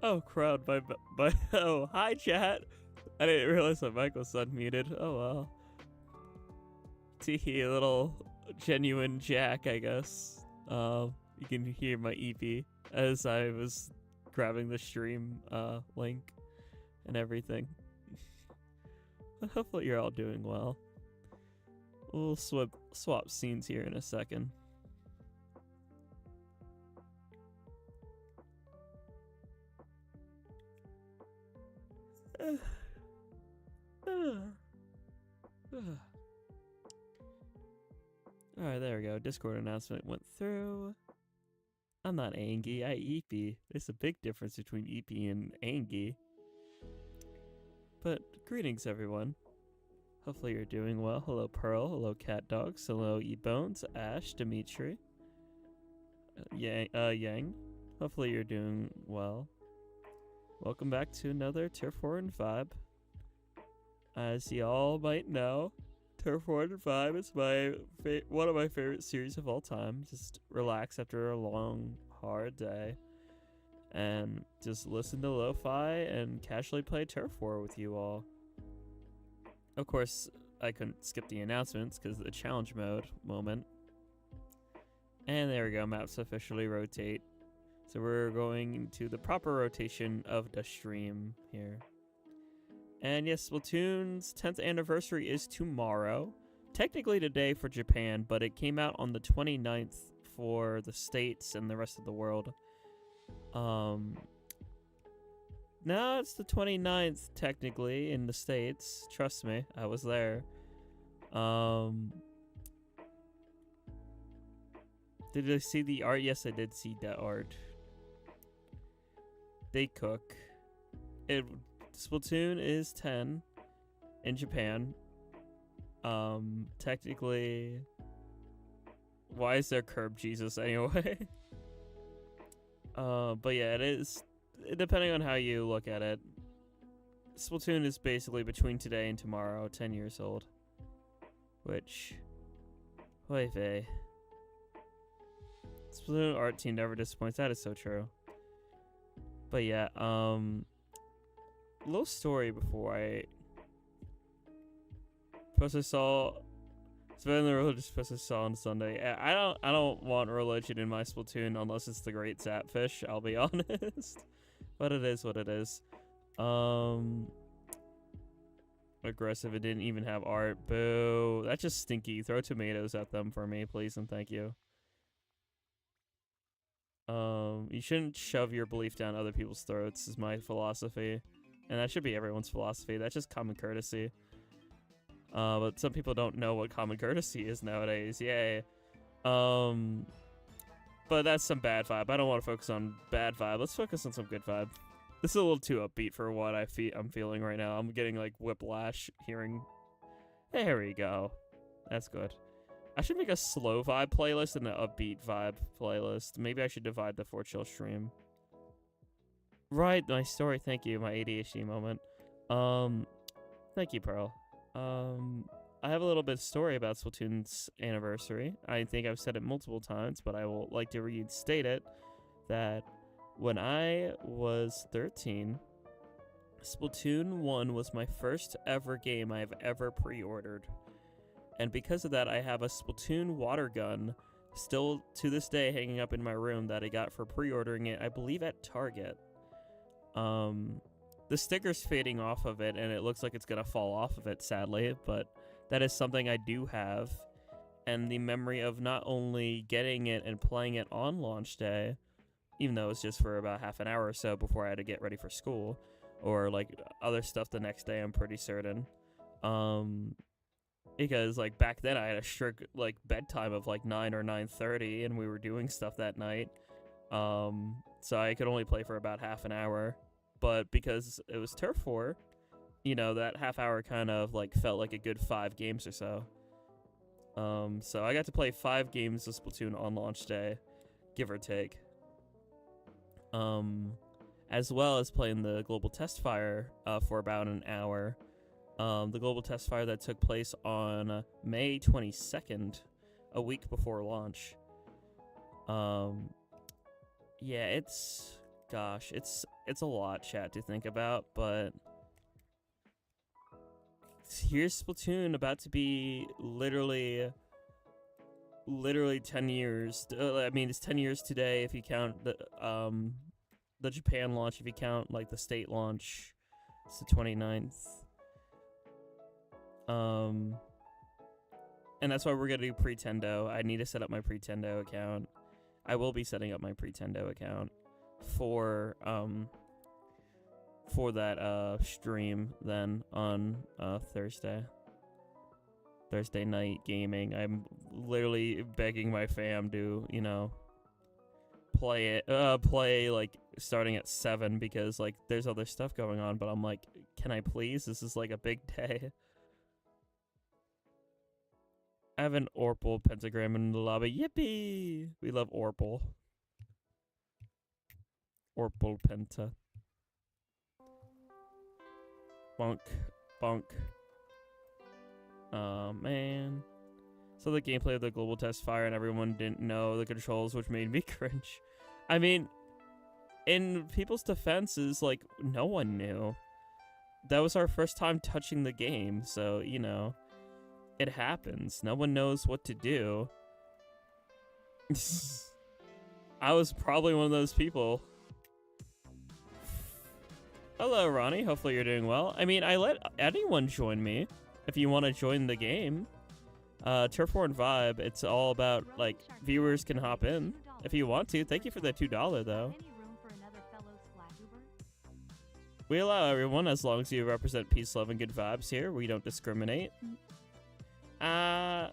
Oh, crowd, oh, hi, chat. I didn't realize my mic was unmuted. Oh, well. Teehee, a little genuine Jack, I guess. You can hear my EP as I was grabbing the stream link and everything. But hopefully you're all doing well. We'll swap scenes here in a second. Alright, there we go. Discord announcement went through. I'm not Angie, I EP. There's a big difference between EP and Angie. But greetings, everyone. Hopefully you're doing well. Hello, Pearl. Hello, CatDogs. Hello, E-Bones, Ash, Dimitri, Yang. Hopefully you're doing well. Welcome back to another Turf War and Vibe. As y'all might know, Turf War and Vibe is one of my favorite series of all time. Just relax after a long, hard day and just listen to lo-fi and casually play Turf War with you all. Of course, I couldn't skip the announcements because of the challenge mode moment. And there we go, maps officially rotate. So we're going into the proper rotation of the stream here. And yes, Splatoon's 10th anniversary is tomorrow. Technically today for Japan, but it came out on the 29th for the States and the rest of the world. Now it's the 29th technically in the States. Trust me, I was there. Did I see the art? Yes, I did see that art. They cook. Splatoon is 10 in Japan. Technically, why is there Curb Jesus anyway? But yeah, it is, depending on how you look at it. Splatoon is basically between today and tomorrow, 10 years old. Which, oy vey. Splatoon art team never disappoints. That is so true. But yeah, little story before I post I saw. It's been the religious post I saw on Sunday. I don't want religion in my Splatoon unless it's the Great Zapfish. I'll be honest, but it is what it is. Aggressive. It didn't even have art. Boo. That's just stinky. Throw tomatoes at them for me, please and thank you. You shouldn't shove your belief down other people's throats is my philosophy. And that should be everyone's philosophy. That's just common courtesy. But some people don't know what common courtesy is nowadays. Yay. But that's some bad vibe. I don't want to focus on bad vibe. Let's focus on some good vibe. This is a little too upbeat for what I'm feeling right now. I'm getting like whiplash hearing. There we go. That's good. I should make a slow vibe playlist and an upbeat vibe playlist. Maybe I should divide the 4Chill stream. Right, my story. Thank you. My ADHD moment. Thank you, Pearl. I have a little bit of story about Splatoon's anniversary. I think I've said it multiple times, but I will like to reinstate it. That when I was 13, Splatoon 1 was my first ever game I've ever pre-ordered. And because of that, I have a Splatoon water gun still to this day hanging up in my room that I got for pre-ordering it, I believe, at Target. The sticker's fading off of it, and it looks like it's gonna fall off of it, sadly, but that is something I do have. And the memory of not only getting it and playing it on launch day, even though it was just for about half an hour or so before I had to get ready for school or like other stuff the next day, I'm pretty certain. Because like back then I had a strict like bedtime of like 9 or 9:30 and we were doing stuff that night. So I could only play for about half an hour, but because it was Turf War, you know, that half hour kind of like felt like a good 5 games or so. So I got to play 5 games of Splatoon on launch day, give or take. As well as playing the global test fire for about an hour. The global test fire that took place on May 22nd, a week before launch. Yeah, it's a lot, chat, to think about, but here's Splatoon about to be literally 10 years. I mean, it's 10 years today if you count the Japan launch, if you count like the state launch. It's the 29th. And that's why we're gonna do Pretendo. I need to set up my Pretendo account. I will be setting up my Pretendo account for that stream then on Thursday night gaming. I'm literally begging my fam to, you know, play like starting at 7 because like there's other stuff going on, but I'm like, can I please? This is like a big day. I have an Orpal pentagram in the lobby. Yippee! We love Orpal. Orpal penta. Bonk. Bonk. Oh, man. So the gameplay of the global test fire and everyone didn't know the controls, which made me cringe. I mean, in people's defenses, like, no one knew. That was our first time touching the game, so, you know. It happens. No one knows what to do. I was probably one of those people. Hello, Ronnie. Hopefully you're doing well. I mean, I let anyone join me if you want to join the game. Turf War and Vibe, it's all about, like, viewers can hop in if you want to. Thank you for the $2, though. We allow everyone as long as you represent peace, love, and good vibes here. We don't discriminate. I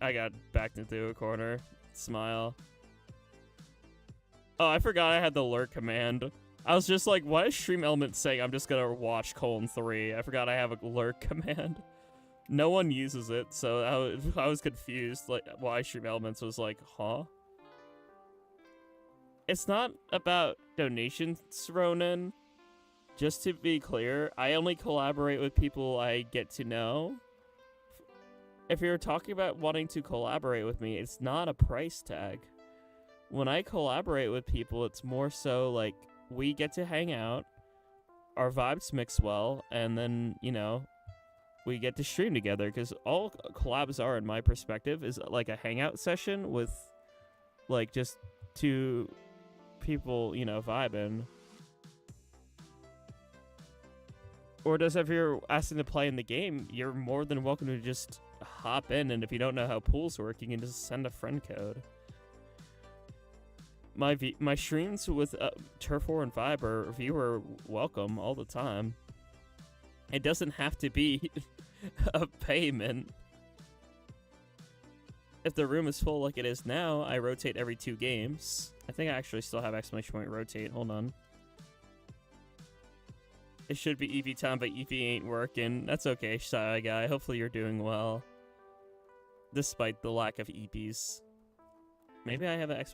got backed into a corner. Smile. Oh, I forgot I had the lurk command. I was just like, why is Stream Elements saying I'm just gonna watch :3? I forgot I have a lurk command. No one uses it, so I was confused, like, why Stream Elements was like, huh? It's not about donations, Ronan. Just to be clear, I only collaborate with people I get to know. If you're talking about wanting to collaborate with me, it's not a price tag. When I collaborate with people, it's more so like we get to hang out, our vibes mix well, and then, you know, we get to stream together, because all collabs are, in my perspective, is like a hangout session with, like, just 2 people, you know, vibing. Or just if you're asking to play in the game, you're more than welcome to just hop in, and if you don't know how pools work, you can just send a friend code. My streams with Turf War and Vibe are viewer welcome all the time. It doesn't have to be a payment. If the room is full like it is now, I rotate every 2 games. I think I actually still have ! Rotate. Hold on. It should be EV time, but EV ain't working. That's okay, Shy Guy. Hopefully you're doing well. Despite the lack of EVs. Maybe I have an !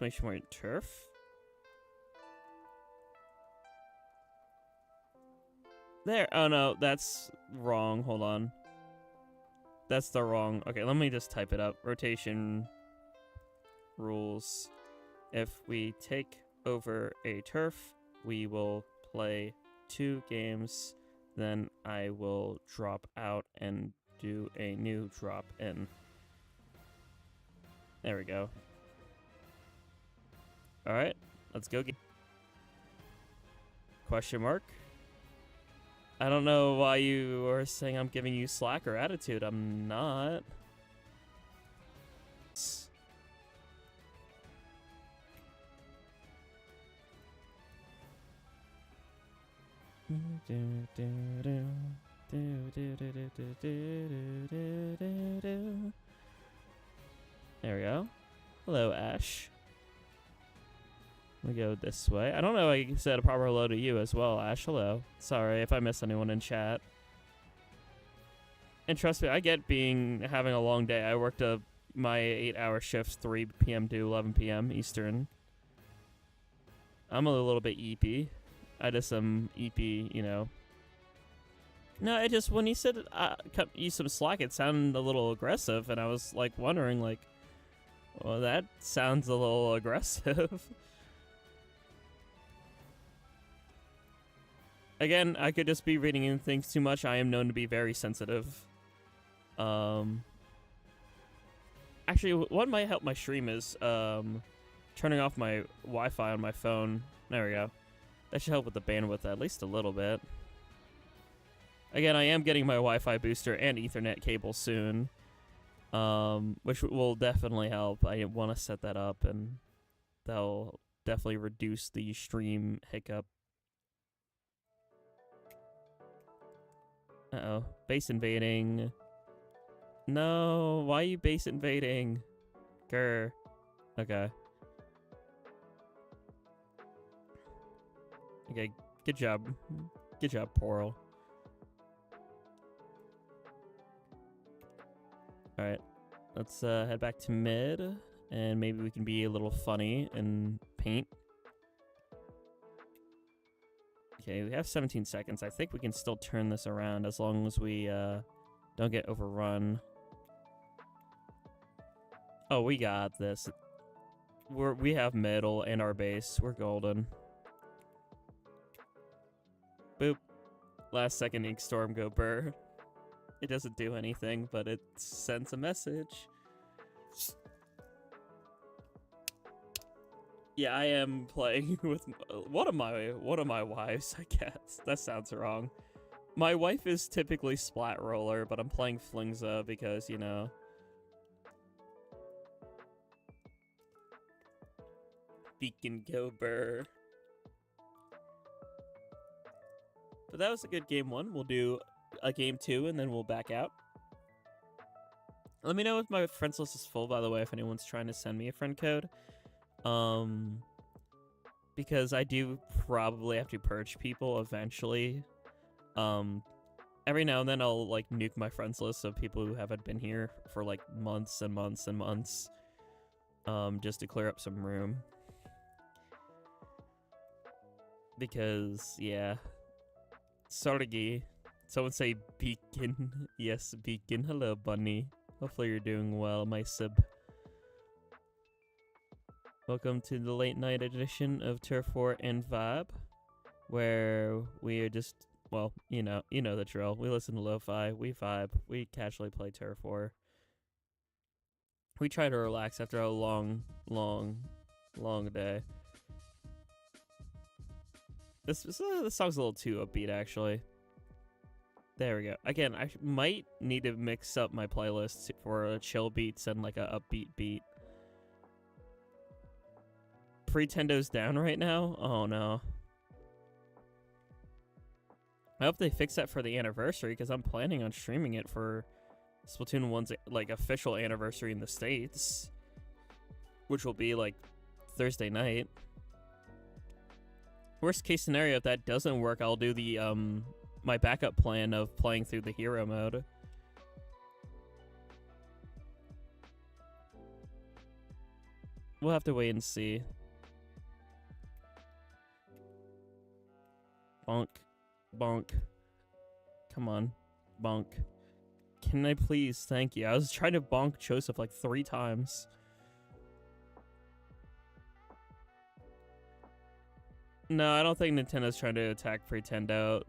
Turf? There. Oh no, that's wrong. Hold on. That's the wrong. Okay, let me just type it up. Rotation rules. If we take over a turf, we will play 2 games. Then I will drop out and do a new drop in. There we go. Alright, let's go. Question mark? I don't know why you are saying I'm giving you slack or attitude. I'm not. There we go. Hello, Ash. We go this way. I don't know if I said a proper hello to you as well, Ash. Hello. Sorry if I missed anyone in chat. And trust me, I get having a long day. I worked my 8-hour shifts, 3 p.m. to 11 p.m. Eastern. I'm a little bit eepy. I just some eepy, you know. No, it just, when he said cut you some slack, it sounded a little aggressive, and I was like wondering, like, well, that sounds a little aggressive. Again, I could just be reading in things too much. I am known to be very sensitive. Actually, what might help my stream is turning off my Wi-Fi on my phone. There we go. That should help with the bandwidth at least a little bit. Again, I am getting my Wi-Fi booster and Ethernet cable soon, which will definitely help. I want to set that up, and that'll definitely reduce the stream hiccup. Uh-oh. Base invading. No, why are you base invading? Grr. Okay. Okay, good job. Good job, Poral. Alright, let's head back to mid, and maybe we can be a little funny and paint. Okay, we have 17 seconds. I think we can still turn this around as long as we don't get overrun. Oh, we got this. We have middle and our base. We're golden. Boop. Last second ink storm go burr. It doesn't do anything, but it sends a message. Yeah, I am playing with one of my wives, I guess. That sounds wrong. My wife is typically Splat Roller, but I'm playing Flingza because, you know. Beacon go burr. But that was a good game 1. We'll do a game 2 and then we'll back out. Let me know if my friends list is full, by the way, if anyone's trying to send me a friend code. Because I do probably have to purge people eventually. Every now and then I'll like nuke my friends list of people who haven't been here for like months and months and months. Just to clear up some room. Because, yeah. Sargi. Someone say Beacon. Yes, Beacon. Hello, bunny. Hopefully you're doing well, my sib. Welcome to the late night edition of Turf War and Vibe, where we are just, well, you know the drill. We listen to lo-fi, we vibe, we casually play Turf War. We try to relax after a long day. This song's a little too upbeat, actually. There we go. Again, I might need to mix up my playlists for chill beats and like a upbeat beat. Pretendo's down right now? Oh no. I hope they fix that for the anniversary, because I'm planning on streaming it for Splatoon 1's like official anniversary in the States, which will be like Thursday night. Worst case scenario, if that doesn't work, I'll do the my backup plan of playing through the hero mode. We'll have to wait and see. Bonk. Bonk. Come on. Bonk. Can I please? Thank you. I was trying to bonk Joseph like 3 times. No, I don't think Nintendo's trying to attack Pretendo.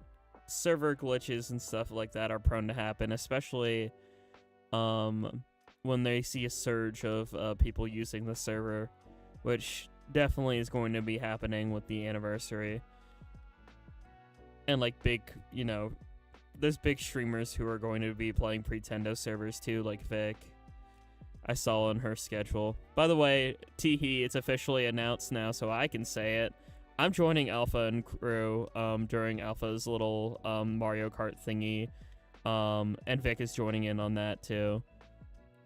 Server glitches and stuff like that are prone to happen, especially when they see a surge of people using the server, which definitely is going to be happening with the anniversary. And like big, you know, there's big streamers who are going to be playing Pretendo servers too, like Vic. I saw on her schedule. By the way, Teehee, it's officially announced now, so I can say it. I'm joining Alpha and crew during Alpha's little Mario Kart thingy. And Vic is joining in on that too.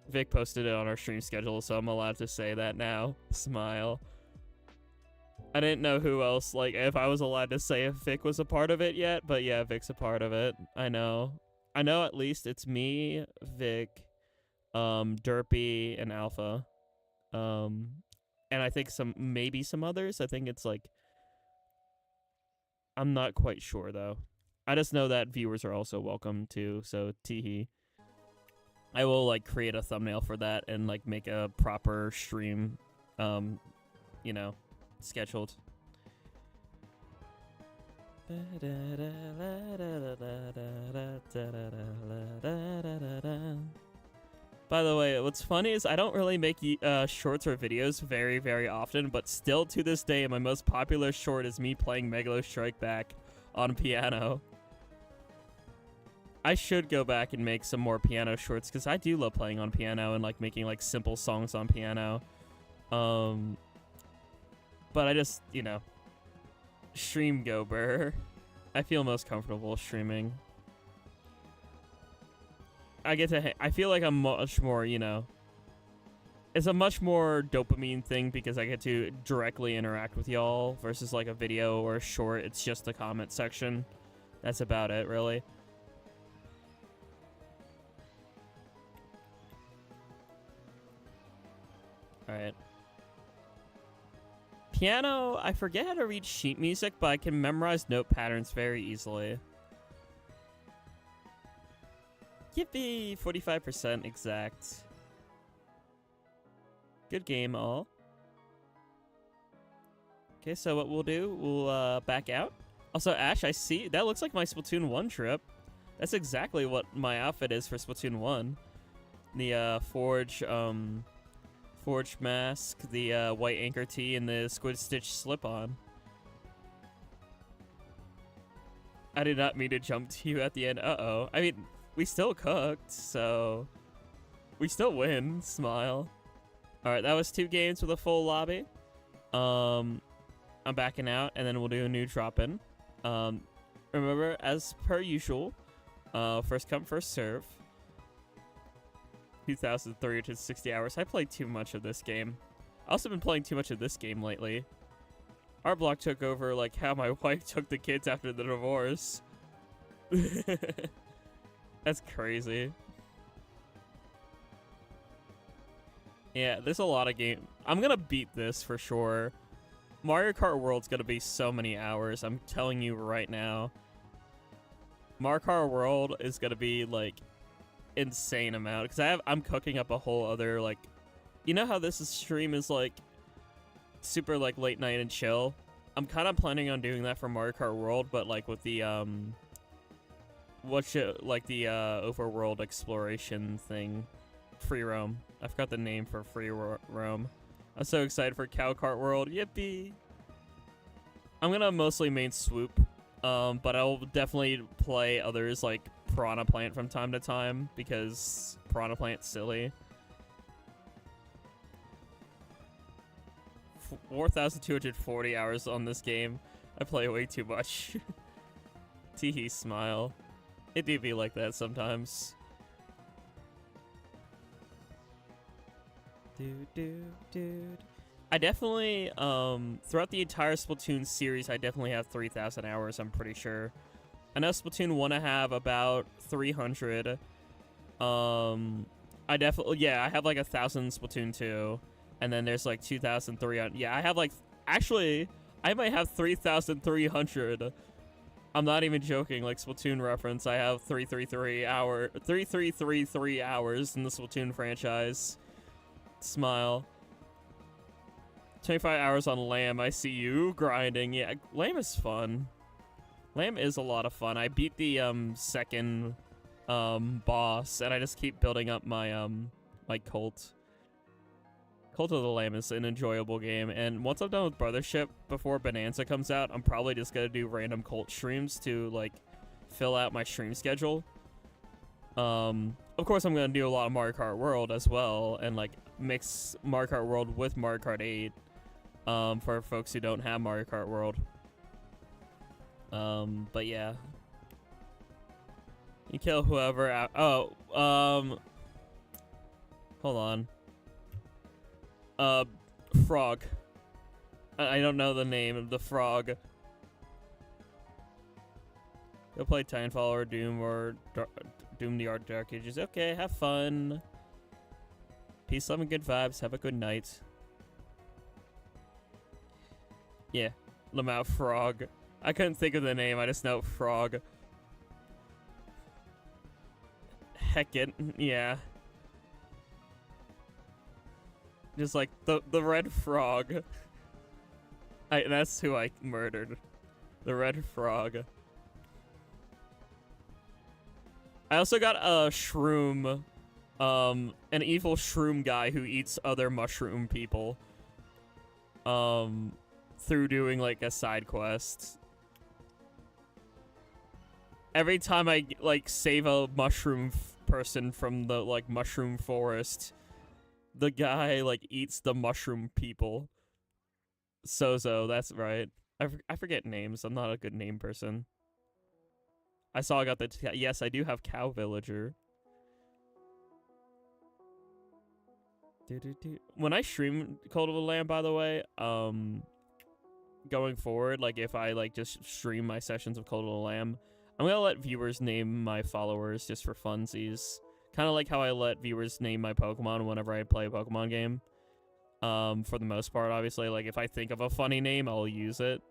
Vic posted it on our stream schedule, so I'm allowed to say that now. Smile. I didn't know who else, like, if I was allowed to say if Vic was a part of it yet, but yeah, Vic's a part of it. I know at least it's me, Vic, Derpy, and Alpha. And I think maybe some others. I think it's like, I'm not quite sure though. I just know that viewers are also welcome too, so teehee. I will like create a thumbnail for that and like make a proper stream, you know, scheduled. By the way, what's funny is I don't really make shorts or videos very, very often, but still to this day, my most popular short is me playing Megalo Strike Back on piano. I should go back and make some more piano shorts because I do love playing on piano and like making like simple songs on piano. But I just, you know, stream go burr. I feel most comfortable streaming. I feel like I'm much more, you know, it's a much more dopamine thing because I get to directly interact with y'all versus like a video or a short. It's just the comment section. That's about it, really. All right. Piano, I forget how to read sheet music, but I can memorize note patterns very easily. Yippee! 45% exact. Good game, all. Okay, so what we'll do, we'll back out. Also, Ash, I see, that looks like my Splatoon 1 trip. That's exactly what my outfit is for Splatoon 1. The Forge mask, the white anchor tee, and the squid stitch slip-on. I did not mean to jump to you at the end. Uh-oh. I mean, we still cooked, so we still win. Smile. Alright, that was 2 games with a full lobby. I'm backing out, and then we'll do a new drop-in. Remember, as per usual, first come, first serve. 2,360 hours. I played too much of this game. I also been playing too much of this game lately. Our block took over like how my wife took the kids after the divorce. That's crazy. Yeah, there's a lot of game. I'm gonna beat this for sure. Mario Kart World's gonna be so many hours. I'm telling you right now. Mario Kart World is gonna be like insane amount because I'm cooking up a whole other like, you know how this stream is like super like late night and chill. I'm kind of planning on doing that for Mario Kart World, but like with the overworld exploration thing, free roam. I forgot the name for free roam. I'm so excited for Cow Kart World. Yippee! I'm gonna mostly main Swoop, but I'll definitely play others like Piranha Plant from time to time because Piranha Plant's silly. 4,240 hours on this game. I play way too much. Teehee smile. It do be like that sometimes. Dude. I definitely, throughout the entire Splatoon series, I definitely have 3,000 hours, I'm pretty sure. I know Splatoon 1 I have about 300. I have like 1,000 Splatoon 2. And then there's like 2,300. Yeah, I have like, actually, I might have 3,300. I'm not even joking, like Splatoon reference. I have 333 hours in the Splatoon franchise. Smile. 25 hours on Lamb. I see you grinding. Yeah, Lamb is fun. Lamb is a lot of fun. I beat the second boss, and I just keep building up my my cult. Cult of the Lamb is an enjoyable game, and once I'm done with Brothership before Bonanza comes out, I'm probably just gonna do random cult streams to like fill out my stream schedule. Of course, I'm gonna do a lot of Mario Kart World as well, and like mix Mario Kart World with Mario Kart 8. For folks who don't have Mario Kart World. But yeah. You kill whoever. Hold on. Frog. I don't know the name of the frog. Go play Titanfall or Doom or Doom the Dark Ages. Okay, have fun. Peace, love, and good vibes. Have a good night. Yeah, Lamau Frog. I couldn't think of the name. I just know Frog. Heckin', yeah. Just like the red frog. That's who I murdered. The red frog. I also got a shroom, an evil shroom guy who eats other mushroom people. Through doing like a side quest. Every time I like save a mushroom person from the like mushroom forest, the guy like eats the mushroom people. Sozo, that's right. I forget names. I'm not a good name person. I saw I got the yes, I do have Cow Villager. When I stream Cult of the Lamb, by the way, going forward, like if I like just stream my sessions of Cult of the Lamb, I'm gonna let viewers name my followers just for funsies. Kind of like how I let viewers name my Pokemon whenever I play a Pokemon game. For the most part, obviously, like if I think of a funny name, I'll use it,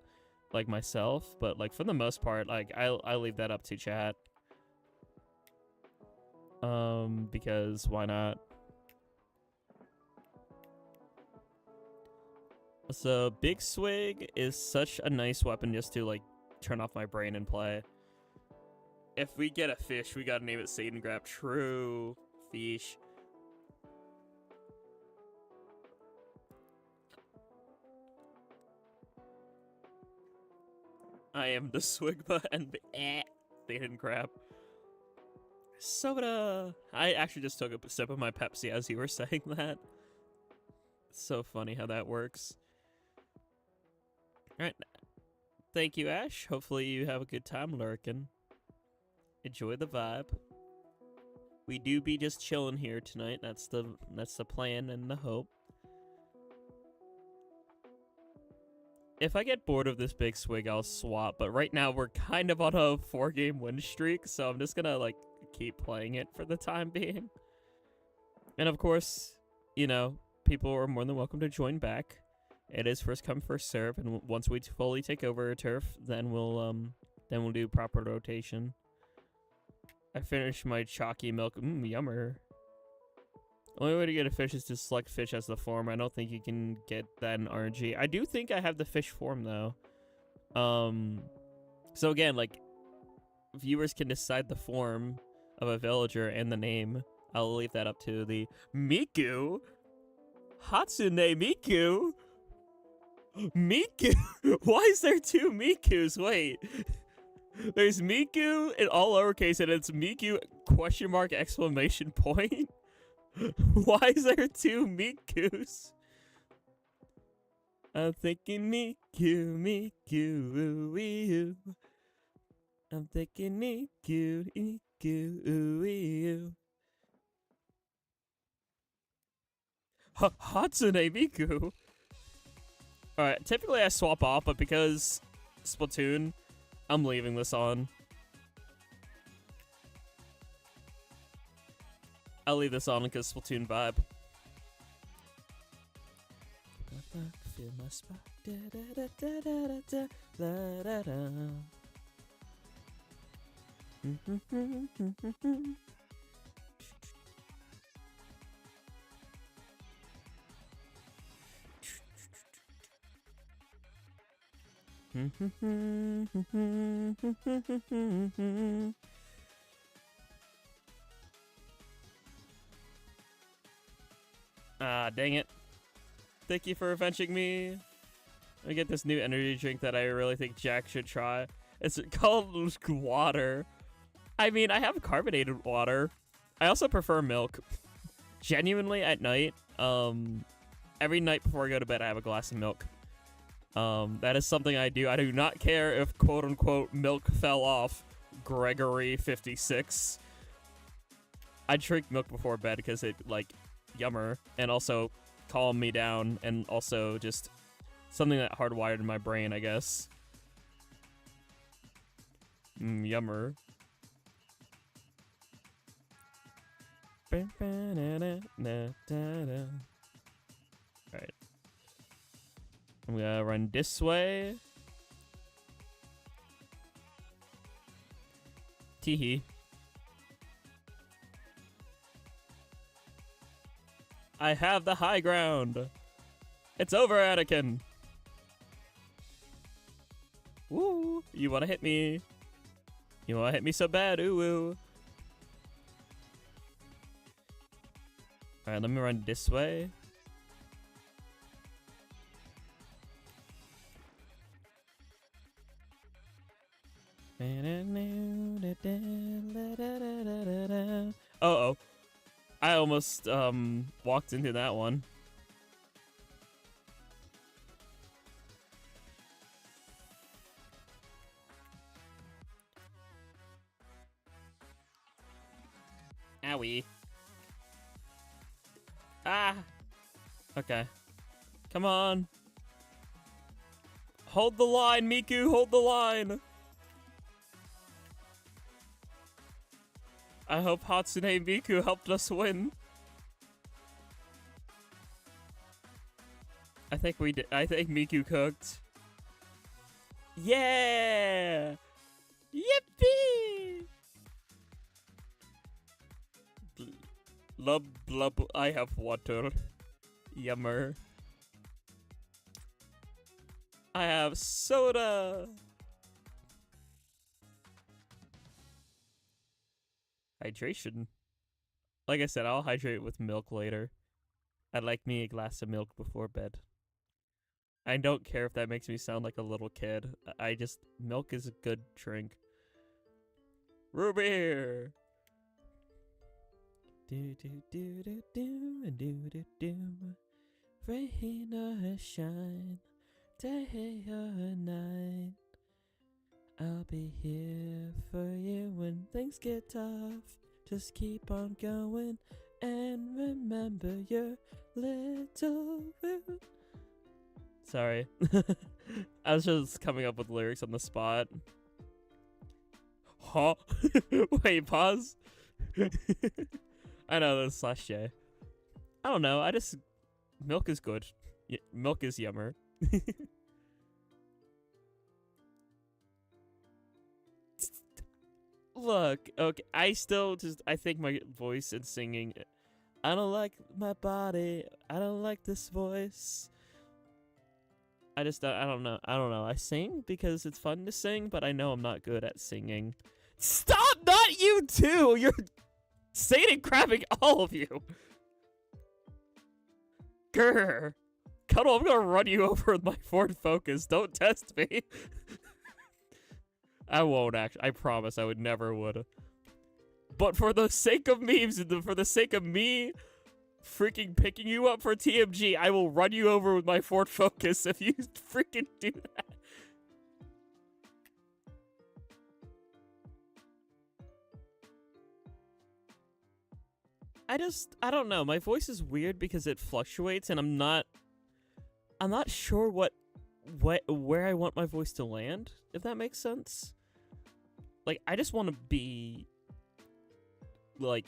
like myself. But like for the most part, like I leave that up to chat. Because why not? So Big Swig is such a nice weapon just to like turn off my brain and play. If we get a fish, we gotta name it Satan Grab. True. Fish. I am the Swigba and Satan Crab. Soda. I actually just took a sip of my Pepsi as you were saying that. It's so funny how that works. Alright. Thank you, Ash. Hopefully you have a good time lurking. Enjoy the vibe. We do be just chilling here tonight. That's the plan and the hope. If I get bored of this Big Swig, I'll swap. But right now we're kind of on a 4-game win streak, so I'm just gonna like keep playing it for the time being. And of course, you know, people are more than welcome to join back. It is first come first serve, and once we fully take over a turf, then we'll do proper rotation. I finished my chalky milk. Yummer. Only way to get a fish is to select fish as the form. I don't think you can get that in RNG. I do think I have the fish form though. So again, like viewers can decide the form of a villager and the name. I'll leave that up to the Miku. Hatsune Miku. Miku. Why is there two Mikus? Wait. There's Miku in all lowercase and it's Miku question mark exclamation point. Why is there two Mikus? I'm thinking Miku, Miku, ooh, ooh. I'm thinking Miku, Miku, ooh, ooh. Hatsune Miku. Alright, typically I swap off, but because Splatoon, I'm leaving this on. I'll leave this on because Splatoon vibe. Feel my spot. Ah, dang it. Thank you for avenging me. I get this new energy drink that I really think Jack should try. It's called water. I mean, I have carbonated water. I also prefer milk. Genuinely, at night, every night before I go to bed, I have a glass of milk. That is something I do. I do not care if quote-unquote milk fell off. Gregory 56. I drink milk before bed because it, like, yummer, and also calm me down, and also just something that hardwired in my brain, I guess. Yummer. Alright. I'm gonna run this way. Teehee. I have the high ground. It's over, Anakin. Woo! You wanna hit me? You wanna hit me so bad? Ooh woo. Alright, let me run this way. Uh-oh. I almost walked into that one. Owie. Ah! Okay. Come on. Hold the line, Miku, hold the line! I hope Hatsune Miku helped us win. I think we did. I think Miku cooked. Yeah! Yippee! Blub blub, I have water. Yummer. I have soda! Hydration. Like I said, I'll hydrate with milk later. I'd like me a glass of milk before bed. I don't care if that makes me sound like a little kid. Milk is a good drink. Root beer! Do do do do do do do do. Rain or shine, day or night. I'll be here for you when things get tough. Just keep on going and remember your little root. Sorry. I was just coming up with lyrics on the spot. Huh? Wait, pause. I know, that's /J. I don't know, milk is good. Milk is yummer. Look, okay, I think my voice and singing, I don't like my body, I don't like this voice. I don't know. I sing because it's fun to sing, but I know I'm not good at singing. Stop! Not you too! You're Satan crabbing all of you! Grr! Cuddle, I'm gonna run you over with my Ford Focus. Don't test me. I won't actually. I promise I would never would. But for the sake of memes and for the sake of me freaking picking you up for TMG, I will run you over with my Ford Focus if you freaking do that. I don't know. My voice is weird because it fluctuates and I'm not sure where I want my voice to land, if that makes sense. Like, I just want to be, like,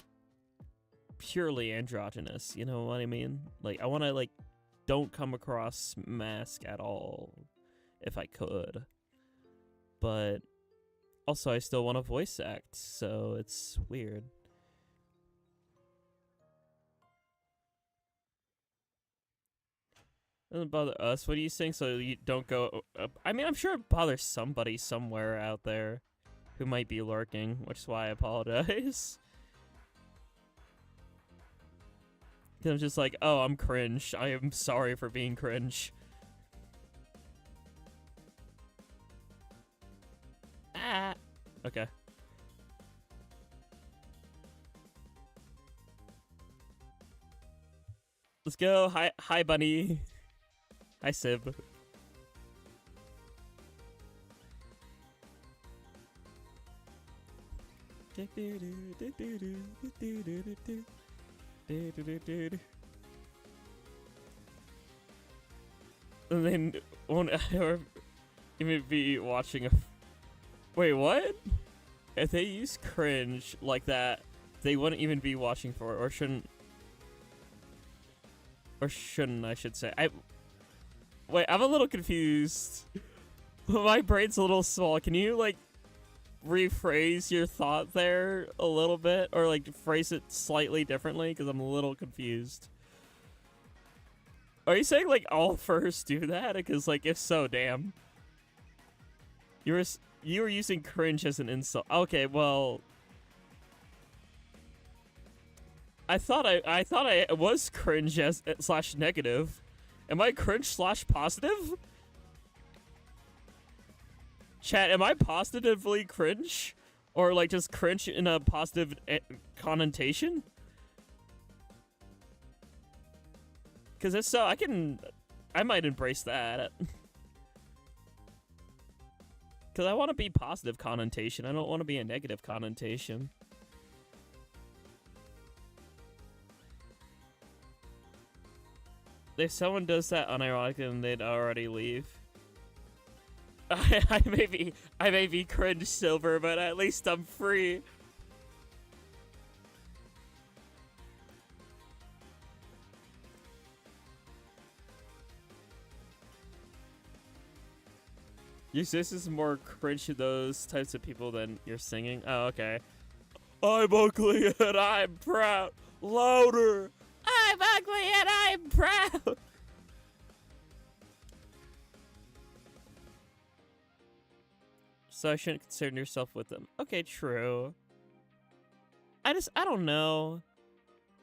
purely androgynous, you know what I mean? Like, I want to, like, don't come across mask at all, if I could. But, also, I still want to voice act, so it's weird. Doesn't bother us. What do you think? So you don't go I mean, I'm sure it bothers somebody somewhere out there who might be lurking, which is why I apologize. I'm just like, oh, I'm cringe. I am sorry for being cringe. Ah. Okay. Let's go. Hi, bunny. Hi, Sib. And then won't ever even be watching a. Wait, what? If they use cringe like that, they wouldn't even be watching for it, or shouldn't. Or shouldn't, I should say. Wait, I'm a little confused. My brain's a little small. Can you, like, rephrase your thought there a little bit? Or, like, phrase it slightly differently? Because I'm a little confused. Are you saying, like, all furs do that? Because, like, if so, damn. You were using cringe as an insult. Okay, well... I thought I was cringe as / negative. Am I cringe / positive? Chat, am I positively cringe? Or like just cringe in a positive connotation? Because if so, I might embrace that. Because I want to be positive connotation. I don't want to be a negative connotation. If someone does that unironically, then they'd already leave. I may be cringe silver, but at least I'm free. This is more cringe to those types of people than you're singing. Oh, okay. I'm ugly and I'm proud. Louder. I'm ugly and I'm proud. So I shouldn't concern yourself with them. Okay, true. I don't know.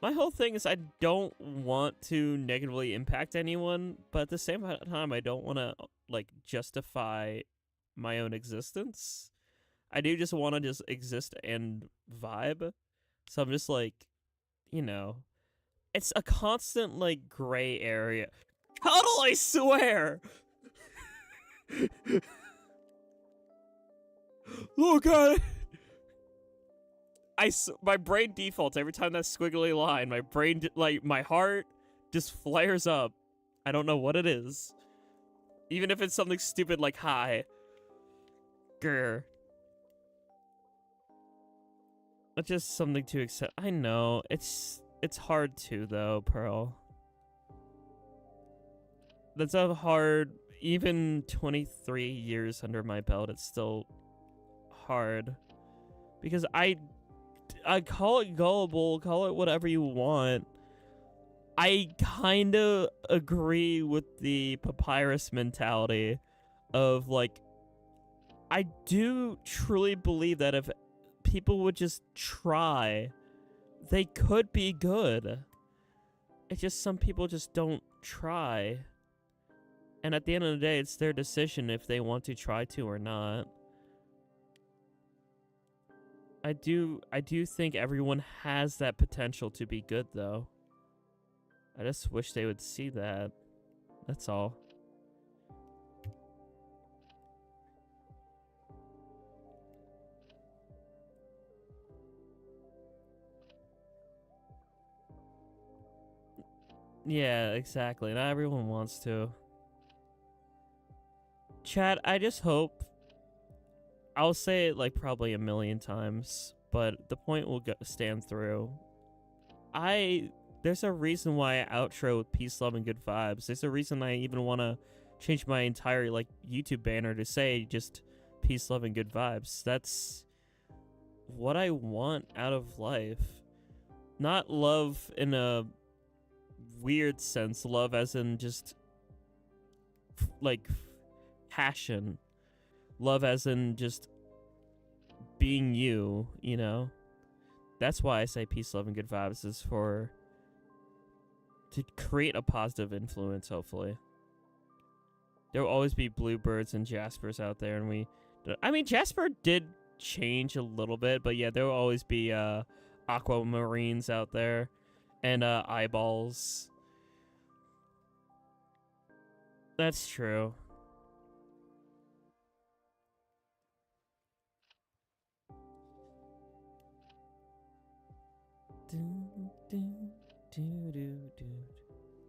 My whole thing is I don't want to negatively impact anyone, but at the same time, I don't want to, like, justify my own existence. I do just want to just exist and vibe. So I'm just like, you know, it's a constant, like, gray area. Cuddle, I swear! Look at it! My brain defaults every time that squiggly line. My brain, like, my heart just flares up. I don't know what it is. Even if it's something stupid like hi. Grr. It's just something to accept. I know. It's hard to, though, Pearl. That's a hard... Even 23 years under my belt, it's still hard. Because I call it gullible, call it whatever you want. I kind of agree with the papyrus mentality of, like, I do truly believe that if people would just try, they could be good. It's just some people just don't try. And at the end of the day, it's their decision if they want to try to or not. I do think everyone has that potential to be good, though. I just wish they would see that. That's all. Yeah, exactly. Not everyone wants to. Chat, I just hope... I'll say it, like, probably a million times, but the point will stand through. There's a reason why I outro with peace, love, and good vibes. There's a reason I even want to change my entire, like, YouTube banner to say just peace, love, and good vibes. That's what I want out of life. Not love in a weird sense. Love as in just, like, passion. Love as in just being you, you know? That's why I say peace, love, and good vibes is to create a positive influence, hopefully. There will always be bluebirds and jaspers out there, and I mean, Jasper did change a little bit, but yeah, there will always be aquamarines out there, and eyeballs. That's true.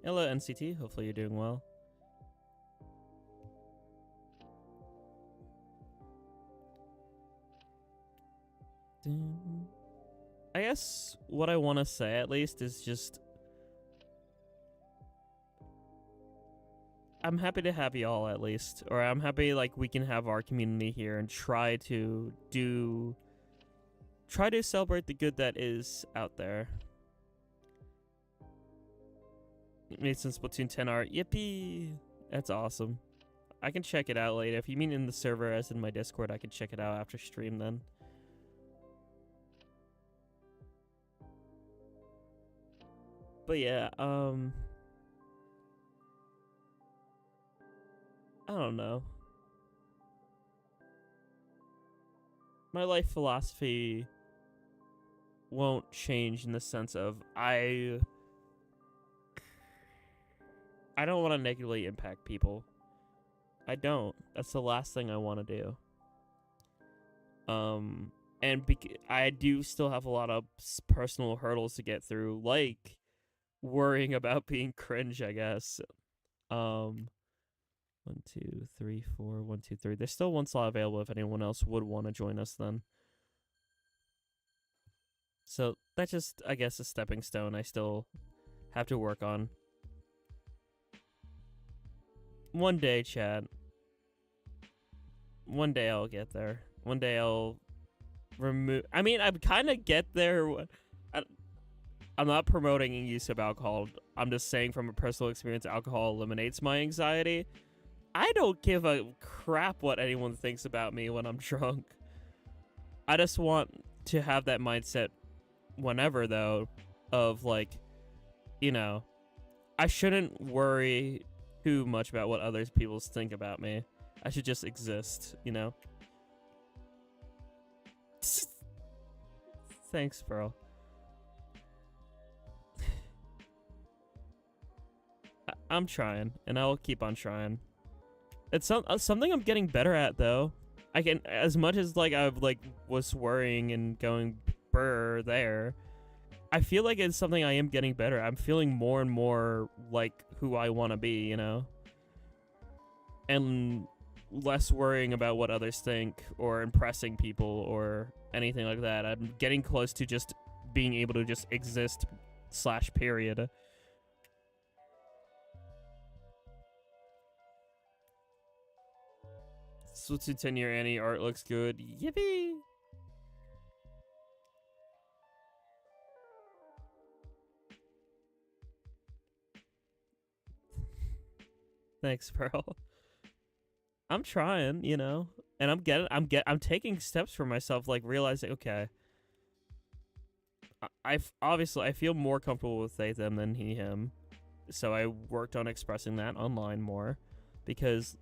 Hello, NCT. Hopefully you're doing well. I guess what I want to say, at least, is just I'm happy to have y'all, at least. Or I'm happy, like, we can have our community here and try to celebrate the good that is out there. Made some Splatoon 10 art. Yippee! That's awesome. I can check it out later. If you mean in the server as in my Discord, I can check it out after stream then. But yeah, I don't know. My life philosophy won't change in the sense of I don't want to negatively impact people. I don't. That's the last thing I want to do. And I do still have a lot of personal hurdles to get through, like worrying about being cringe, I guess. 1, 2, 3, 4, 1, 2, 3. There's still one slot available if anyone else would want to join us then. So that's just, I guess, a stepping stone I still have to work on. One day, Chad. One day I'll get there. One day I'll remove... I mean, I kind of get there... I'm not promoting use of alcohol. I'm just saying from a personal experience, alcohol eliminates my anxiety. I don't give a crap what anyone thinks about me when I'm drunk. I just want to have that mindset whenever, though, of, like, you know, I shouldn't worry too much about what other people think about me. I should just exist, you know? Thanks, bro. I'm trying, and I'll keep on trying. It's something I'm getting better at, though. I can, as much as like I've like was worrying and going brr there, I feel like it's something I am getting better. I'm feeling more and more like who I want to be, you know, and less worrying about what others think or impressing people or anything like that. I'm getting close to just being able to just exist / period. Splatoon 10-year Annie art looks good. Yippee! Thanks, Pearl. I'm trying, you know, and I'm taking steps for myself, like realizing, okay, obviously I feel more comfortable with they them than he him, so I worked on expressing that online more, because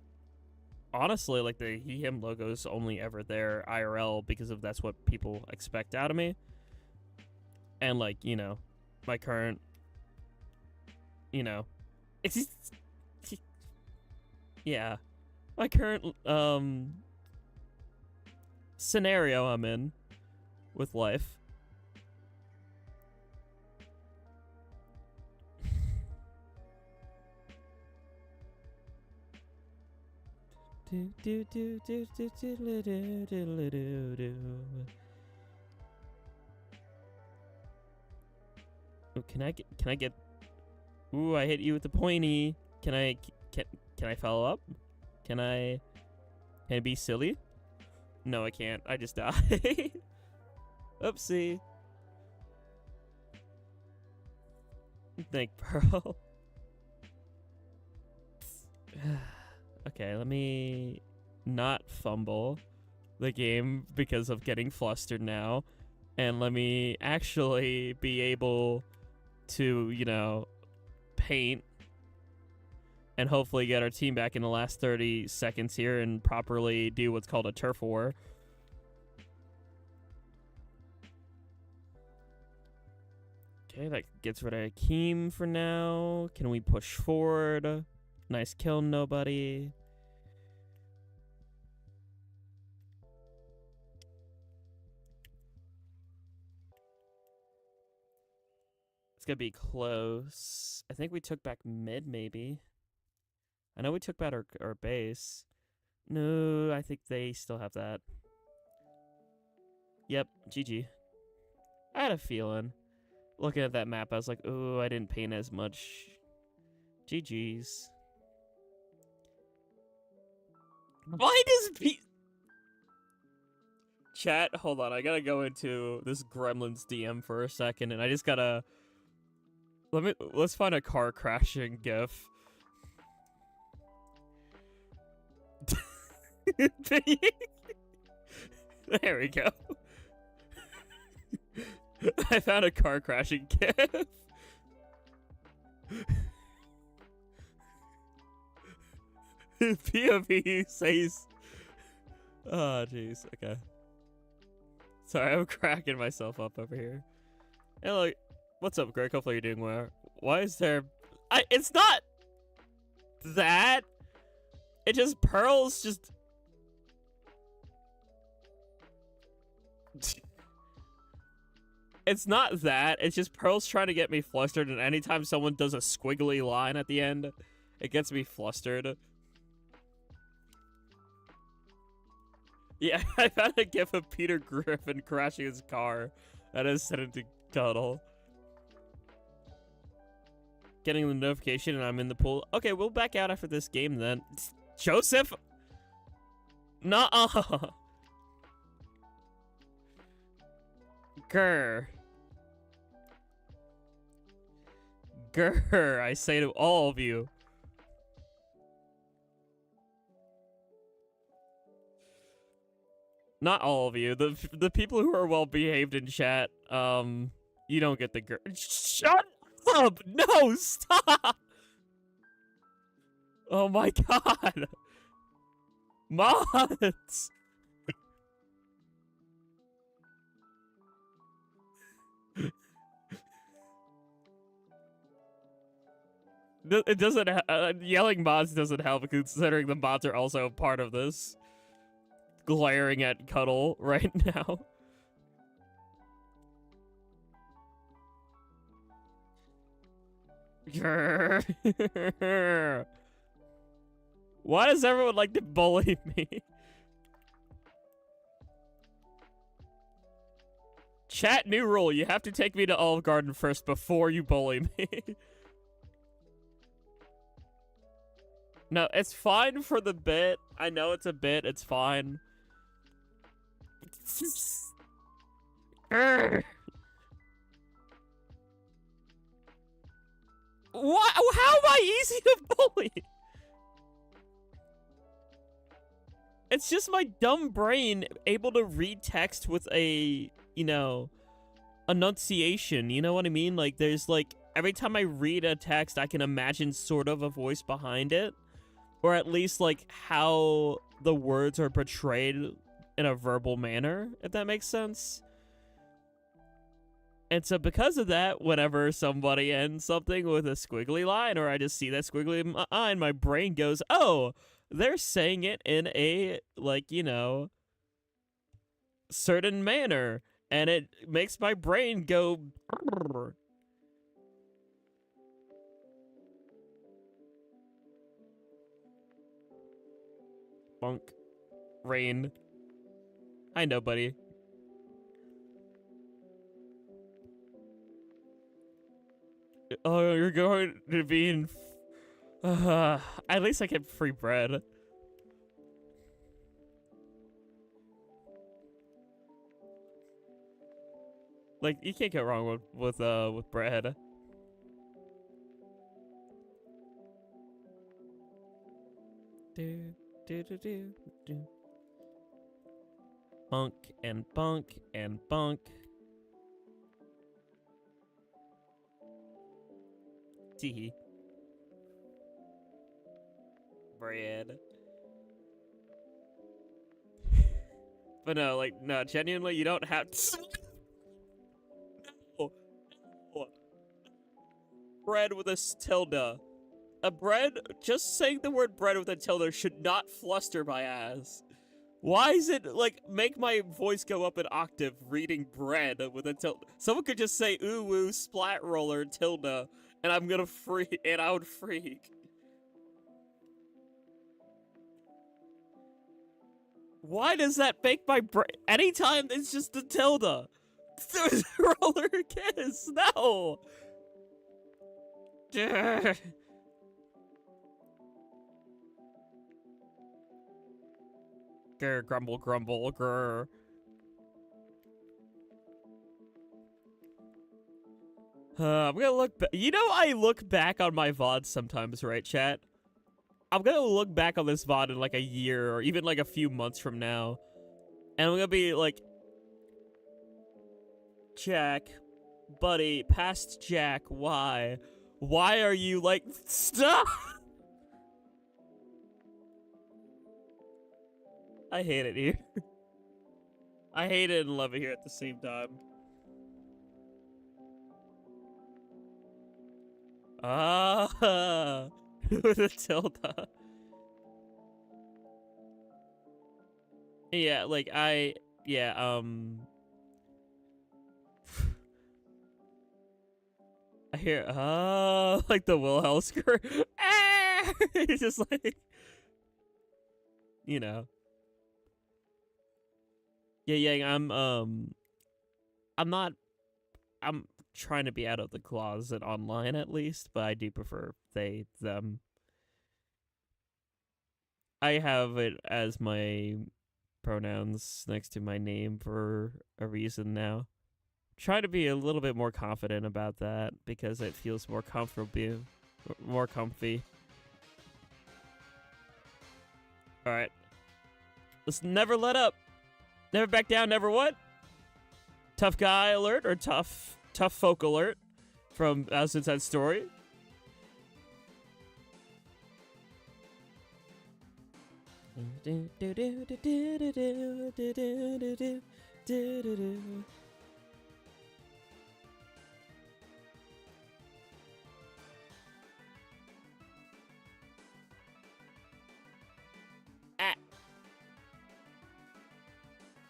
honestly, like the he him logo is only ever there IRL because of that's what people expect out of me, and like, you know, my current, you know, it's yeah, my current scenario I'm in with life. Oh, can I get ooh, I hit you with the pointy. Can I follow up? Can I be silly? No, I can't. I just died. Oopsie. Thank Pearl. Okay, let me not fumble the game because of getting flustered now. And let me actually be able to, you know, paint and hopefully get our team back in the last 30 seconds here and properly do what's called a turf war. Okay, that gets rid of Akeem for now. Can we push forward? Nice kill, nobody. gonna be close. I think we took back mid, maybe. I know we took back our base. No, I think they still have that. Yep, GG. I had a feeling. Looking at that map, I was like, oh, I didn't paint as much. GG's. Why does Chat, hold on, I gotta go into this Gremlins DM for a second, and I just gotta... Let's find a car crashing gif. There we go. I found a car crashing gif. POV says... Oh, jeez. Okay. Sorry, I'm cracking myself up over here. Hey, look. What's up, Greg? Hopefully you're doing well. Why is there... It's not... that. It just... Pearl's just... It's not that. It's just Pearl's trying to get me flustered, and anytime someone does a squiggly line at the end, it gets me flustered. Yeah, I found a gif of Peter Griffin crashing his car that is sent into Cuddle. Getting the notification and I'm in the pool. Okay, we'll back out after this game then. Joseph? Nuh-uh. Grr. Grr, I say to all of you. Not all of you. The people who are well behaved in chat, you don't get the grr. Shut up! No, stop! Oh my god. Mods! It doesn't. Yelling mods doesn't help, considering the mods are also part of this. Glaring at Cuddle right now. Why does everyone like to bully me? Chat, new rule. You have to take me to Olive Garden first before you bully me. No, it's fine for the bit. I know it's a bit. It's fine. What? How am I easy to bully? It's just my dumb brain able to read text with a, you know, enunciation. You know what I mean? Like, there's like, every time I read a text, I can imagine sort of a voice behind it. Or at least, like, how the words are portrayed in a verbal manner, if that makes sense. And so because of that, whenever somebody ends something with a squiggly line, or I just see that squiggly line, my brain goes, oh, they're saying it in a, like, you know, certain manner. And it makes my brain go... Bonk. Rain. I know, buddy. Oh, you're going to be in... at least I get free bread. Like, you can't go wrong with bread. Do, do, do, do, do. Bunk and bunk and bunk. Teehee. Bread. But no, like, no, genuinely, you don't have to. No. No. Bread with a tilde. A bread, just saying the word bread with a tilde should not fluster my ass. Why is it, like, make my voice go up an octave reading bread with a tilde? Someone could just say, ooh, woo, splat roller, tilde, and I'm gonna freak, and I would freak. Why does that make my brain? Anytime it's just a tilde. There's roller kiss. No. Grr, grumble, grumble, grr. I'm gonna look. You know, I look back on my VODs sometimes, right, chat? I'm gonna look back on this VOD in like a year or even like a few months from now, and I'm gonna be like, Jack, buddy, past Jack, why? Why are you like, stop? I hate it here. I hate it and love it here at the same time. Ah, with a tilde. Yeah, like I hear like the Wilhelmsker. Ah! It's just like, you know. Yeah, I'm trying to be out of the closet online at least, but I do prefer they, them. I have it as my pronouns next to my name for a reason now. Try to be a little bit more confident about that because it feels more comfortable, more comfy. All right, let's never let up, never back down, never what? Tough guy alert or tough folk alert from As Inside Story.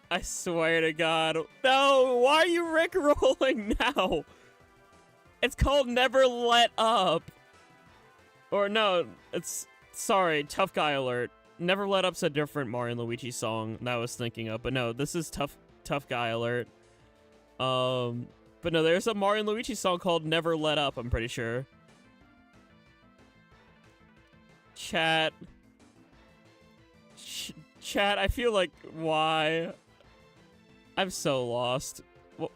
I swear to God. No, why are you rickrolling now? It's called Never Let Up. Or no, it's, sorry, Tough Guy Alert. Never Let Up's a different Mario and Luigi song that I was thinking of, but no, this is Tough Guy Alert. But no, there's a Mario and Luigi song called Never Let Up, I'm pretty sure. Chat. Chat, I feel like, why? I'm so lost. Well,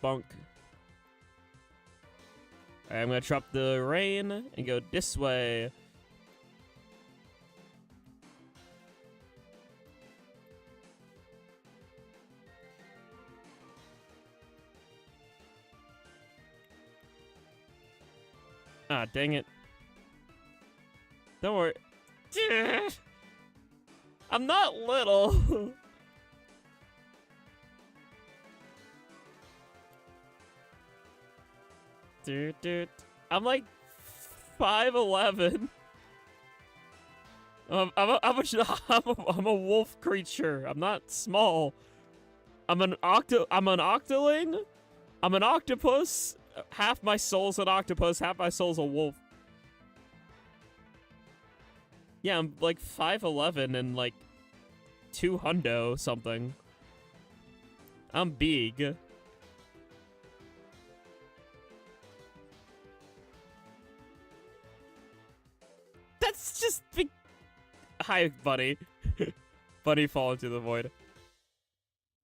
bunk. Alright, I'm gonna drop the rain and go this way. Ah, dang it. Don't worry. I'm not little. Dude. I'm like 5'11". I'm a wolf creature. I'm not small. I'm an octoling. I'm an octopus. Half my soul's an octopus, half my soul's a wolf. Yeah, I'm like 5'11" and like 200 something. I'm big. That's just big. Hi, buddy. Buddy, fall into the void.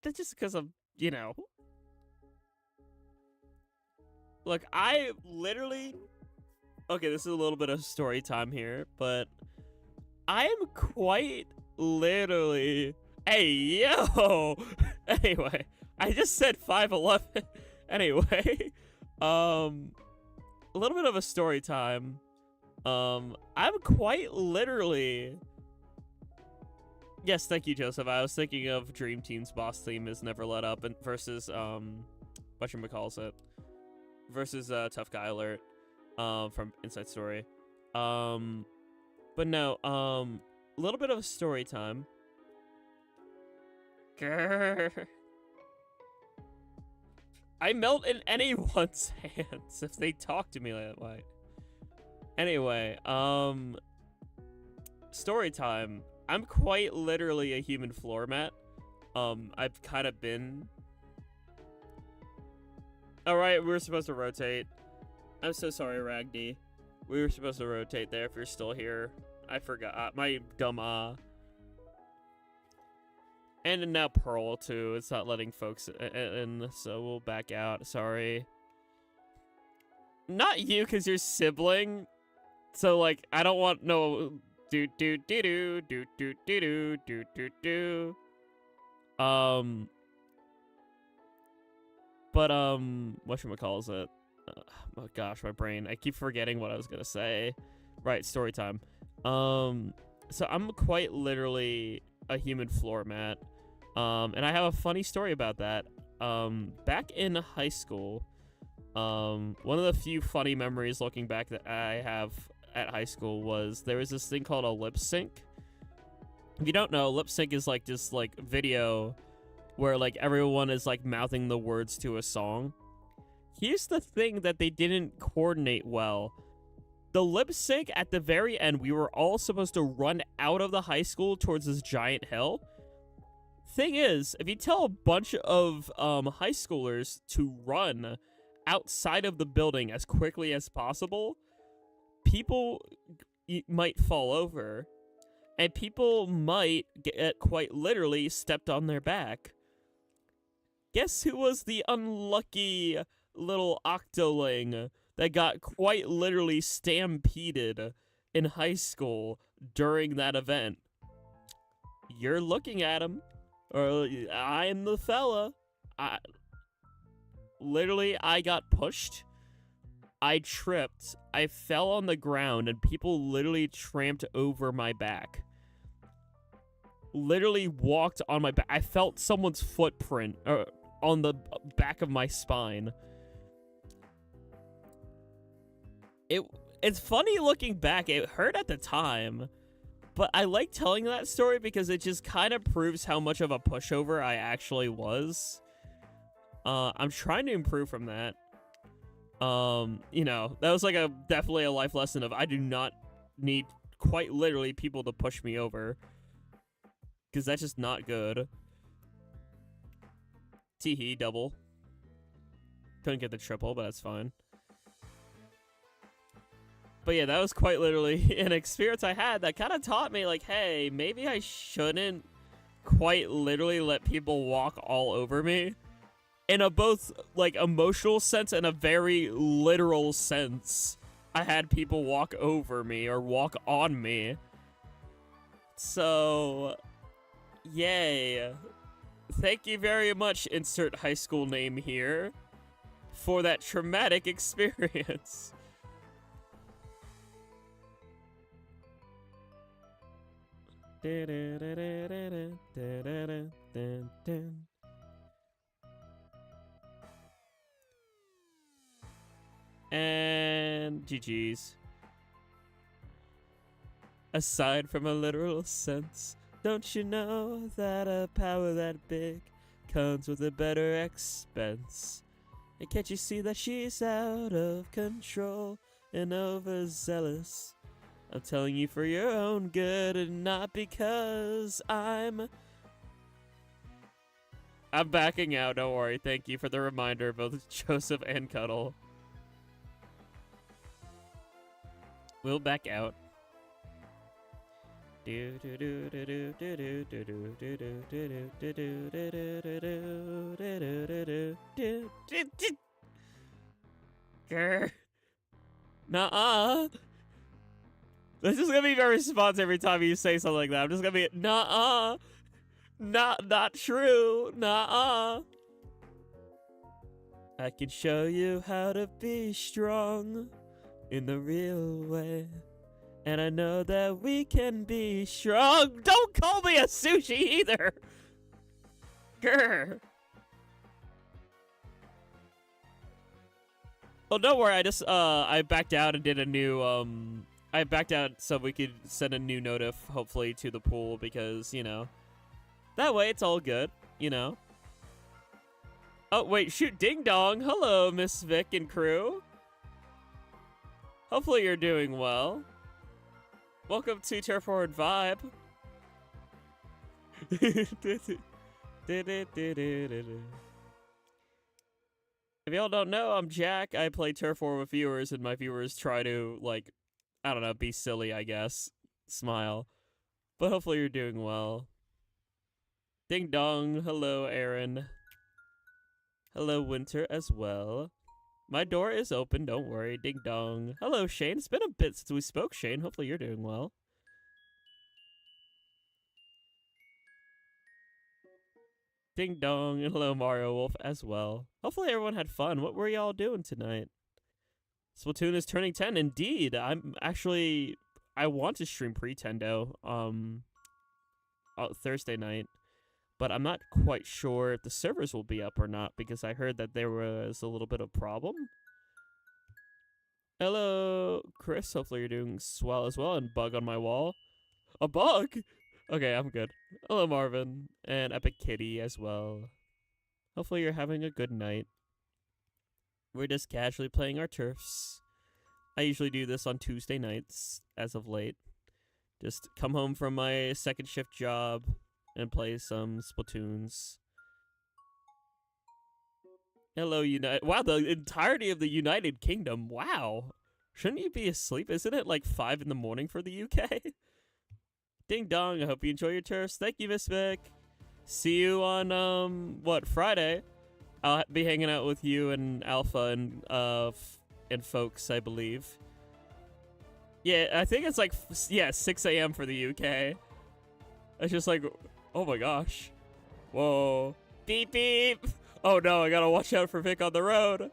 That's just because I'm, you know. Look, I literally... Okay, this is a little bit of story time here, but I am quite literally... Hey, yo! Anyway, I just said 5'11". Anyway, a little bit of a story time. I'm quite literally... Yes, thank you, Joseph. I was thinking of Dream Team's boss theme is Never Let Up and versus, whatchamacallit. versus Tough Guy Alert from Inside Story. But no, a little bit of a story time. Grr. I melt in anyone's hands if they talk to me that way. Anyway, story time. I'm quite literally a human floor mat. I've kind of been... Alright, we were supposed to rotate. I'm so sorry, Ragdi. We were supposed to rotate there if you're still here. I forgot. My dumb And now Pearl, too. It's not letting folks in, so we'll back out. Sorry. Not you, because you're sibling. So, like, I don't want no... But, whatchamacallit? Oh gosh, my brain. I keep forgetting what I was gonna say. Right, story time. So I'm quite literally a human floor mat. And I have a funny story about that. Back in high school, one of the few funny memories looking back that I have at high school was there was this thing called a lip sync. If you don't know, lip sync is like this like video where like everyone is like mouthing the words to a song. Here's the thing that they didn't coordinate well. The lip sync at the very end, we were all supposed to run out of the high school towards this giant hill. Thing is, if you tell a bunch of high schoolers to run outside of the building as quickly as possible, people might fall over, and people might get quite literally stepped on their back. Guess who was the unlucky little octoling that got quite literally stampeded in high school during that event? You're looking at him. Or I'm the fella. I got pushed. I tripped. I fell on the ground and people literally tramped over my back. Literally walked on my back. I felt someone's footprint on the back of my spine. It's funny looking back. It hurt at the time. But I like telling that story because it just kind of proves how much of a pushover I actually was. I'm trying to improve from that. You know, that was like definitely a life lesson of I do not need quite literally people to push me over. Because that's just not good. Teehee, double. Couldn't get the triple, but that's fine. But yeah, that was quite literally an experience I had that kind of taught me, like, hey, maybe I shouldn't quite literally let people walk all over me. In a both, like, emotional sense and a very literal sense. I had people walk over me or walk on me. So, yay. Thank you very much, insert high school name here, for that traumatic experience. And GG's. Aside from a literal sense, don't you know that a power that big comes with a better expense? And can't you see that she's out of control and overzealous? I'm telling you for your own good and not because I'm backing out, don't worry. Thank you for the reminder, both Joseph and Cuddle. We'll back out. Grr. Nuh-uh. This is gonna be my response every time you say something like that. I'm just gonna be, nuh-uh. Not true. Nuh-uh. I can show you how to be strong in the real way. And I know that we can be strong. Don't call me a sushi either. Grr. Oh, don't worry. I just I backed out and did a new I backed out so we could send a new notif hopefully to the pool because, you know, that way it's all good, you know. Oh, wait, shoot, ding dong. Hello, Miss Vic and crew. Hopefully you're doing well. Welcome to Turf Forward Vibe. If y'all don't know, I'm Jack. I play Turf War with viewers, and my viewers try to, like, I don't know, be silly, I guess. Smile. But hopefully you're doing well. Ding dong. Hello, Aaron. Hello, Winter, as well. My door is open, don't worry. Ding dong. Hello, Shane. It's been a bit since we spoke, Shane. Hopefully you're doing well. Ding dong, and hello Mario Wolf as well. Hopefully everyone had fun. What were y'all doing tonight? Splatoon is turning 10. Indeed, I want to stream pre-tendo Thursday night, but I'm not quite sure if the servers will be up or not because I heard that there was a little bit of problem. Hello, Chris. Hopefully you're doing swell as well. And bug on my wall. A bug? Okay, I'm good. Hello, Marvin. And Epic Kitty as well. Hopefully you're having a good night. We're just casually playing our turfs. I usually do this on Tuesday nights, as of late. Just come home from my second shift job and play some Splatoons. Hello, Wow, the entirety of the United Kingdom. Wow. Shouldn't you be asleep? Isn't it like 5 in the morning for the UK? Ding dong, I hope you enjoy your turfs. Thank you, Miss Vic. See you on, Friday? I'll be hanging out with you and Alpha and folks, I believe. Yeah, I think it's like, 6 a.m. for the UK. It's just like, oh my gosh. Whoa. Beep, beep. Oh no, I gotta watch out for Vic on the road.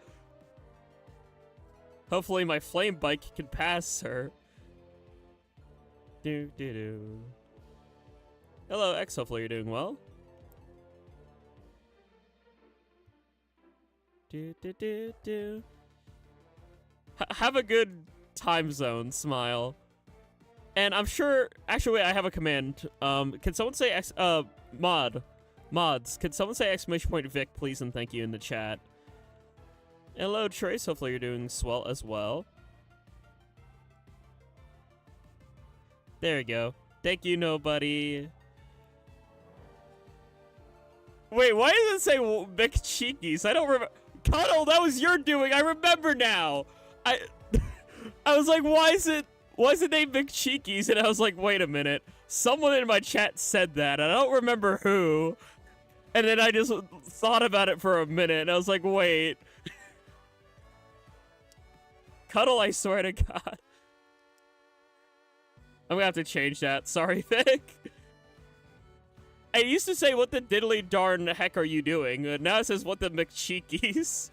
Hopefully my flame bike can pass her. Do. Hello, X. Hopefully you're doing well. Do. Have a good time zone, smile. And I'm sure. Actually, wait, I have a command. Can someone say mods? Can someone say ! Vic, please, and thank you in the chat. Hello, Trace. Hopefully you're doing swell as well. There you go. Thank you, nobody. Wait, why does it say McCheekies? I don't remember. Cuddle, that was your doing. I remember now. I was like, why is it named McCheekies? And I was like, wait a minute. Someone in my chat said that. And I don't remember who. And then I just thought about it for a minute. And I was like, wait. Cuddle, I swear to God. I'm gonna have to change that. Sorry, Vic. I used to say, what the diddly darn heck are you doing? Now it says, what the McCheekies?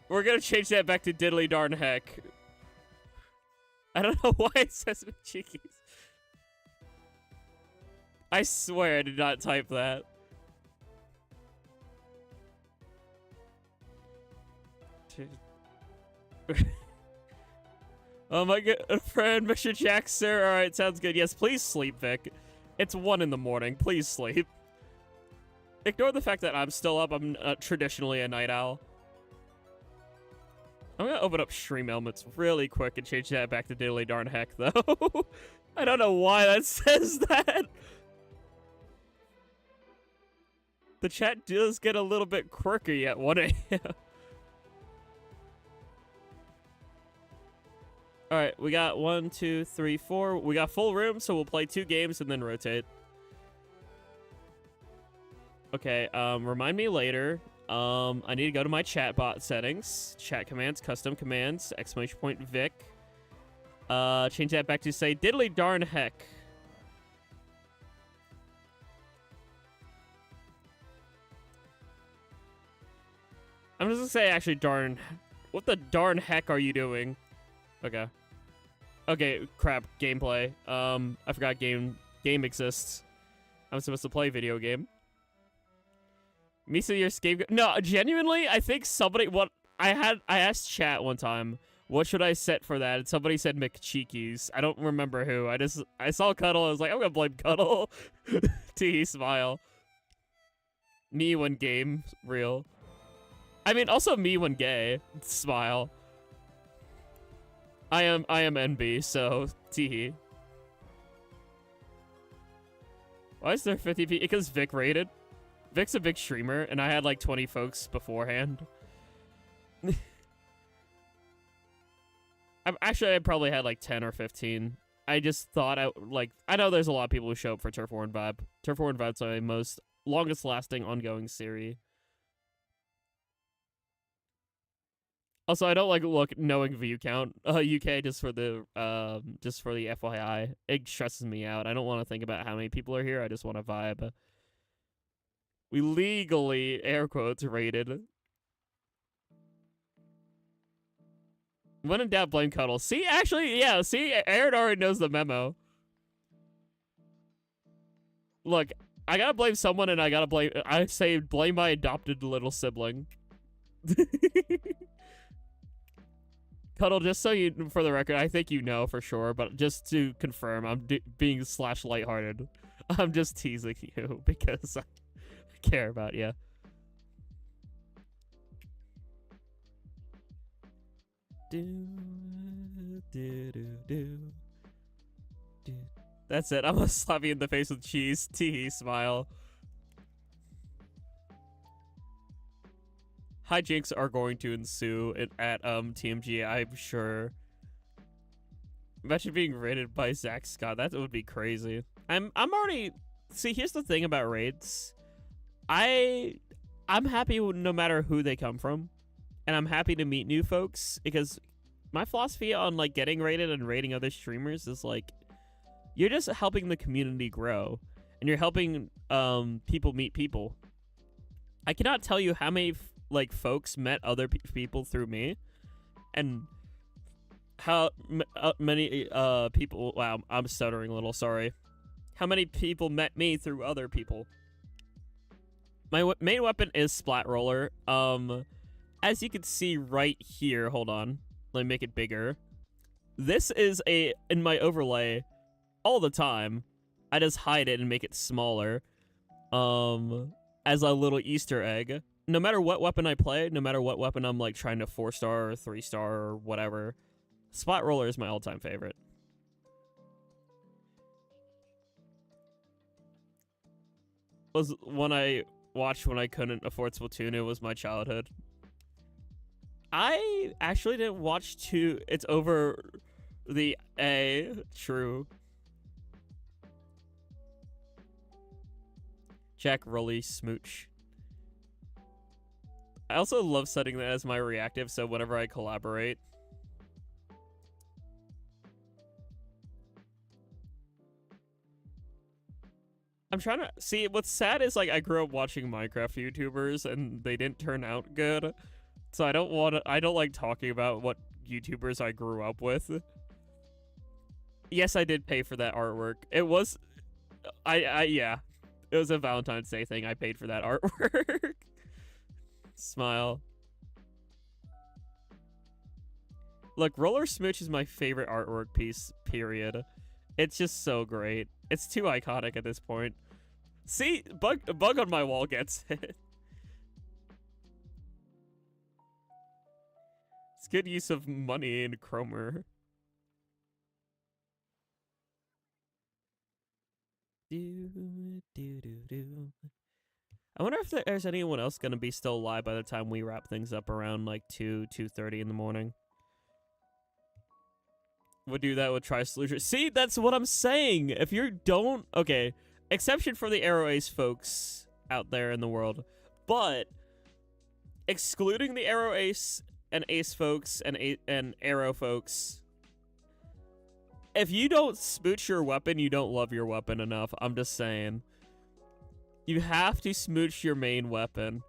We're gonna change that back to diddly darn heck. I don't know why it says McCheekies. I swear I did not type that. Oh my good friend, Mr. Jack, sir. Alright, sounds good. Yes, please sleep, Vic. It's 1 in the morning. Please sleep. Ignore the fact that I'm still up. I'm traditionally a night owl. I'm gonna open up stream elements really quick and change that back to diddly darn heck, though. I don't know why that says that. The chat does get a little bit quirky at 1 a.m. Alright, we got 1, 2, 3, 4. We got full room, so we'll play 2 games and then rotate. Okay, remind me later. I need to go to my chatbot settings. Chat commands, custom commands, !Vic. Change that back to say diddly darn heck. I'm just gonna say actually darn. What the darn heck are you doing? Okay. Okay, crap, gameplay. I forgot game exists. I'm supposed to play video game. Misa, your scapegoat. No, genuinely, I think somebody. I asked chat one time, what should I set for that? And somebody said McCheekies. I don't remember who. I saw Cuddle. I was like, I'm gonna blame Cuddle. Tee smile. Me when game real. I mean, also me when gay. Smile. I am NB, so tee. Why is there 50 people? Because Vic rated. Vic's a big streamer, and I had like 20 folks beforehand. I probably had like 10 or 15. I just thought I know there's a lot of people who show up for Turf War and Vibe. Turf War and Vibe's my most longest lasting ongoing series. Also, I don't like knowing view count. UK just for the FYI. It stresses me out. I don't want to think about how many people are here. I just want to vibe. We legally, air quotes, rated. When in doubt, blame Cuddle. See, actually, yeah, see, Aaron already knows the memo. Look, I gotta blame someone, and I say blame my adopted little sibling. Cuddle, just so you, for the record, I think you know for sure, but just to confirm, I'm being / lighthearted. I'm just teasing you because I care about you. That's it. I'm gonna slap you in the face with cheese. Tee smile. Hijinks are going to ensue at TMG, I'm sure. Imagine being raided by Zach Scott. That would be crazy. I'm already. See, here's the thing about raids. I'm happy no matter who they come from. And I'm happy to meet new folks, because my philosophy on like getting raided and raiding other streamers is like, you're just helping the community grow, and you're helping people meet people. I cannot tell you how many like folks met other people through me, and how many people. Wow, I'm stuttering a little. Sorry. How many people met me through other people? My main weapon is Splat Roller. As you can see right here, hold on, let me make it bigger. This is in my overlay all the time. I just hide it and make it smaller as a little Easter egg. No matter what weapon I play, no matter what weapon I'm like trying to 4-star or 3-star or whatever, Splat Roller is my all-time favorite. Was one I watched when I couldn't afford Splatoon. It was my childhood. I actually didn't watch 2. It's over the A. True. Jack Rolly Smooch. I also love setting that as my reactive, so whenever I collaborate. I'm trying to see, what's sad is like I grew up watching Minecraft YouTubers and they didn't turn out good. So I don't like talking about what YouTubers I grew up with. Yes, I did pay for that artwork. It was yeah. It was a Valentine's Day thing. I paid for that artwork. Smile. Look, Roller Smooch is my favorite artwork piece, period. It's just so great. It's too iconic at this point. See, a bug on my wall gets it. It's good use of money in Chromer. I wonder if there's anyone else gonna be still alive by the time we wrap things up around like 2:30 in the morning. Would do that with Tri-Solution. See, that's what I'm saying. If you don't, okay, exception for the Arrow Ace folks out there in the world, but excluding the Arrow Ace and Ace folks and Arrow folks, if you don't smooch your weapon, you don't love your weapon enough. I'm just saying. You have to smooch your main weapon.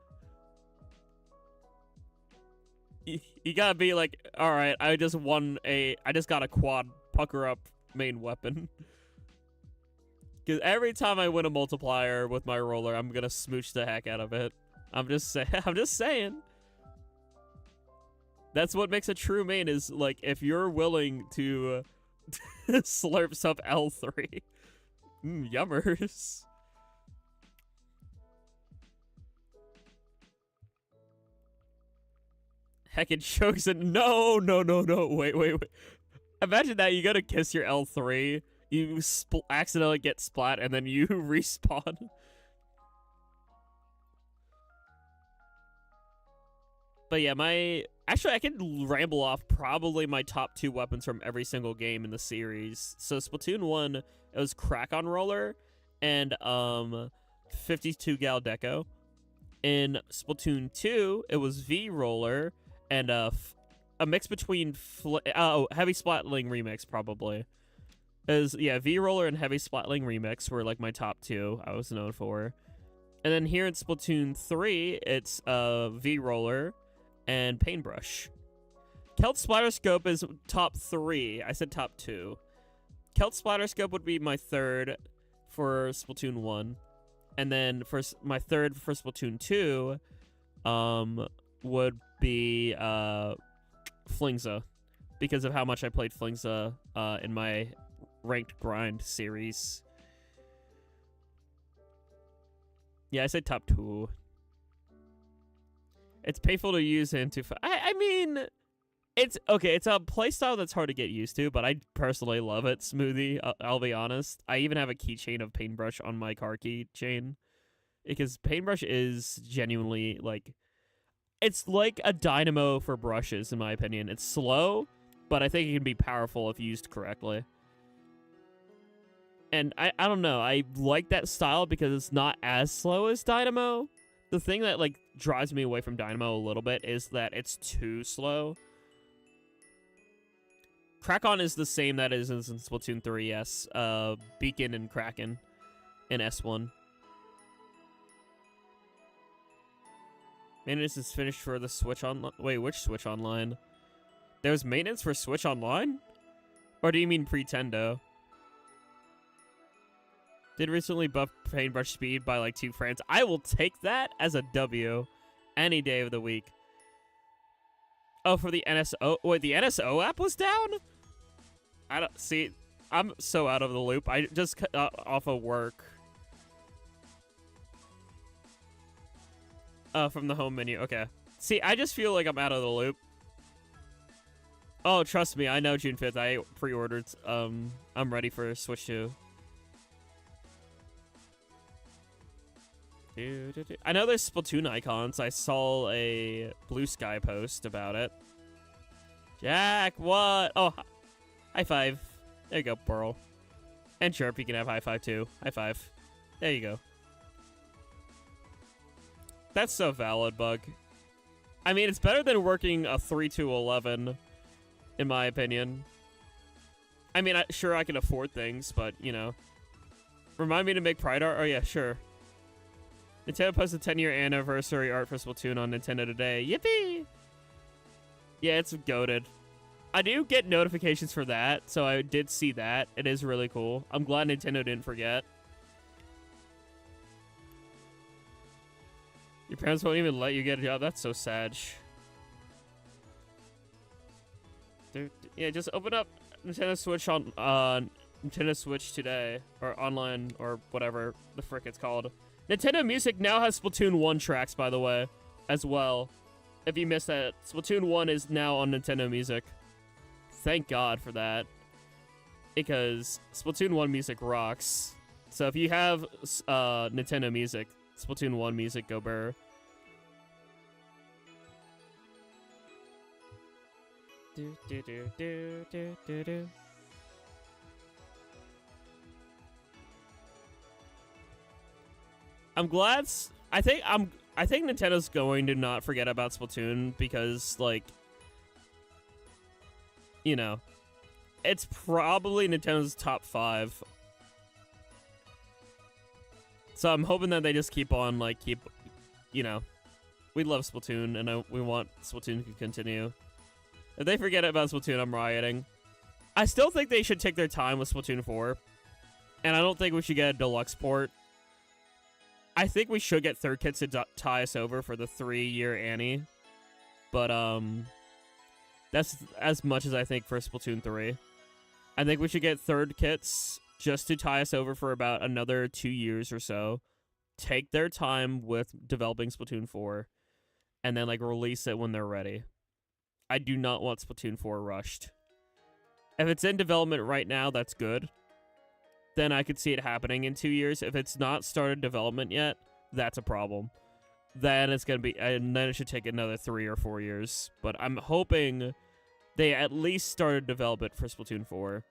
You gotta be like, alright, I just got a quad pucker up main weapon. Because every time I win a multiplier with my roller, I'm gonna smooch the heck out of it. I'm just saying. That's what makes a true main is, like, if you're willing to slurp some L3. Yummers. Heckin' chokes and no. Wait. Imagine that, you gotta kiss your L3, you accidentally get splat, and then you respawn. But yeah, actually, I can ramble off probably my top 2 weapons from every single game in the series. So Splatoon 1, it was Crack-On Roller and 52 Gal Deco. In Splatoon 2, it was V-Roller and a mix between Heavy Splatling Remix, probably. V-Roller and Heavy Splatling Remix were like my top 2 I was known for. And then here in Splatoon 3, it's V-Roller and Paintbrush. Celt Splatterscope is top 3. I said top 2. Celt Splatterscope would be my 3rd for Splatoon 1. And then for my 3rd for Splatoon 2 would be Flingza, because of how much I played Flingza in my ranked grind series. Yeah, I said top 2. It's painful to use into. I mean, it's okay. It's a playstyle that's hard to get used to, but I personally love it. Smoothie. I'll be honest. I even have a keychain of Paintbrush on my car keychain, because Paintbrush is genuinely like, it's like a dynamo for brushes in my opinion. It's slow, but I think it can be powerful if used correctly. And I don't know. I like that style because it's not as slow as Dynamo. The thing that like drives me away from Dynamo a little bit is that it's too slow. Crack-On is the same that is in Splatoon 3, yes. Beacon and Kraken in S1. Maintenance is finished for the Switch Online. Wait, which Switch Online? There was maintenance for Switch Online? Or do you mean Pretendo? Did recently buff Paintbrush speed by like 2 frames. I will take that as a W any day of the week. Oh, for the NSO. Wait, the NSO app was down? I don't see. I'm so out of the loop. I just cut off of work. From the home menu. Okay. See, I just feel like I'm out of the loop. Oh, trust me. I know June 5th. I pre-ordered. I'm ready for Switch 2. I know there's Splatoon icons. I saw a Blue Sky post about it. Jack, what? Oh, high five. There you go, Pearl. And Chirp, you can have high five too. High five. There you go. That's so valid, Bug. I mean, it's better than working a 3-11, in my opinion. I mean, sure, I can afford things, but, you know. Remind me to make Pride art? Oh, yeah, sure. Nintendo posted 10-year anniversary art for Splatoon on Nintendo today. Yippee! Yeah, it's goated. I do get notifications for that, so I did see that. It is really cool. I'm glad Nintendo didn't forget. Your parents won't even let you get a job. That's so sad. Yeah, just open up Nintendo Switch on Nintendo Switch today, or online, or whatever the frick it's called. Nintendo Music now has Splatoon 1 tracks, by the way, as well. If you missed that, Splatoon 1 is now on Nintendo Music. Thank God for that, because Splatoon 1 music rocks. So if you have Nintendo Music, Splatoon 1 music, go burr. Do do do do do do do. I'm glad. I think Nintendo's going to not forget about Splatoon because, like, you know, it's probably Nintendo's top 5. So I'm hoping that they just keep on, like, you know, we love Splatoon and we want Splatoon to continue. If they forget about Splatoon, I'm rioting. I still think they should take their time with Splatoon 4. And I don't think we should get a deluxe port. I think we should get third kits to tie us over for the 3-year Annie. But, that's as much as I think for Splatoon 3. I think we should get third kits just to tie us over for about another 2 years or so. Take their time with developing Splatoon 4. And then, like, release it when they're ready. I do not want Splatoon 4 rushed. If it's in development right now, that's good. Then I could see it happening in 2 years. If it's not started development yet, that's a problem. Then it's going to be, and then it should take another 3 or 4 years. But I'm hoping they at least started development for Splatoon 4.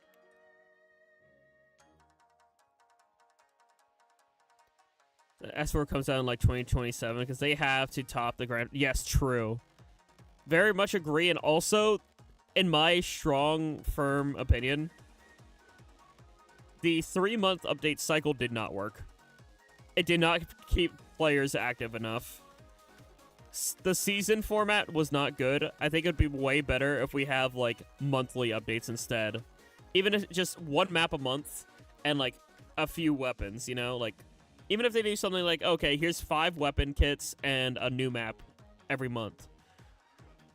S4 comes out in like 2027 because they have to top the grand. Yes, true. Very much agree. And also, in my strong, firm opinion, the 3-month update cycle did not work. It did not keep players active enough. The season format was not good. I think it'd be way better if we have, like, monthly updates instead. Even if just one map a month and, like, a few weapons, you know? Like, even if they do something like, okay, here's 5 weapon kits and a new map every month.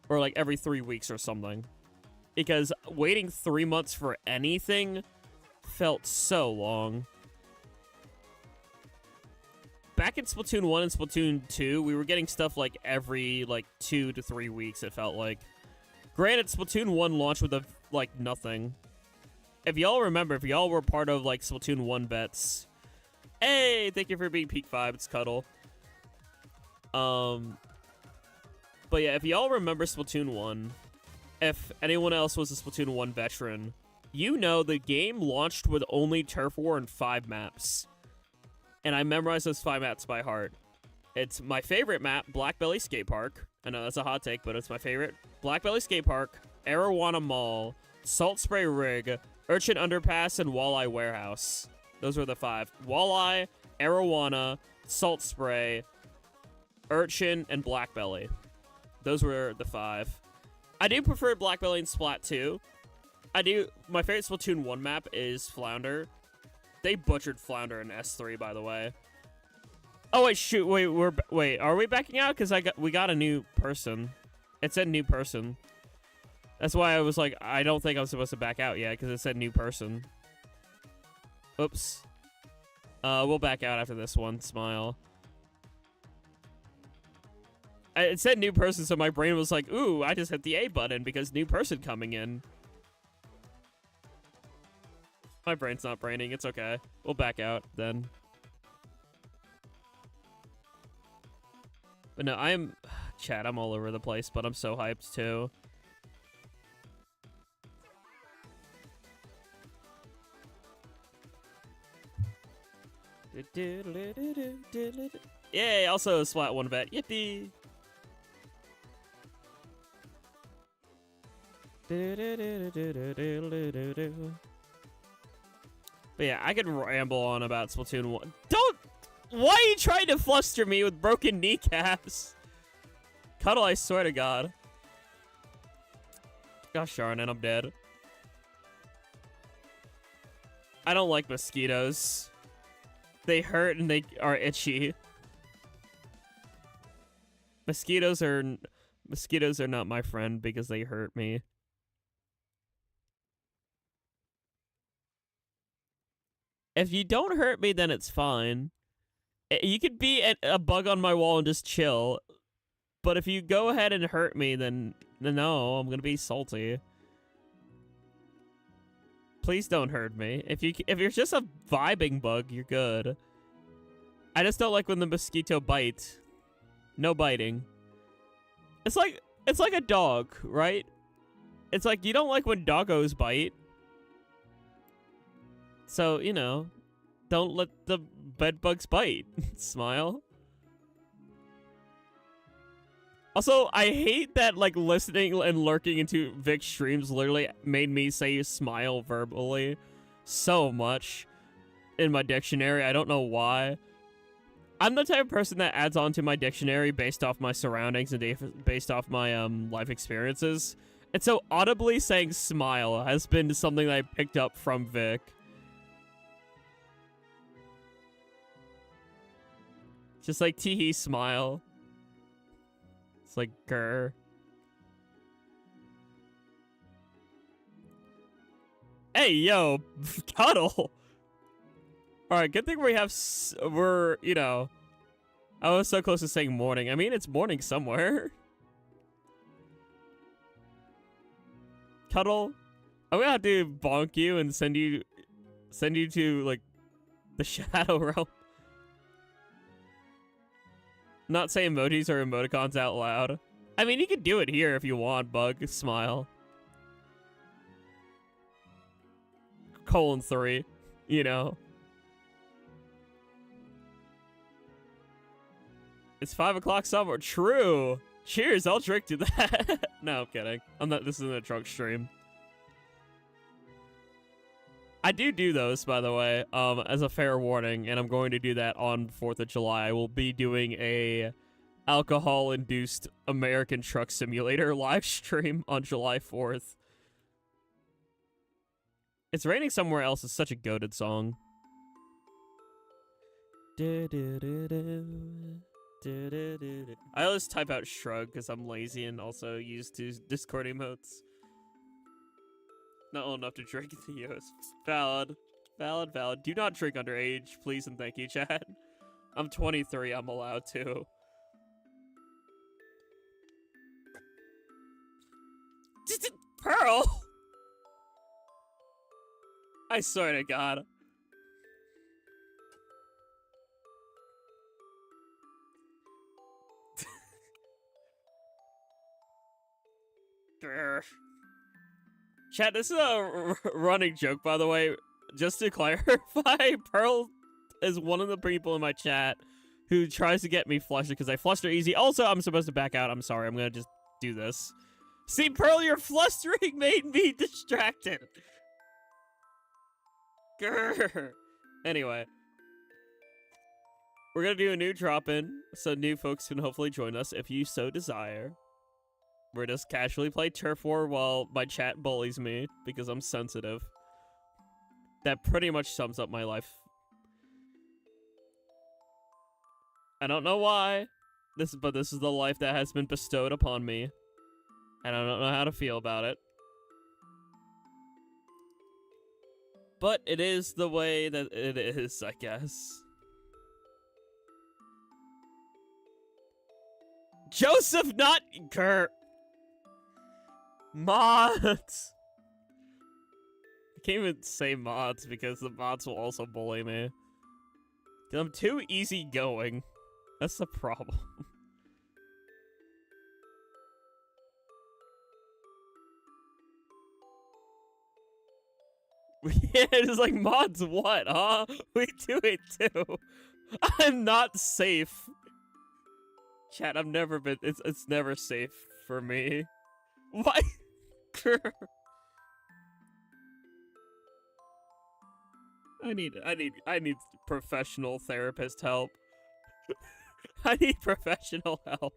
Or, like, every 3 weeks or something. Because waiting 3 months for anything felt so long. Back in Splatoon 1 and Splatoon 2, we were getting stuff like every, like, 2 to 3 weeks, it felt like. Granted, Splatoon 1 launched with, like, nothing. If y'all remember, if y'all were part of, like, Splatoon 1 bets, hey, thank you for being Peak 5, it's Cuddle. But yeah, if y'all remember Splatoon 1, if anyone else was a Splatoon 1 veteran, you know the game launched with only Turf War and 5 maps. And I memorized those 5 maps by heart. It's my favorite map, Black Belly Skate Park. I know that's a hot take, but it's my favorite. Black Belly Skate Park, Arowana Mall, Salt Spray Rig, Urchin Underpass, and Walleye Warehouse. Those were the 5. Walleye, Arowana, Salt Spray, Urchin, and Black Belly. Those were the 5. I do prefer Black Belly and Splat 2. My favorite Splatoon 1 map is Flounder. They butchered Flounder in S3, by the way. Oh, wait, shoot. Wait, are we backing out? Because we got a new person. It said new person. That's why I was like, I don't think I'm supposed to back out yet, because it said new person. Oops. We'll back out after this one. Smile. It said new person, so my brain was like, ooh, I just hit the A button because new person coming in. My brain's not braining. It's okay. We'll back out then. But no, Chat, I'm all over the place, but I'm so hyped too. Yay, also a Splat 1 vet. Yippee! But yeah, I could ramble on about Splatoon 1. Why are you trying to fluster me with broken kneecaps? Cuddle, I swear to God. Gosh darn it, I'm dead. I don't like mosquitoes. They hurt and they are itchy. Mosquitoes are not my friend because they hurt me. If you don't hurt me, then it's fine. You could be a bug on my wall and just chill. But if you go ahead and hurt me, then no, I'm gonna be salty. Please don't hurt me. If you're just a vibing bug, you're good. I just don't like when the mosquito bite. No biting. It's like a dog, right? It's like you don't like when doggos bite. So, you know, don't let the bed bugs bite. Smile. Also, I hate that, like, listening and lurking into Vic's streams literally made me say smile verbally so much in my dictionary. I don't know why. I'm the type of person that adds on to my dictionary based off my surroundings and based off my life experiences. And so audibly saying smile has been something that I picked up from Vic. Just like tee smile. It's like grr. Hey, yo, cuddle. All right, good thing we have, we're, you know, I was so close to saying morning. I mean, it's morning somewhere. Cuddle. I'm gonna have to bonk you and send you to, like, the shadow realm. Not say emojis or emoticons out loud. I mean, you can do it here if you want, Bug. Smile. :3, you know. It's 5 o'clock somewhere. True. Cheers, I'll drink to that. No, I'm kidding. I'm not. This isn't a drunk stream. I do those, by the way, as a fair warning, and I'm going to do that on 4th of July. I will be doing a alcohol-induced American Truck Simulator live stream on July 4th. It's Raining Somewhere Else is such a goated song. I always type out shrug because I'm lazy and also used to Discord emotes. Not old enough to drink in the US. Valid. Valid, valid. Do not drink underage, please and thank you, chat. I'm 23, I'm allowed to. Pearl! I swear to God. Chat, this is a running joke, by the way. Just to clarify, Pearl is one of the people in my chat who tries to get me flushed because I fluster easy. Also, I'm supposed to back out. I'm sorry. I'm going to just do this. See, Pearl, your flustering made me distracted. Grr. Anyway. We're going to do a new drop-in, so new folks can hopefully join us if you so desire. We're just casually play Turf War while my chat bullies me because I'm sensitive. That pretty much sums up my life. I don't know why, but this is the life that has been bestowed upon me. And I don't know how to feel about it. But it is the way that it is, I guess. Joseph, not Kurt. Mods! I can't even say mods because the mods will also bully me. I'm too easygoing. That's the problem. Yeah, it's like, mods what, huh? We do it too. I'm not safe. Chat, I've never been, it's never safe for me. Why? I need professional therapist help. I need professional help.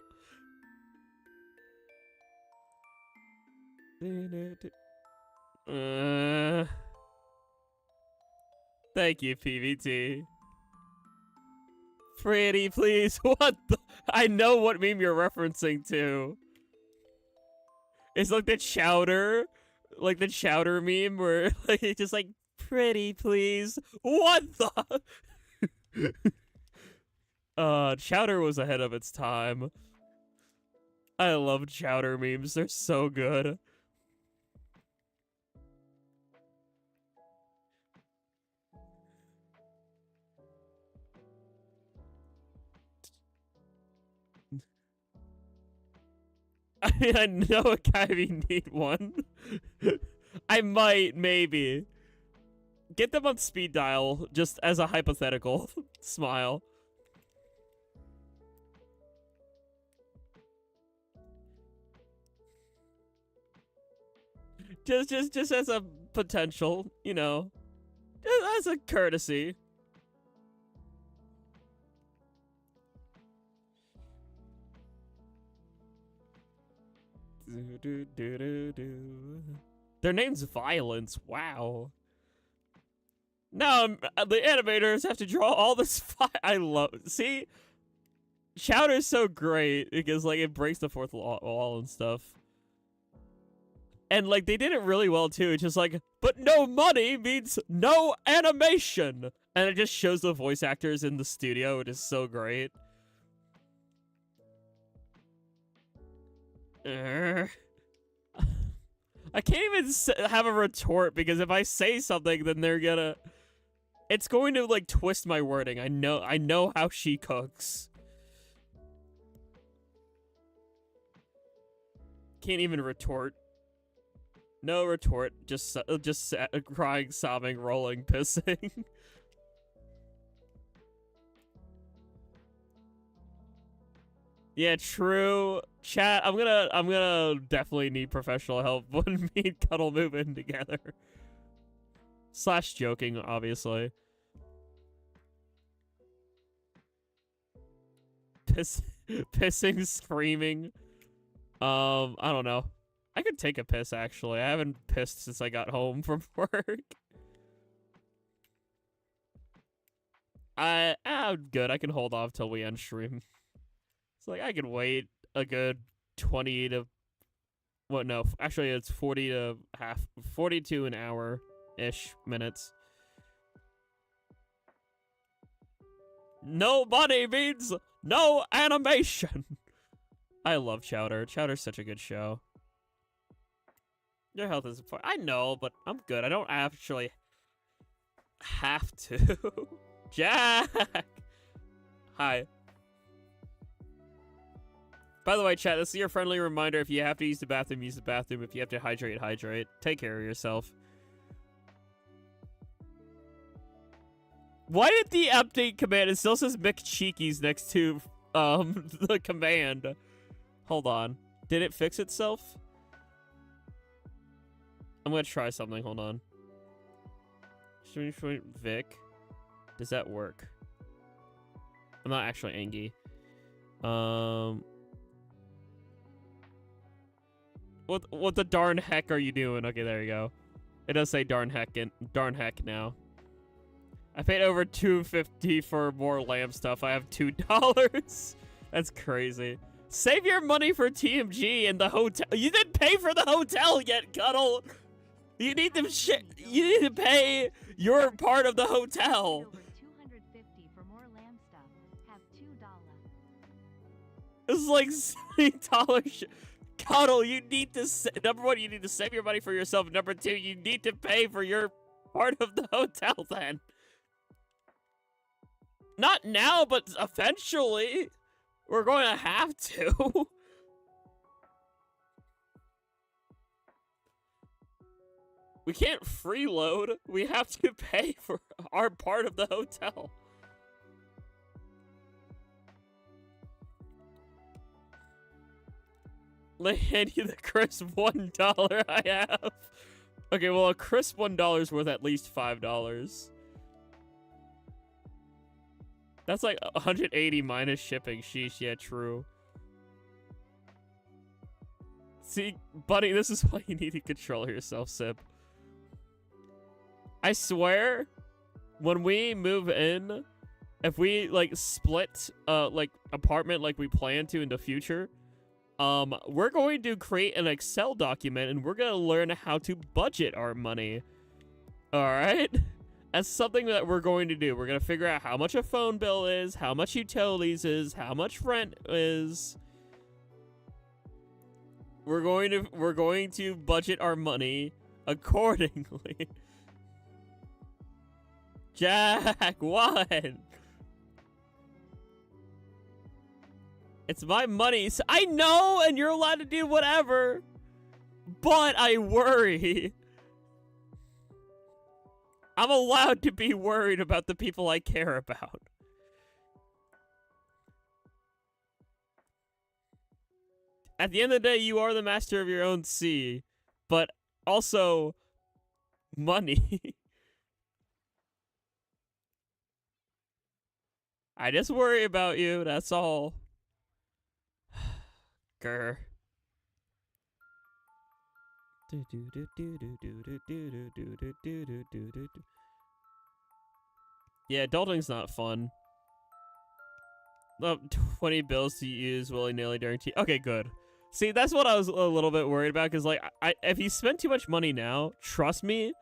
Thank you, PVT. Pretty, please. What the? I know what meme you're referencing to. It's like the chowder meme where like it's just like, pretty please. What the? Chowder was ahead of its time. I love chowder memes. They're so good. I mean, I know a guy we need one. I might, maybe. Get them on speed dial, just as a hypothetical. Smile. Just as a potential, you know. Just as a courtesy. Their name's Violence. Wow. Now the animators have to draw all this. I love. See, Chowder's so great because like it breaks the fourth wall and stuff. And like they did it really well too. It's just like, but no money means no animation. And it just shows the voice actors in the studio. It is so great. I can't even have a retort because if I say something, then they're gonna... It's going to like twist my wording. I know how she cooks. Can't even retort. No retort. Just crying, sobbing, rolling, pissing. Yeah, true. Chat, I'm gonna definitely need professional help when me and Cuddle move in together. Slash joking, obviously. Pissing, screaming. I don't know. I could take a piss, actually. I haven't pissed since I got home from work. I'm good. I can hold off till we end stream. It's like, I can wait a good 20 to... What, no. Actually, it's 42 an hour-ish minutes. No money means no animation. I love Chowder. Chowder's such a good show. Your health is important. I know, but I'm good. I don't actually have to. Jack! Hi. By the way, chat, this is your friendly reminder. If you have to use the bathroom, use the bathroom. If you have to hydrate, hydrate. Take care of yourself. Why did the update command, it still says McCheekies next to the command? Hold on. Did it fix itself? I'm gonna try something. Hold on. Vic. Does that work? I'm not actually angry. What the darn heck are you doing? Okay, there you go. It does say darn heck now. I paid over $2.50 for more lamb stuff. I have $2. That's crazy. Save your money for TMG and the hotel. You didn't pay for the hotel yet, Cuddle. You need to You need to pay your part of the hotel. For more lamb stuff. Have $2. It's like $70. Cuddle, you need to number one, you need to save your money for yourself. Number two, you need to pay for your part of the hotel then. Not now, but eventually. We're going to have to. We can't freeload. We have to pay for our part of the hotel. Let me hand you the crisp $1 I have. Okay, well, a crisp $1 is worth at least $5. That's like 180 minus shipping. Sheesh, yeah, true. See, buddy, this is why you need to control yourself, Sip. I swear, when we move in, if we, like, split, like, apartment like we plan to in the future, we're going to create an Excel document, and we're going to learn how to budget our money. Alright? That's something that we're going to do. We're going to figure out how much a phone bill is, how much utilities is, how much rent is. We're going to budget our money accordingly. Jack, what? It's my money. So I know, and you're allowed to do whatever. But I worry. I'm allowed to be worried about the people I care about. At the end of the day, you are the master of your own sea, but also money. I just worry about you, that's all. Grr. Yeah, adulting's not fun. 20 bills to use willy-nilly during Okay, good. See, that's what I was a little bit worried about, because, like, if you spend too much money now, trust me,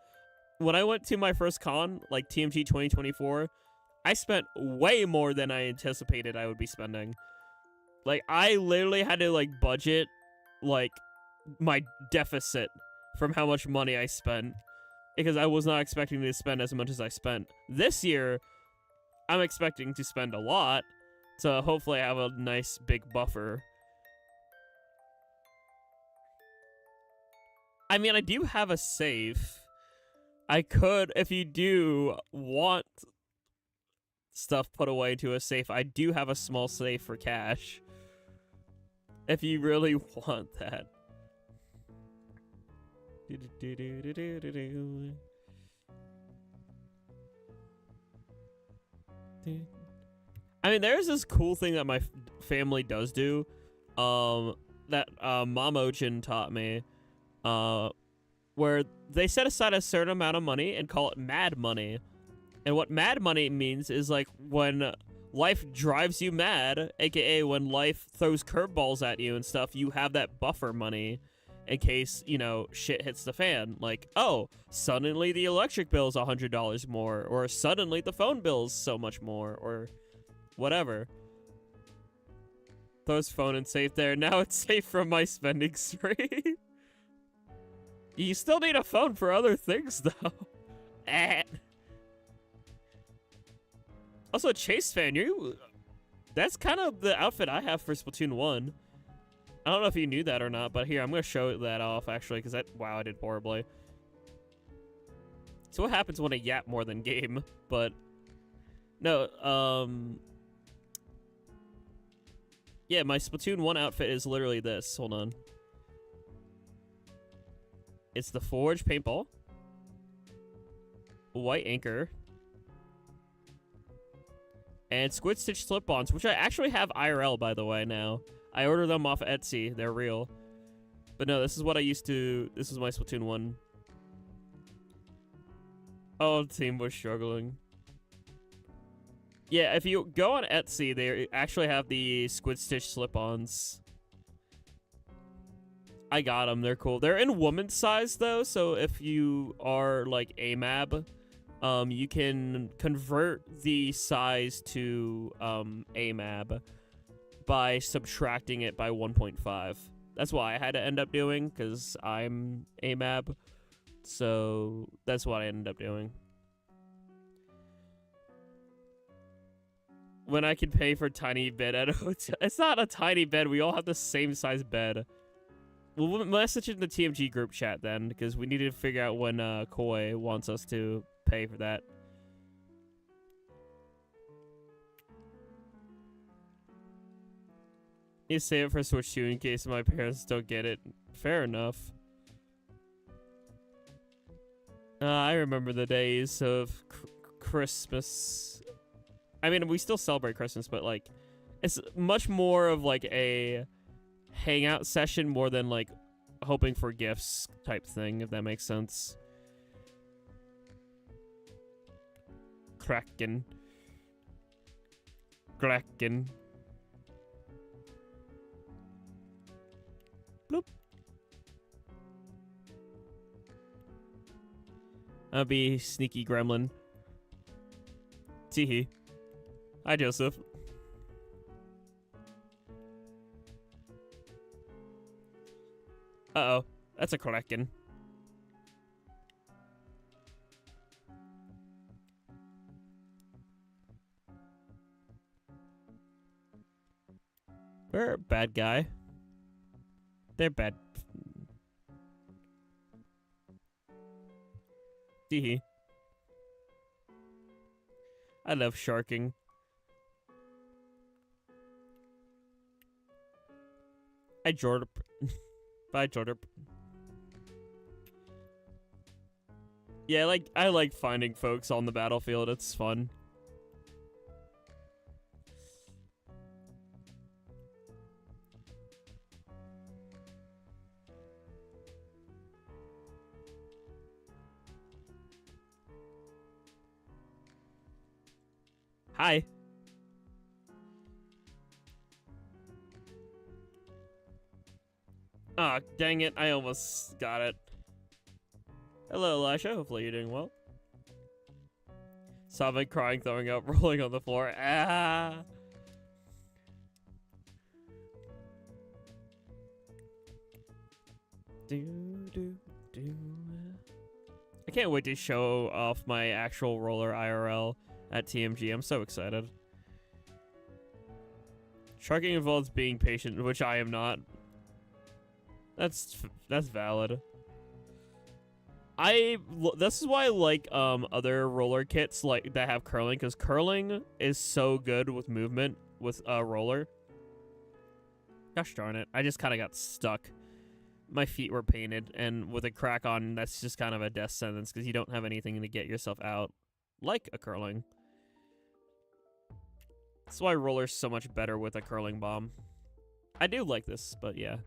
when I went to my first con, like TMG 2024, I spent way more than I anticipated I would be spending. Like, I literally had to, like, budget, like, my deficit from how much money I spent, because I was not expecting to spend as much as I spent. This year, I'm expecting to spend a lot, to hopefully have a nice big buffer. I mean, I do have a safe. I could, if you do want stuff put away to a safe, I do have a small safe for cash. If you really want that. I mean, there's this cool thing that my family does do, that Mamojin taught me, where they set aside a certain amount of money and call it mad money. And what mad money means is, like, when life drives you mad, aka when life throws curveballs at you and stuff, you have that buffer money in case, you know, shit hits the fan. Like, oh, suddenly the electric bill is $100 more, or suddenly the phone bill is so much more, or whatever. Throws phone and safe there. Now it's safe from my spending spree. You still need a phone for other things, though. Also, Chase fan, that's kind of the outfit I have for Splatoon 1. I don't know if you knew that or not, but here, I'm going to show that off, actually, because wow, I did horribly. So what happens when I yap more than game? But, no, yeah, my Splatoon 1 outfit is literally this. Hold on. It's the Forge paintball, white anchor, and Squid Stitch slip-ons, which I actually have IRL, by the way, now. I order them off Etsy. They're real. But no, this is what I used to... This is my Splatoon 1. Oh, the team was struggling. Yeah, if you go on Etsy, they actually have the Squid Stitch slip-ons. I got them. They're cool. They're in woman's size, though, so if you are, like, AMAB, you can convert the size to AMAB by subtracting it by 1.5. That's why I had to end up doing, because I'm AMAB. So that's what I ended up doing. When I can pay for tiny bed at a hotel. It's not a tiny bed. We all have the same size bed. We'll message in the TMG group chat then, because we need to figure out when Koi wants us to pay for that. You save it for Switch 2 in case my parents don't get it. Fair enough. I remember the days of Christmas. I mean, we still celebrate Christmas, but, like, it's much more of, like, a hangout session more than, like, hoping for gifts type thing, if that makes sense. Kraken. Kraken. Bloop. I'll be sneaky gremlin. Teehee. Hi, Joseph. Uh-oh. That's a Kraken. We're a bad guy. They're bad. Teehee. I love sharking. Hi, Jordan. Bye, Jordan. Yeah, I like finding folks on the battlefield. It's fun. Hi. Ah, dang it. I almost got it. Hello, Elisha. Hopefully you're doing well. Sabe crying, throwing up, rolling on the floor. Ah! I can't wait to show off my actual roller IRL at TMG. I'm so excited. Sharking involves being patient, which I am not. That's valid. This is why I like other roller kits like that have curling, because curling is so good with movement with a roller. Gosh darn it. I just kind of got stuck. My feet were painted, and with a crack on, that's just kind of a death sentence because you don't have anything to get yourself out like a curling. That's why roller's so much better with a curling bomb. I do like this, but yeah.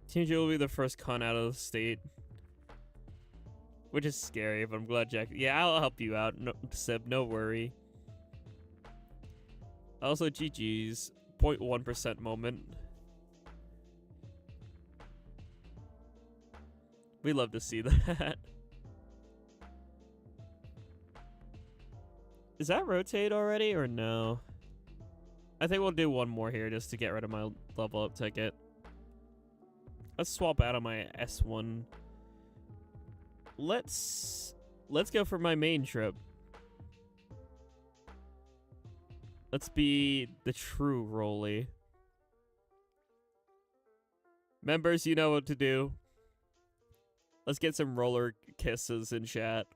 Team J will be the first con out of the state. Which is scary, but I'm glad Jack... Yeah, I'll help you out, no, Seb, no worry. Also, GG's. 0.1% moment. We love to see that. Is that rotate already or no? I think we'll do one more here just to get rid of my level up ticket. Let's swap out of my S1. Let's go for my main trip. Let's be the true Rolly. Members, you know what to do. Let's get some roller kisses in chat.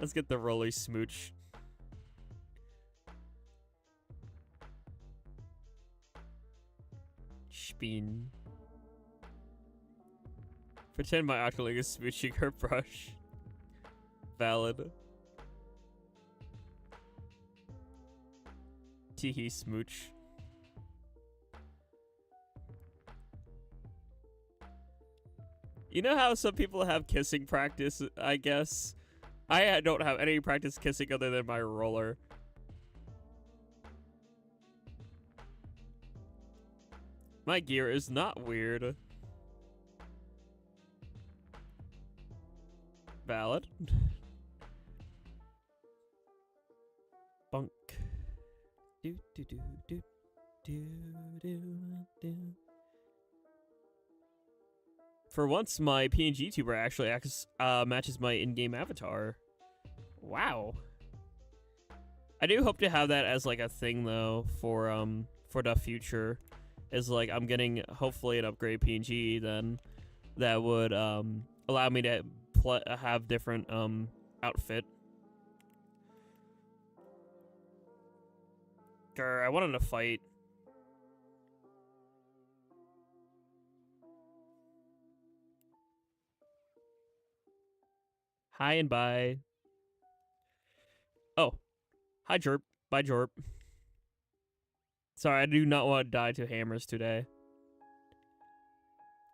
Let's get the Rolly smooch. Spin. Pretend my Octoling is smooching her brush. Valid. Teehee smooch. You know how some people have kissing practice, I guess? I don't have any practice kissing other than my roller. My gear is not weird. Valid. Bunk. Do do do do do do do. For once, my PNG tuber actually matches my in-game avatar. Wow. I do hope to have that as like a thing though for the future. Is like I'm getting hopefully an upgrade PNG then that would allow me to have different outfit. Grr, I wanted to fight. Hi and bye. Oh. Hi, Jerp. Bye, Jorp. Sorry, I do not want to die to hammers today.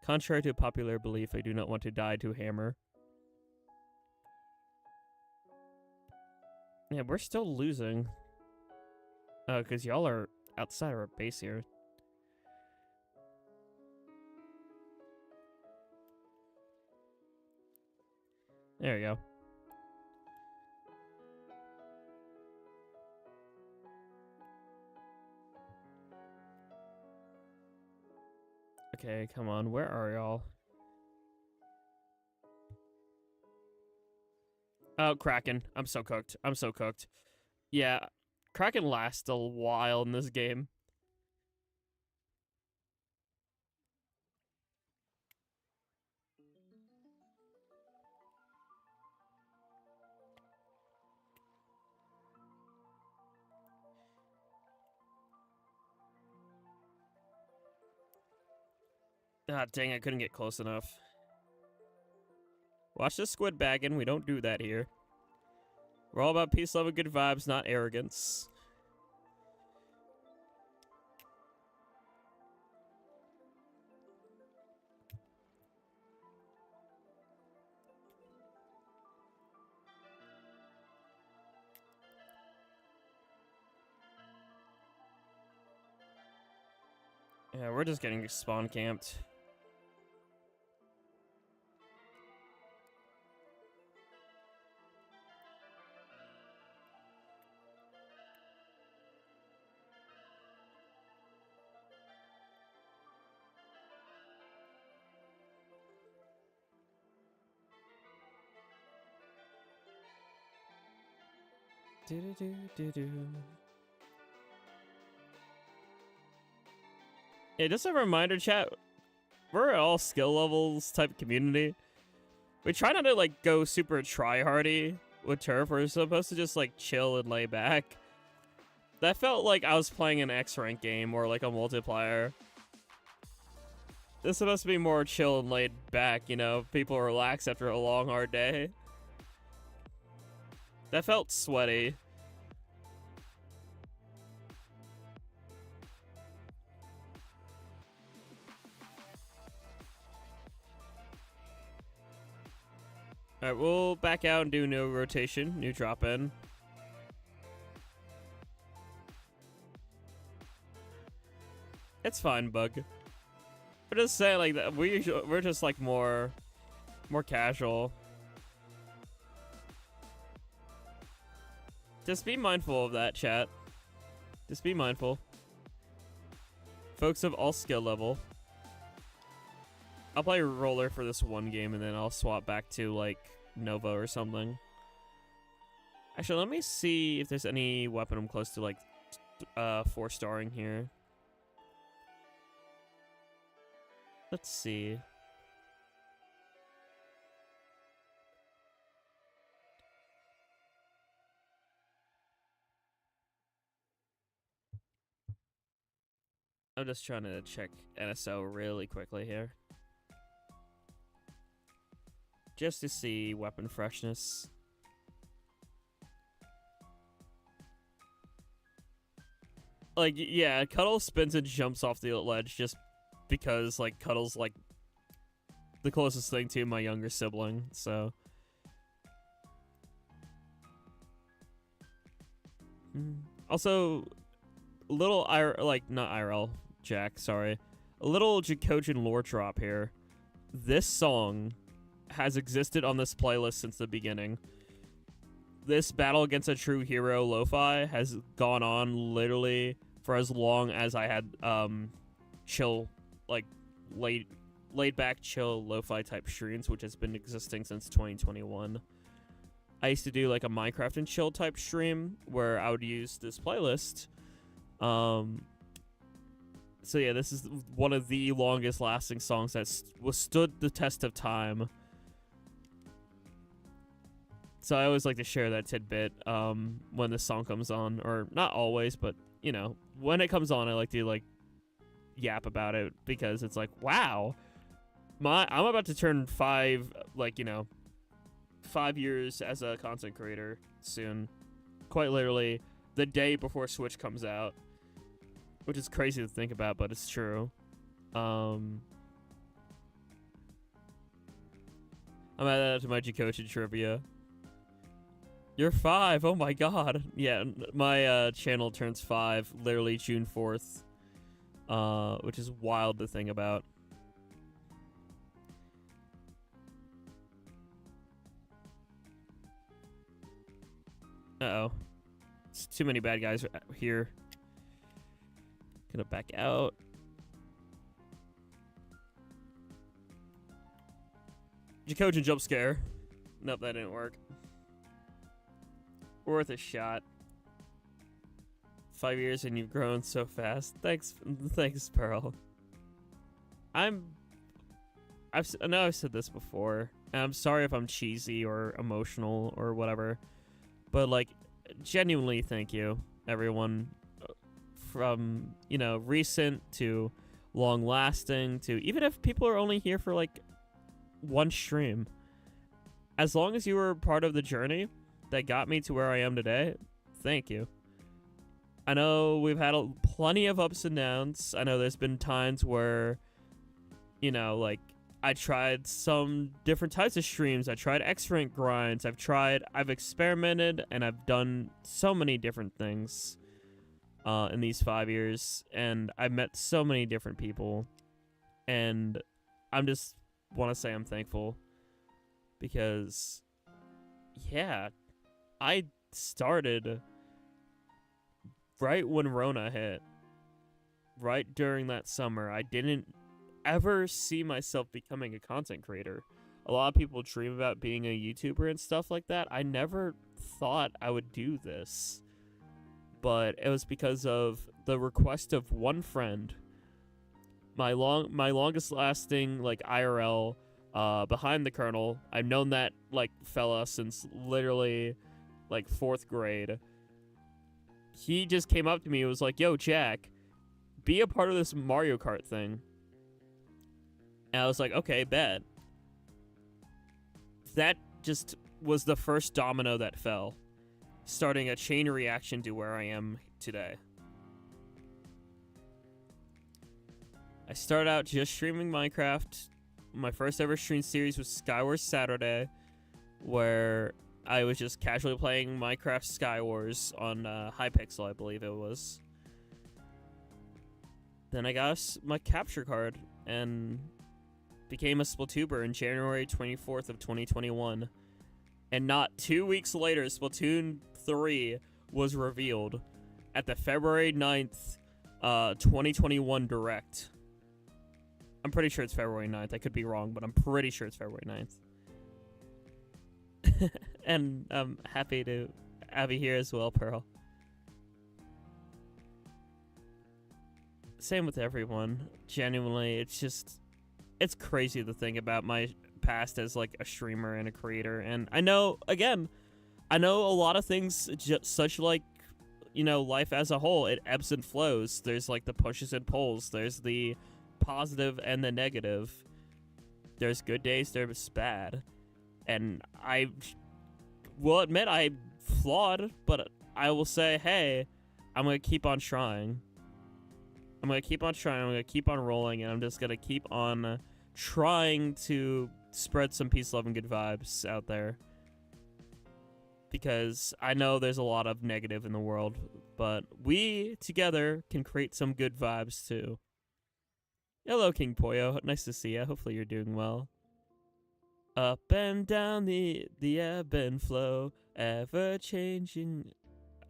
Contrary to popular belief, I do not want to die to hammer. Yeah, we're still losing. Oh, because y'all are outside of our base here. There we go. Okay, come on. Where are y'all? Oh, Kraken. I'm so cooked. I'm so cooked. Yeah, Kraken lasts a while in this game. Ah, dang, I couldn't get close enough. Watch the squid bagging. We don't do that here. We're all about peace, love, and good vibes, not arrogance. Yeah, we're just getting spawn camped. Yeah, just a reminder, chat. We're all skill levels type community. We try not to like go super try-hardy with turf. We're supposed to just like chill and lay back. That felt like I was playing an X-rank game or like a multiplayer. This is supposed to be more chill and laid back, you know, people relax after a long, hard day. That felt sweaty. Alright, we'll back out and do no rotation, new drop in. It's fine, Bug. We're just saying like that we're just like more casual. Just be mindful of that, chat. Just be mindful. Folks of all skill level. I'll play roller for this one game and then I'll swap back to like Nova or something. Actually, let me see if there's any weapon I'm close to like 4-starring here. Let's see. I'm just trying to check NSO really quickly here. Just to see weapon freshness. Like, yeah, Cuddle spins and jumps off the ledge just because, like, Cuddle's, like, the closest thing to my younger sibling, so. Also, little, not IRL, Jack, sorry. A little Jackogień lore drop here. This song has existed on this playlist since the beginning. This battle against a true hero lo-fi has gone on literally for as long as I had chill, like laid back chill lo-fi type streams, which has been existing since 2021. I used to do like a Minecraft and chill type stream where I would use this playlist. So yeah, this is one of the longest lasting songs that stood the test of time. So I always like to share that tidbit when this song comes on, or not always, but you know, when it comes on, I like to like yap about it because it's like, wow, I'm about to turn 5, like, you know, 5 years as a content creator soon, quite literally the day before Switch comes out, which is crazy to think about, but it's true. I'm adding that to my Jackogień trivia. You're 5. Oh my god. Yeah, my channel turns 5 literally June 4th. Which is wild to think about. Uh-oh. It's too many bad guys here. Gonna back out. Jackogień jump scare. Nope, that didn't work. Worth a shot. 5 years and you've grown so fast. Thanks, Pearl. I know I've said this before, and I'm sorry if I'm cheesy or emotional or whatever, but like, genuinely thank you, everyone, from, you know, recent to long lasting to even if people are only here for like one stream. As long as you were part of the journey that got me to where I am today, thank you. I know we've had plenty of ups and downs. I know there's been times where, you know, like, I tried some different types of streams. I tried X-rank grinds. I've experimented, and I've done so many different things. in these 5 years, and I've met so many different people, and I'm just want to say I'm thankful because, yeah, I started right when Rona hit, right during that summer. I didn't ever see myself becoming a content creator. A lot of people dream about being a YouTuber and stuff like that. I never thought I would do this, but it was because of the request of one friend. My longest lasting like IRL behind the kernel. I've known that like fella since literally like 4th grade. He just came up to me and was like, "Yo, Jack, be a part of this Mario Kart thing." And I was like, "Okay, bet." That just was the first domino that fell, starting a chain reaction to where I am today. I started out just streaming Minecraft. My first ever stream series was Skywars Saturday, where I was just casually playing Minecraft Skywars on Hypixel, I believe it was. Then I got my capture card and became a Splatuber in January 24th of 2021. And not 2 weeks later, Splatoon 3 was revealed at the February 9th, 2021 Direct. I'm pretty sure it's February 9th. I could be wrong, but I'm pretty sure it's February 9th. And I'm happy to have you here as well, Pearl. Same with everyone. Genuinely, it's crazy to think about my past as like a streamer and a creator. And I know a lot of things, such like, you know, life as a whole, it ebbs and flows. There's like the pushes and pulls. There's the positive and the negative. There's good days, there's bad. And I will admit I'm flawed, but I will say, hey, I'm going to keep on trying. I'm going to keep on trying. I'm going to keep on rolling, and I'm just going to keep on trying to spread some peace, love, and good vibes out there. Because I know there's a lot of negative in the world, but we together can create some good vibes too. Hello, King Poyo. Nice to see you. Hopefully you're doing well. Up and down the ebb and flow, ever changing.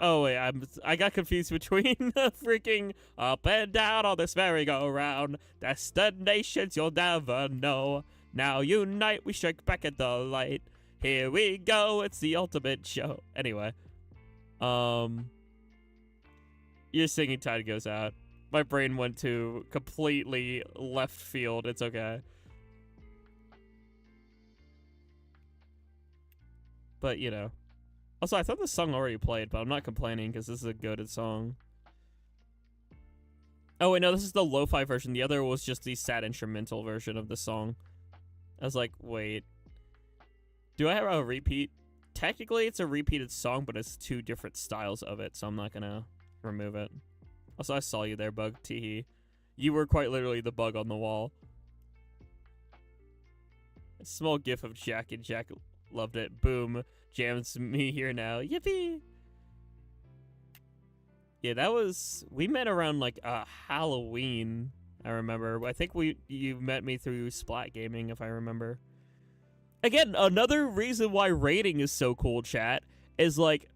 Oh wait, I got confused between the freaking up and down on this merry-go-round. Destinations you'll never know. Now unite, we strike back at the light. Here we go, it's the ultimate show. Anyway, your singing tide goes out. My brain went to completely left field. It's okay. But, you know. Also, I thought this song already played, but I'm not complaining because this is a goated song. Oh, wait, no, this is the lo-fi version. The other was just the sad instrumental version of the song. I was like, wait. Do I have a repeat? Technically, it's a repeated song, but it's 2 different styles of it, so I'm not gonna remove it. Also, I saw you there, Bug. Teehee. You were quite literally the bug on the wall. A small gif of Jackogień. Loved it. Boom. Jams me here now. Yippee! Yeah, that was... We met around, like, Halloween, I remember. I think you met me through Splat Gaming, if I remember. Again, another reason why raiding is so cool, chat, is, like,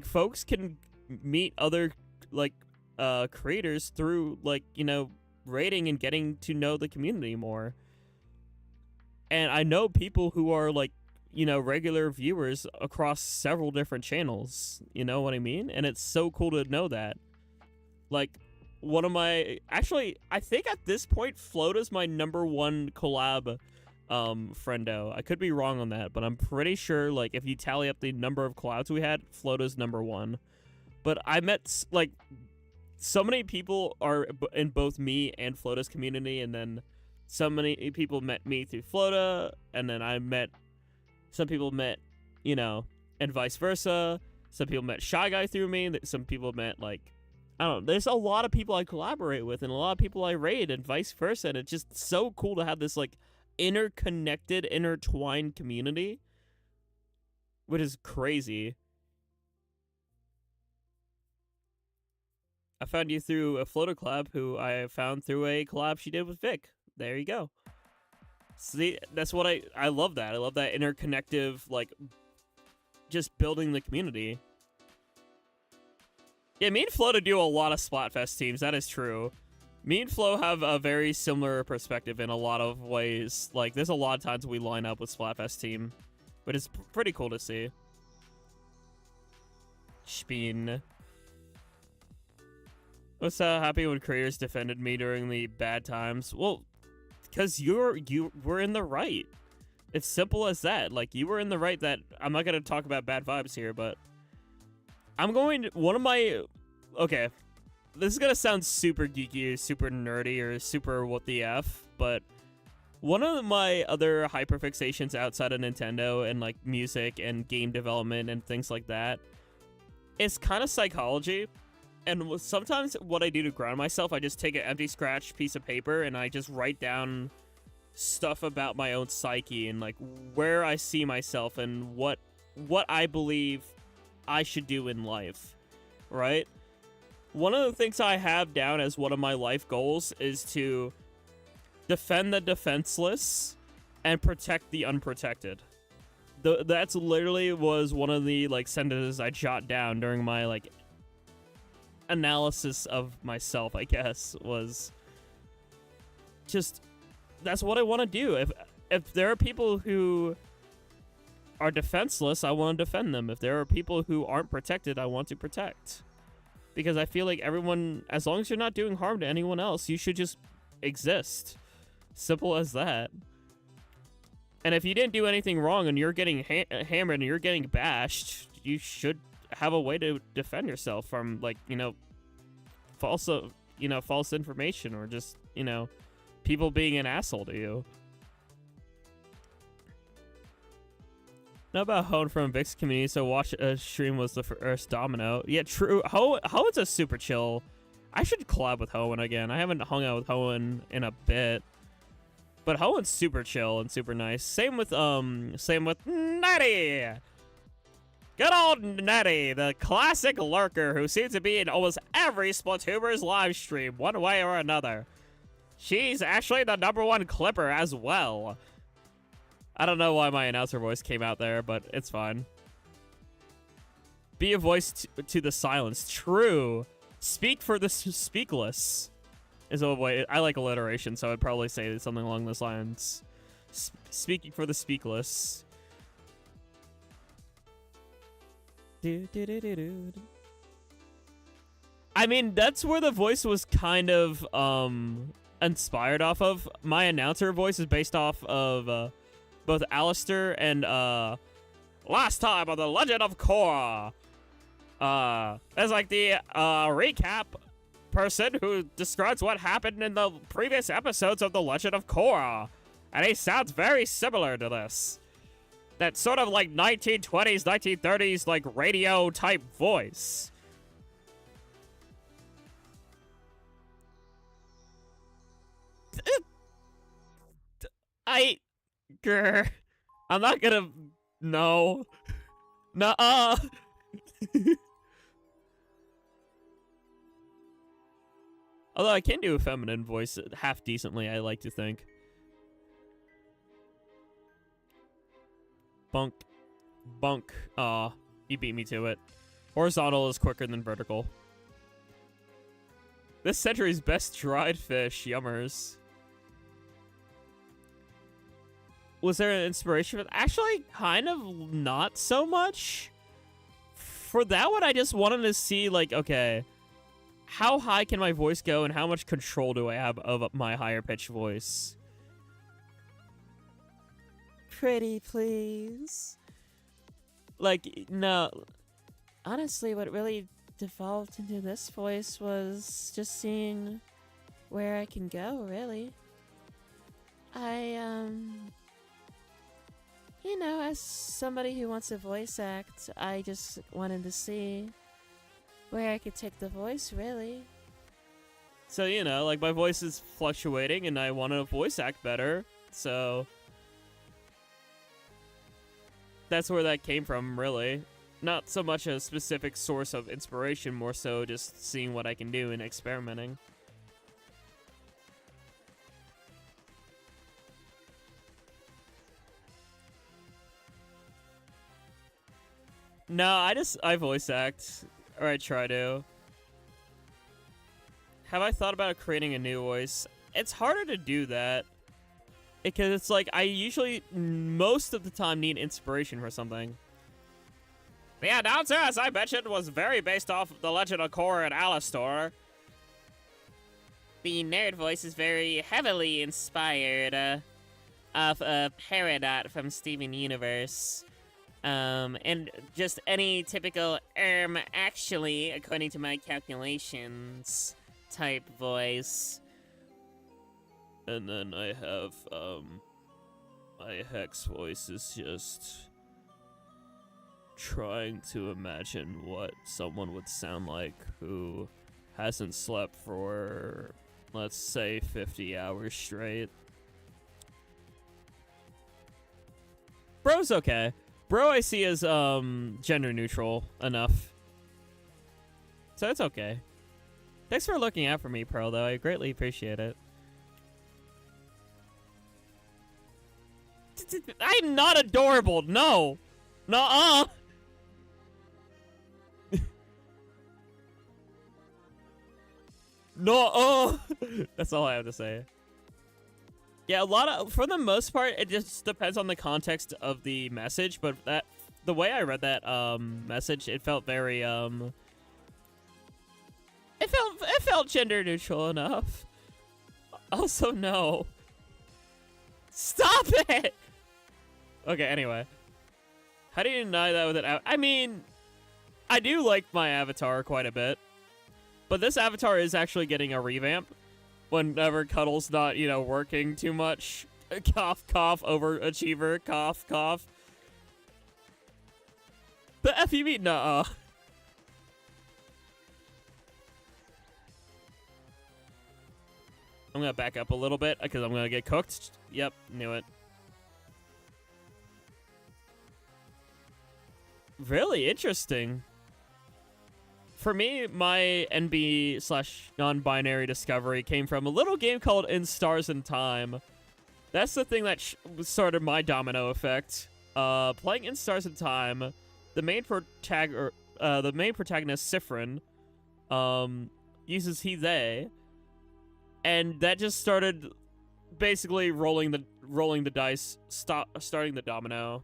folks can meet other, like, creators through, like, you know, raiding and getting to know the community more. And I know people who are, like, you know, regular viewers across several different channels. You know what I mean? And it's so cool to know that. Like, one of my... Actually, I think at this point, Floata's my #1 collab friendo. I could be wrong on that, but I'm pretty sure, like, if you tally up the number of collabs we had, Floata's #1. But I met, like... So many people are in both me and Floata's community, and then so many people met me through Floata, and then some people met, you know, and vice versa. Some people met Shy Guy through me. Some people met, like, I don't know. There's a lot of people I collaborate with, and a lot of people I raid, and vice versa. And it's just so cool to have this, like, interconnected, intertwined community, which is crazy. I found you through a Floater collab who I found through a collab she did with Vic. There you go. See, that's what I love that. I love that interconnective, like, just building the community. Yeah, me and Flo do a lot of Splatfest teams. That is true. Me and Flo have a very similar perspective in a lot of ways. Like, there's a lot of times we line up with Splatfest team, but it's pretty cool to see. Spin. I was so happy when creators defended me during the bad times. Well, because you were in the right. It's simple as that. Like, you were in the right. That I'm not gonna talk about bad vibes here, but I'm going to, one of my, okay, this is gonna sound super geeky or super nerdy or super what the F, but one of my other hyperfixations outside of Nintendo and like music and game development and things like that is kind of psychology. And sometimes what I do to ground myself, I just take an empty scratch piece of paper and I just write down stuff about my own psyche and like where I see myself and what I believe I should do in life, right? One of the things I have down as one of my life goals is to defend the defenseless and protect the unprotected. That's literally was one of the like sentences I jot down during my like analysis of myself, I guess, was just that's what I want to do. If there are people who are defenseless, I want to defend them. If there are people who aren't protected, I want to protect. Because I feel like everyone, as long as you're not doing harm to anyone else, you should just exist. Simple as that. And if you didn't do anything wrong and you're getting hammered and you're getting bashed, you should have a way to defend yourself from, like, you know, false information or just, you know, people being an asshole to you. Know about Hoenn from Vic's community, so watch a stream was the first domino. Yeah, true. Hoenn's a super chill. I should collab with Hoenn again. I haven't hung out with Hoenn in a bit. But Hoenn's super chill and super nice. Same with Natty. Good old Nettie, the classic lurker who seems to be in almost every Splatooners live stream, one way or another. She's actually the #1 clipper as well. I don't know why my announcer voice came out there, but it's fine. Be a voice to the silence. True. Speak for the speakless. Is a way. I like alliteration, so I'd probably say something along those lines. Speaking for the speakless. I mean, that's where the voice was kind of inspired off of. My announcer voice is based off of both Alistair and last time on the Legend of Korra. As like the recap person who describes what happened in the previous episodes of the Legend of Korra, and he sounds very similar to this. That sort of like 1920s, 1930s, like radio type voice. I'm not gonna. No. Nuh-uh. Although I can do a feminine voice half decently, I like to think. Bunk. Bunk. Aw, you beat me to it. Horizontal is quicker than vertical. This century's best dried fish. Yummers. Was there an inspiration for that? Actually, kind of not so much. For that one, I just wanted to see, like, okay, how high can my voice go and how much control do I have of my higher pitched voice? Pretty please. Like, no. Honestly, what really devolved into this voice was just seeing where I can go, really. You know, as somebody who wants a voice act, I just wanted to see where I could take the voice, really. So, you know, like, my voice is fluctuating and I want to voice act better, so that's where that came from, really. not so much a specific source of inspiration, more so just seeing what I can do and experimenting. No, I voice act, or I try to. Have I thought about creating a new voice? It's harder to do that, because it's like, I usually, most of the time, need inspiration for something. The announcer, as I mentioned, was very based off The Legend of Korra and Alastor. The nerd voice is very heavily inspired off a Peridot from Steven Universe. And just any typical, actually, according to my calculations, type voice. And then I have, my Hex voice is just trying to imagine what someone would sound like who hasn't slept for, let's say, 50 hours straight. Bro's okay. Bro I see as, gender neutral enough. So it's okay. Thanks for looking out for me, Pearl, though. I greatly appreciate it. I'm not adorable, no! Nuh-uh! No, that's all I have to say. Yeah, for the most part, it just depends on the context of the message, but the way I read that, message, it felt very, it felt gender neutral enough. Also, no. Stop it! Okay, anyway. How do you deny that with an I mean, I do like my avatar quite a bit. But this avatar is actually getting a revamp. Whenever Cuddle's not, you know, working too much. Cough, cough, overachiever, cough, cough. The F you mean? Nuh-uh. I'm gonna back up a little bit, because I'm gonna get cooked. Yep, knew it. Really interesting. For me, my NB/non-binary discovery came from a little game called In Stars in Time. That's the thing that started my domino effect. Playing In Stars in Time, the main protagonist Sifrin uses he/they, and that just started basically rolling the dice, starting the domino.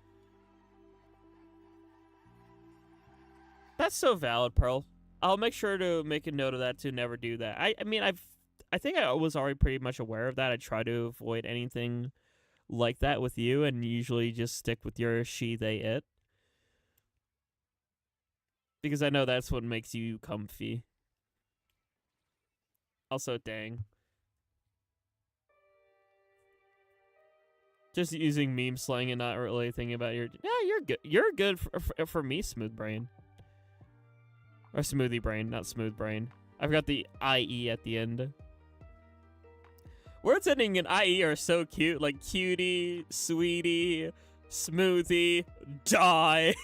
That's so valid, Pearl. I'll make sure to make a note of that to never do that. I mean, I think I was already pretty much aware of that. I try to avoid anything like that with you, and usually just stick with your she, they, it. Because I know that's what makes you comfy. Also, dang. Just using meme slang and not really thinking about your... Yeah, you're good. You're good for me, Smooth Brain. Or Smoothie Brain, not Smooth Brain. I've got the IE at the end. Words ending in IE are so cute, like cutie, sweetie, smoothie, die.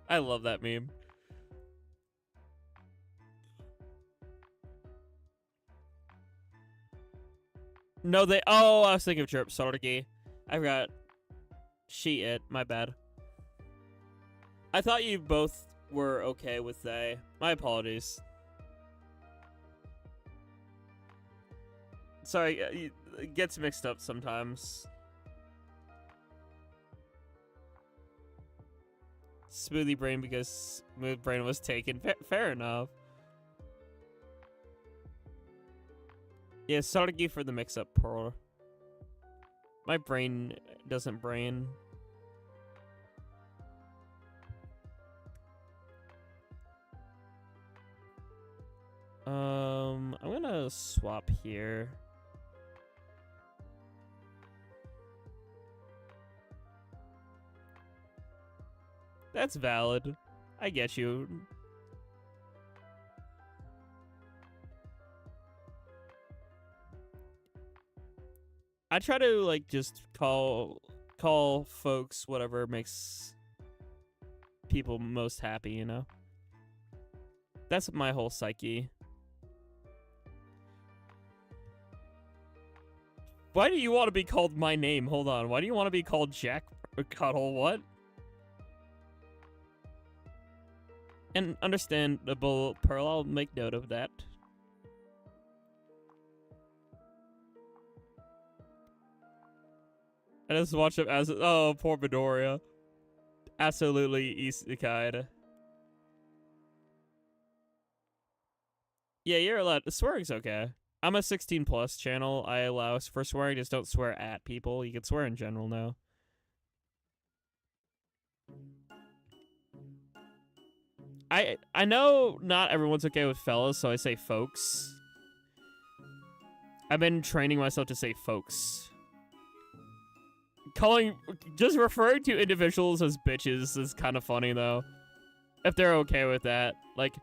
I love that meme. No, oh, I was thinking of Chirp Sargi. I forgot. She, it, my bad. I thought you both were okay with they. My apologies. Sorry, it gets mixed up sometimes. Smoothie Brain because Smooth Brain was taken. Fair enough. Yeah, Sargi for the mix-up, Pearl. My brain doesn't brain. I'm gonna swap here. That's valid. I get you. I try to like just call folks whatever makes people most happy, you know? That's my whole psyche. Why do you want to be called my name? Hold on. Why do you want to be called Jack Cuddle? What? And understandable, Pearl. I'll make note of that. I just watched him as oh, poor Midoriya. Absolutely isekai. Yeah, you're allowed. Swearing's okay. I'm a 16 plus channel. I allow for swearing. Just don't swear at people. You can swear in general now. I know not everyone's okay with fellas, so I say folks. I've been training myself to say folks. Just referring to individuals as bitches is kind of funny though. If they're okay with that. Like,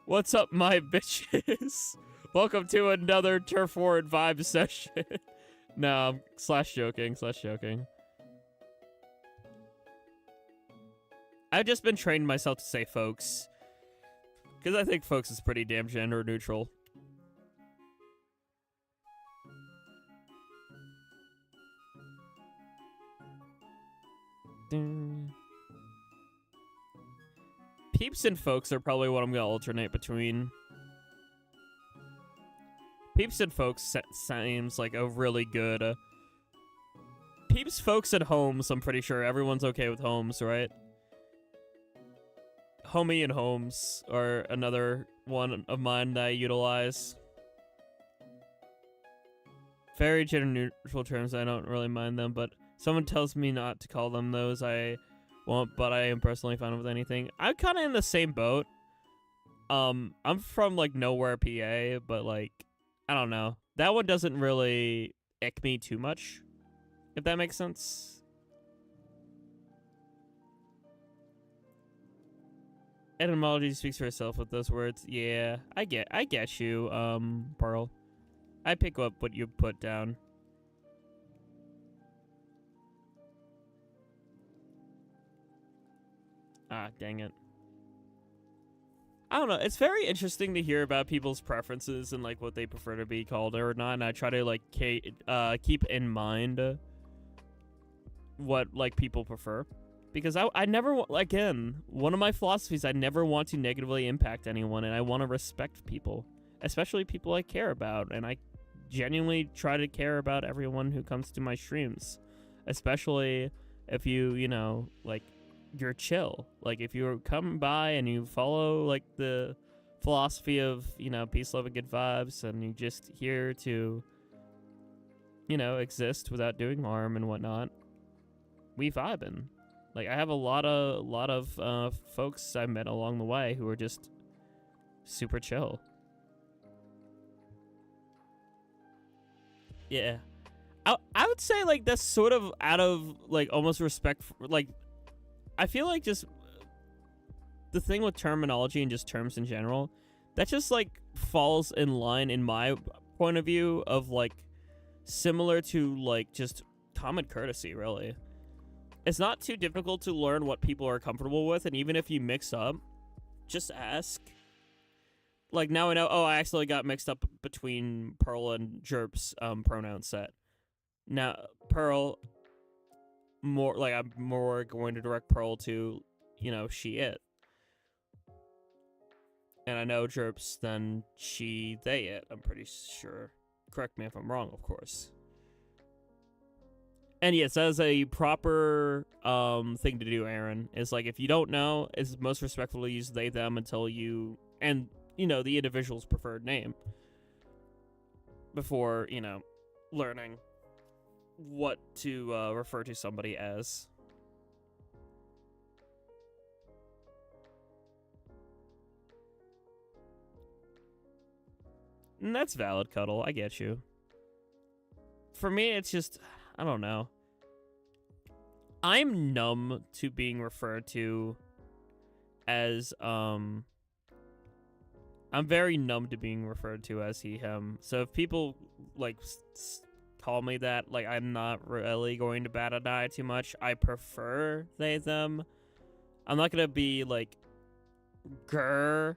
what's up, my bitches? Welcome to another Turf War and Vibe session. No, I'm slash joking. I've just been training myself to say folks. Because I think folks is pretty damn gender neutral. Peeps and folks are probably what I'm going to alternate between. Peeps and folks seems like a really good... Peeps, folks, and homes, I'm pretty sure everyone's okay with homes, right? Homie and homes are another one of mine that I utilize. Very gender neutral terms, I don't really mind them, but someone tells me not to call them those, I won't, but I am personally fine with anything. I'm kind of in the same boat. I'm from, like, nowhere, PA, but, like, I don't know. That one doesn't really ick me too much, if that makes sense. Etymology speaks for itself with those words. Yeah, I get you, Pearl. I pick up what you put down. Ah, dang it. I don't know. It's very interesting to hear about people's preferences and, like, what they prefer to be called or not. And I try to, like, keep in mind what, like, people prefer. Because I never, again, one of my philosophies, I never want to negatively impact anyone. And I want to respect people. Especially people I care about. And I genuinely try to care about everyone who comes to my streams. Especially if you know, like, you're chill. Like, if you come by and you follow, like, the philosophy of, you know, peace, love, and good vibes, and you're just here to, you know, exist without doing harm and whatnot, we vibing. Like, I have a lot of folks I met along the way who are just super chill. Yeah. I would say, like, that's sort of out of, like, almost respect for, like, I feel like just the thing with terminology and just terms in general, that just, like, falls in line in my point of view of, like, similar to, like, just common courtesy, really. It's not too difficult to learn what people are comfortable with, and even if you mix up, just ask. Like, now I know, oh, I actually got mixed up between Pearl and Jerp's pronoun set. Now, Pearl... I'm more going to direct Pearl to, you know, she, it. And I know Jerps then she, they, it, I'm pretty sure. Correct me if I'm wrong, of course. And yes, that is a proper thing to do, Aaron. Is like, if you don't know, it's most respectful to use they, them until you, and, you know, the individual's preferred name. Before, you know, learning what to refer to somebody as. And that's valid, Cuddle. I get you. For me, it's just, I don't know. I'm numb to being referred to as, I'm very numb to being referred to as he, him. So if people, like, call me that, like, I'm not really going to bat an eye too much. I prefer they, them, I'm not gonna be like grr,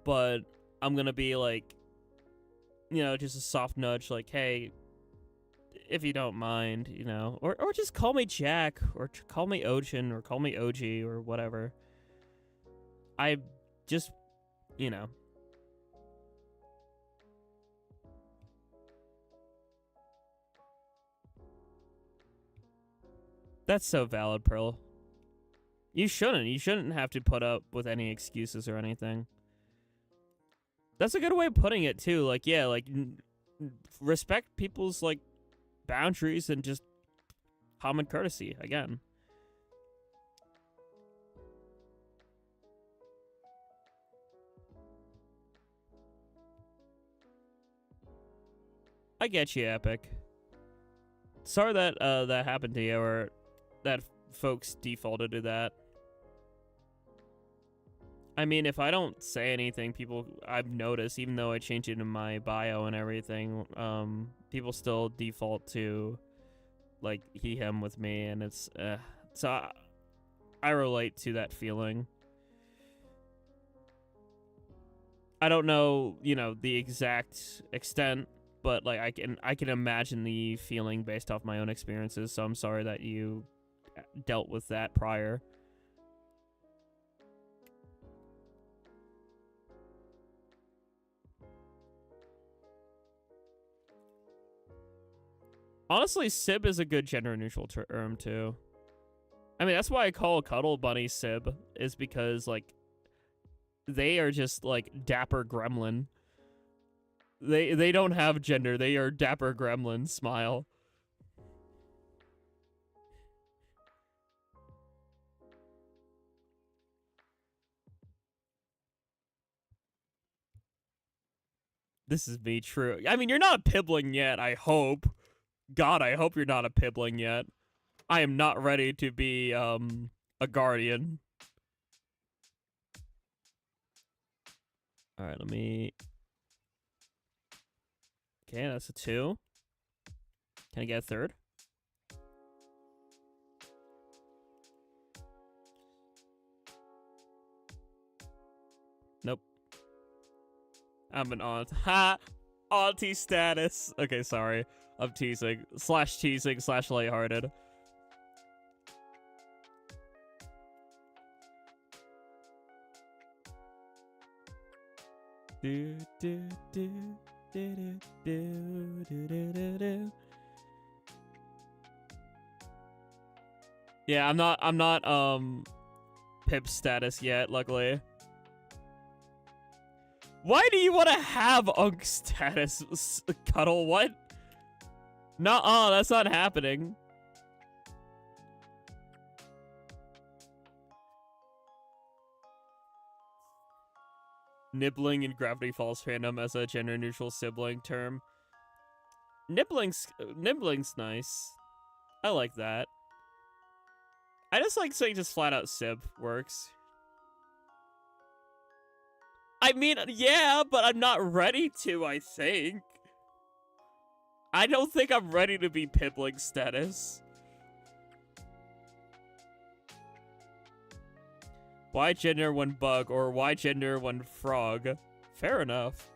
but I'm gonna be like, you know, just a soft nudge, like, hey, if you don't mind, you know, or just call me Jack, or call me Ocean, or call me OG, or whatever. I just, you know. That's so valid, Pearl. You shouldn't. You shouldn't have to put up with any excuses or anything. That's a good way of putting it, too. Like, yeah, like, respect people's, like, boundaries and just common courtesy, again. I get you, Epic. Sorry that that happened to you, or that folks defaulted to that. I mean, if I don't say anything, I've noticed, even though I changed it in my bio and everything, people still default to, like, he, him with me, and it's, so I relate to that feeling. I don't know, you know, the exact extent, but, like, I can imagine the feeling based off my own experiences, so I'm sorry that you dealt with that prior. Honestly, Sib is a good gender-neutral term, too. I mean, that's why I call a cuddle bunny Sib, is because, like, they are just, like, dapper gremlin. They don't have gender. They are dapper gremlin. Smile. This is me, true. I mean, you're not a pibbling yet, I hope. God, I hope you're not a pibbling yet. I am not ready to be, a guardian. Alright, let me... Okay, that's a 2. Can I get a 3rd? Nope. I'm an aunt. Ha! Auntie status. Okay, sorry. I'm teasing. Slash teasing slash lighthearted. Do, do, do, do, do, do, do, do, do. Yeah, I'm not, pip status yet, luckily. Why do you want to have Unk status, Cuddle? What? Nuh-uh, that's not happening. Nibbling in Gravity Falls fandom as a gender-neutral sibling term. Nibbling's nice. I like that. I just like saying just flat-out sib works. I mean, yeah, but I'm not ready to, I think. I don't think I'm ready to be pibbling status. Why gender when bug, or why gender when frog? Fair enough.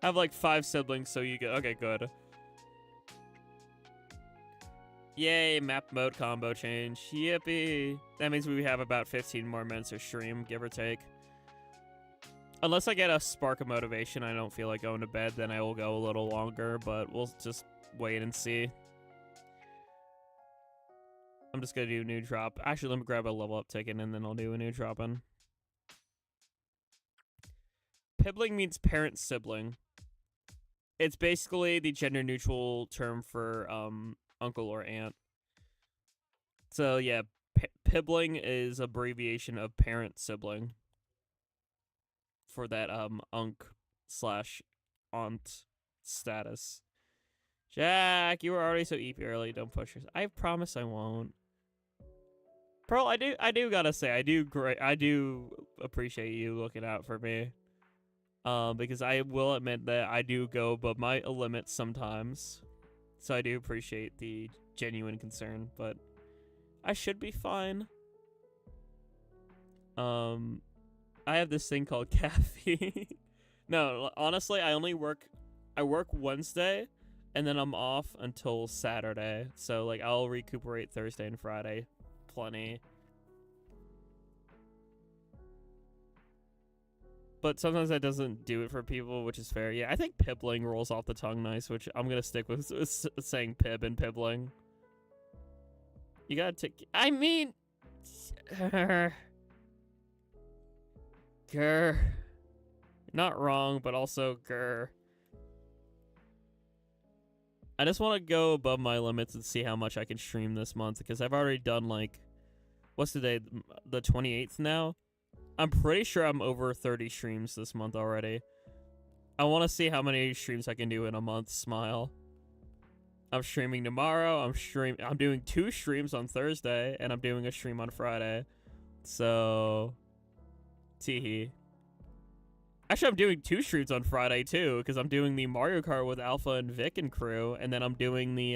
I have like 5 siblings, so you get... Okay, good. Yay, map mode combo change. Yippee. That means we have about 15 more minutes of stream, give or take. Unless I get a spark of motivation, I don't feel like going to bed, then I will go a little longer, but we'll just wait and see. I'm just gonna do a new drop. Actually, let me grab a level up ticket and then I'll do a new drop in. Pibbling means parent sibling. It's basically the gender neutral term for uncle or aunt. So yeah, pibbling is abbreviation of parent sibling. For that unk slash aunt status. Jack, you were already so EP early. Don't push yourself. I promise I won't. Pearl, I do gotta say, I do appreciate you looking out for me. Because I will admit that I do go above my limits sometimes. So I do appreciate the genuine concern, but I should be fine. I have this thing called caffeine. No, honestly, I work Wednesday, and then I'm off until Saturday. So, like, I'll recuperate Thursday and Friday. Plenty. But sometimes that doesn't do it for people, which is fair. Yeah, I think pibbling rolls off the tongue nice, which I'm gonna stick with saying pib and pibbling. You gotta take... I mean... Grr. Not wrong, but also grr. I just want to go above my limits and see how much I can stream this month, because I've already done, like... What's the day? The 28th now? I'm pretty sure I'm over 30 streams this month already. I want to see how many streams I can do in a month, smile. I'm streaming tomorrow. I'm doing 2 streams on Thursday, and I'm doing a stream on Friday. So... Teehee. Actually, I'm doing 2 streams on Friday, too, because I'm doing the Mario Kart with Alpha and Vic and crew, and then I'm doing the,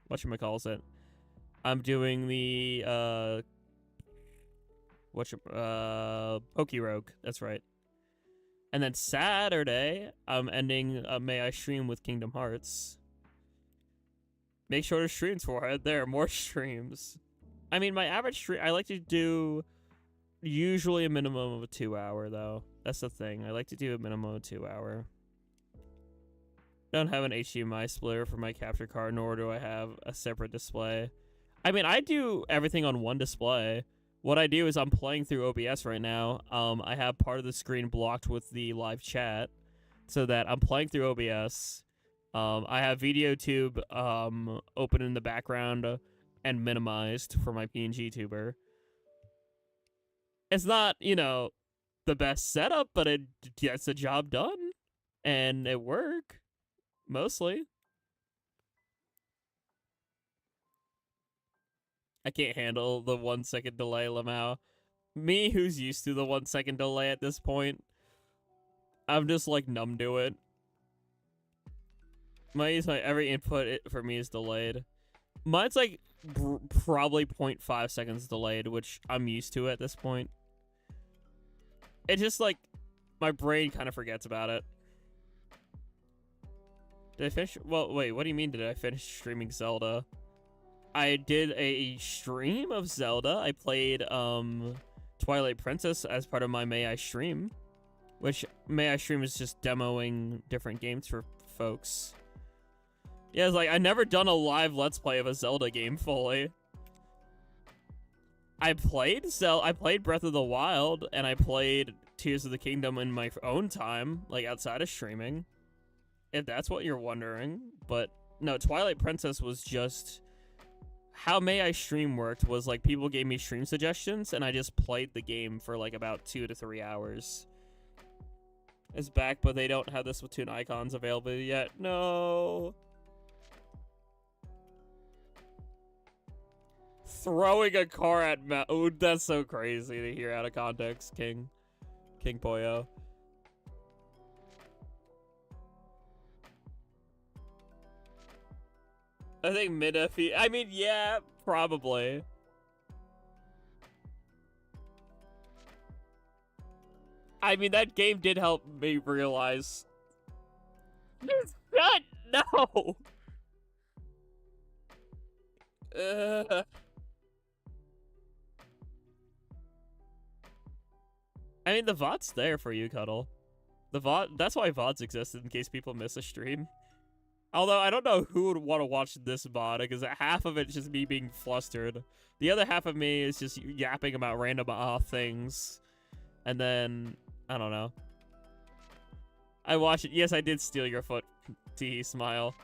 whatchamacallit? I'm doing the, Pokey Rogue. That's right. And then Saturday, I'm ending May I Stream with Kingdom Hearts. Make shorter streams for it. There are more streams. I mean, my average stream, I like to do usually a minimum of a 2-hour, though. That's the thing. I like to do a minimum of 2-hour. Don't have an HDMI splitter for my capture card, nor do I have a separate display. I mean, I do everything on one display. What I do is I'm playing through OBS right now. I have part of the screen blocked with the live chat so that I'm playing through OBS. I have VideoTube open in the background and minimized for my PNG tuber. It's not, you know, the best setup, but it gets the job done. And it works. Mostly. I can't handle the 1 second delay, Lamau. Me, who's used to the 1 second delay at this point, I'm just like numb to it. Every input for me is delayed. Mine's like probably 0.5 seconds delayed, which I'm used to at this point. It's just like my brain kind of forgets about it. Did I finish? Well, wait, what do you mean did I finish streaming Zelda? I did a stream of Zelda. I played Twilight Princess as part of my May I Stream, which May I Stream is just demoing different games for folks. Yeah, it's like I never done a live Let's Play of a Zelda game fully. I played Breath of the Wild, and I played Tears of the Kingdom in my own time, like outside of streaming, if that's what you're wondering. But no, Twilight Princess was just... How May I Stream worked was like people gave me stream suggestions and I just played the game for like about 2 to 3 hours. It's back, but they don't have the Splatoon icons available yet. No. Throwing a car at oh, that's so crazy to hear out of context, King Poyo. I think mid-FE... I mean, yeah, probably. I mean, that game did help me realize... No! I mean, the VOD's there for you, Cuddle. The VOD... That's why VODs existed, in case people miss a stream. Although, I don't know who would want to watch this VOD, because half of it's just me being flustered. The other half of me is just yapping about random things. And then, I don't know. I watched it. Yes, I did steal your foot, Teehee, smile.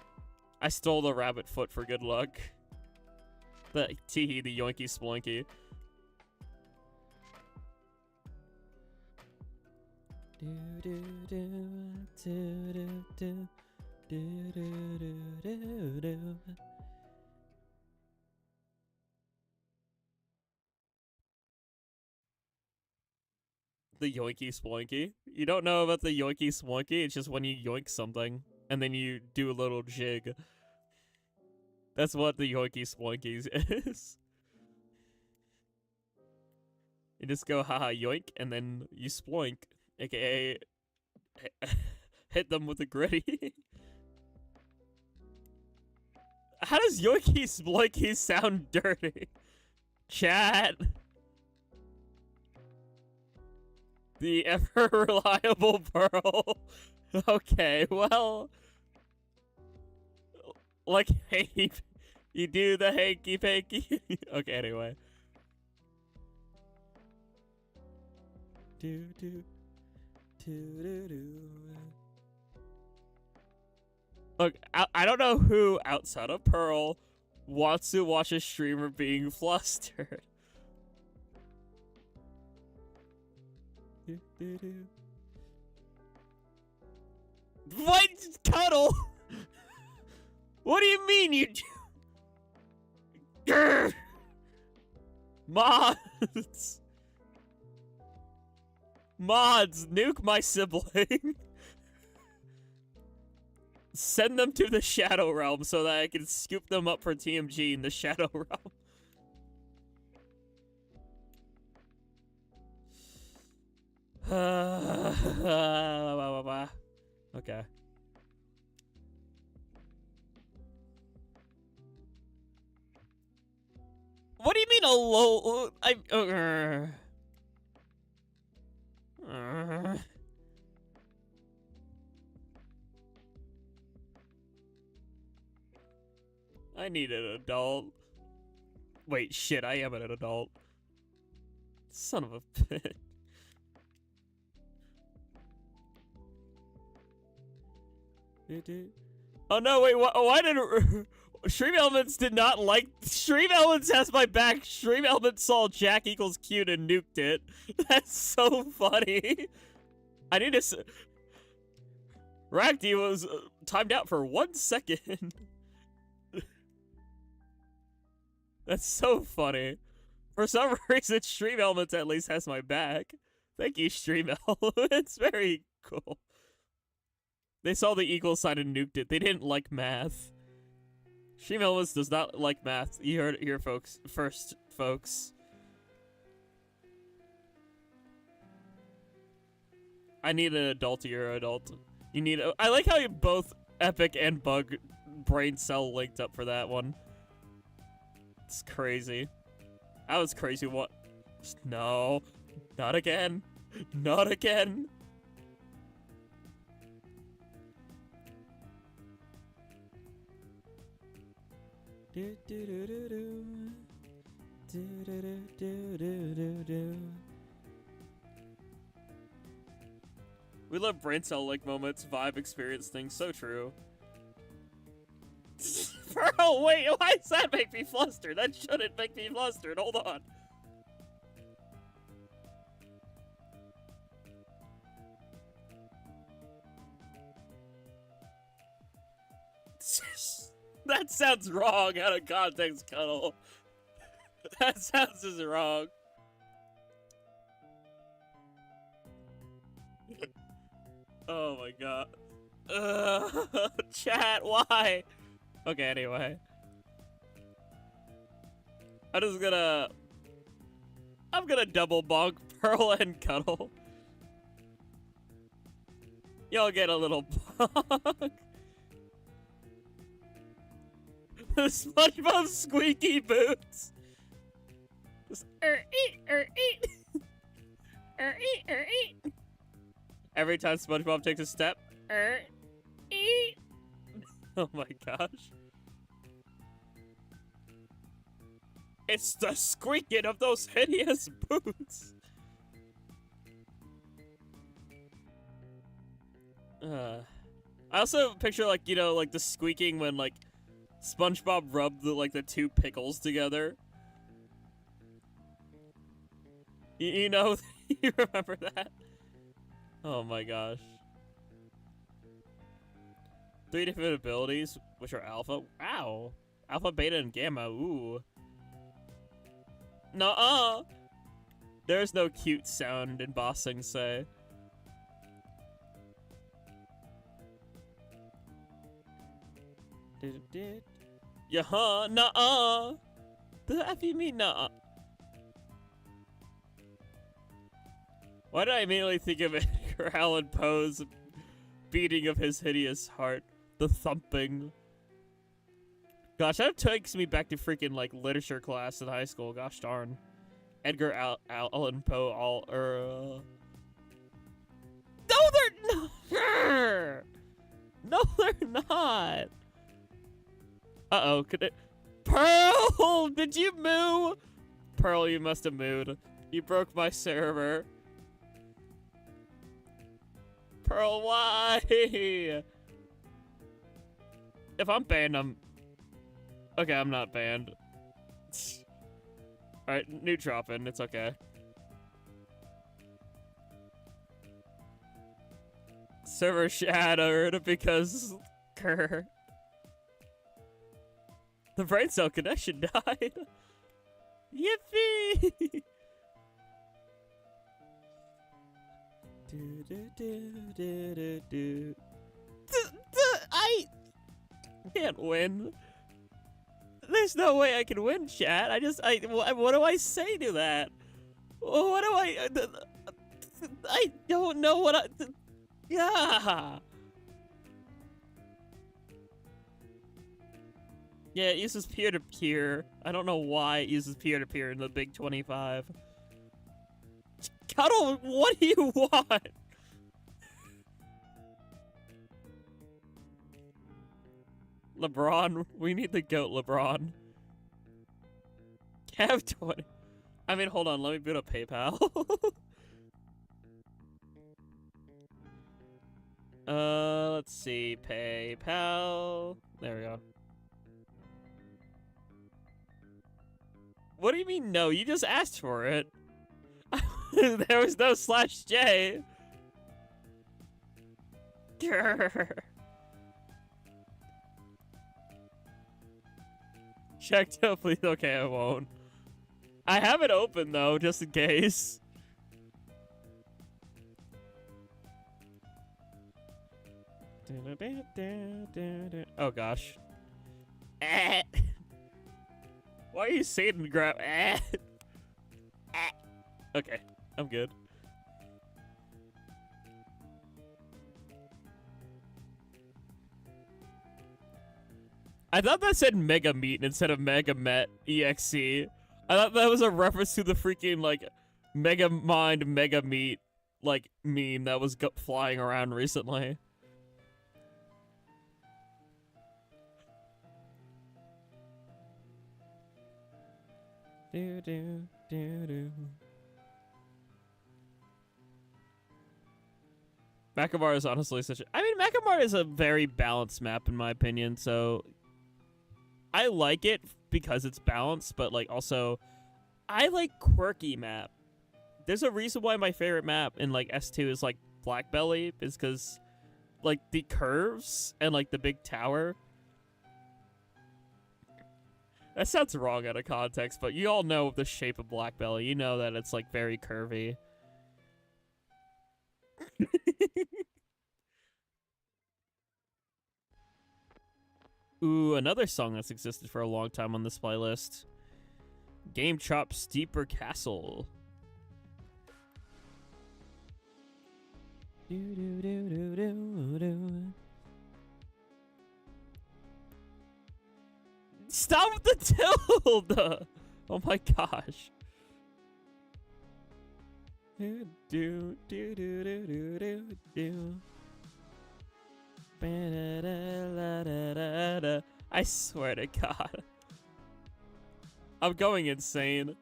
I stole the rabbit foot for good luck. The Teehee, the yoinky sploinky. The yoinky sploinky. You don't know about the yoinky sploinky? It's just when you yoink something and then you do a little jig. That's what the yoinky sploinky is. You just go haha yoink and then you sploink, aka hit them with a gritty. How does yoinky sploinky sound dirty? Chat. The ever reliable Pearl. Okay, well, like, hey, you do the hanky panky. Okay, anyway. Do do do do do. Look, I don't know who outside of Pearl wants to watch a streamer being flustered. What? Cuddle? What do you mean you do? Grr! Mods! Mods, nuke my sibling. Send them to the Shadow Realm so that I can scoop them up for TMG in the Shadow Realm. Okay. What do you mean a low? I need an adult. Wait, shit, I am an adult. Son of a bitch. Oh no, wait, why did Stream Elements did not like Stream Elements has my back. Stream Elements saw Jack equals cute and nuked it. That's so funny. I need to Ragdy was timed out for 1 second. That's so funny. For some reason, Stream Elements at least has my back. Thank you, Stream Elements. Very cool. They saw the equal sign and nuked it. They didn't like math. Stream Elements does not like math. You heard it here, folks. First, folks. I need an adultier adult. You need a, I like how you both Epic and Bug brain cell linked up for that one. It's crazy. That was crazy. What? No. Not again. Not again. Do do do do do. Do do do do do do. We love brain cell like moments, vibe experience things. So true. Bro, wait, why does that make me flustered? That shouldn't make me flustered. Hold on. That sounds wrong out of context, Cuddle. That sounds just wrong. Oh my god. Chat, why? Okay, anyway. I'm gonna double bonk Pearl and Cuddle. Y'all get a little bonk. The SpongeBob squeaky boots. Just eat. Eat. Every time SpongeBob takes a step. Eat. Oh my gosh. It's the squeaking of those hideous boots. I also picture, like, you know, like the squeaking when, like, SpongeBob rubbed the two pickles together. You know, you remember that? Oh my gosh. 3 different abilities, which are alpha. Wow. Alpha, beta, and gamma. Ooh. Nuh-uh. There's no cute sound in Bossing Say. Nuh-uh. The F you mean nuh-uh? Why did I immediately think of Edgar Allan Poe's beating of his hideous heart? The thumping. Gosh, that takes me back to freaking, like, literature class in high school. Gosh darn. Edgar Allan Poe, No, they're not! No, they're not! Uh-oh, could it... Pearl! Did you moo? Pearl, you must have mooed. You broke my server. Pearl, why? If I'm banned, I'm... Okay, I'm not banned. Alright, new drop-in. It's okay. Server shattered because... Grr. The brain cell connection died. Yippee! I can't win. There's no way I can win, chat. What do I say to that? What do I don't know what I... Yeah. Yeah, it uses peer-to-peer. I don't know why it uses peer-to-peer in the Big 25. Cuddle, what do you want? LeBron, we need the GOAT LeBron. Cav 20. I mean, hold on, let me boot up PayPal. Let's see, PayPal. There we go. What do you mean no? You just asked for it. There was no /J. Grr. Check to please. Okay, I won't. I have it open though, just in case. Oh gosh. Why are you saying to grab? Okay, I'm good. I thought that said Mega Meat instead of Mega Met EXE. I thought that was a reference to the freaking, like, Mega Mind Mega Meat, like, meme that was flying around recently. Do do do do. Macamar is honestly such a... I mean, Macamar is a very balanced map in my opinion, so... I like it because it's balanced, but, like, also... I like quirky map. There's a reason why my favorite map in, like, S2 is, like, Black Belly, is because, like, the curves and, like, the big tower... That sounds wrong out of context, but you all know the shape of Black Belly. You know that it's, like, very curvy. Ooh, another song that's existed for a long time on this playlist. Game Chop Steeper Castle. Stop with the tilt! Oh my gosh. I swear to God. I'm going insane.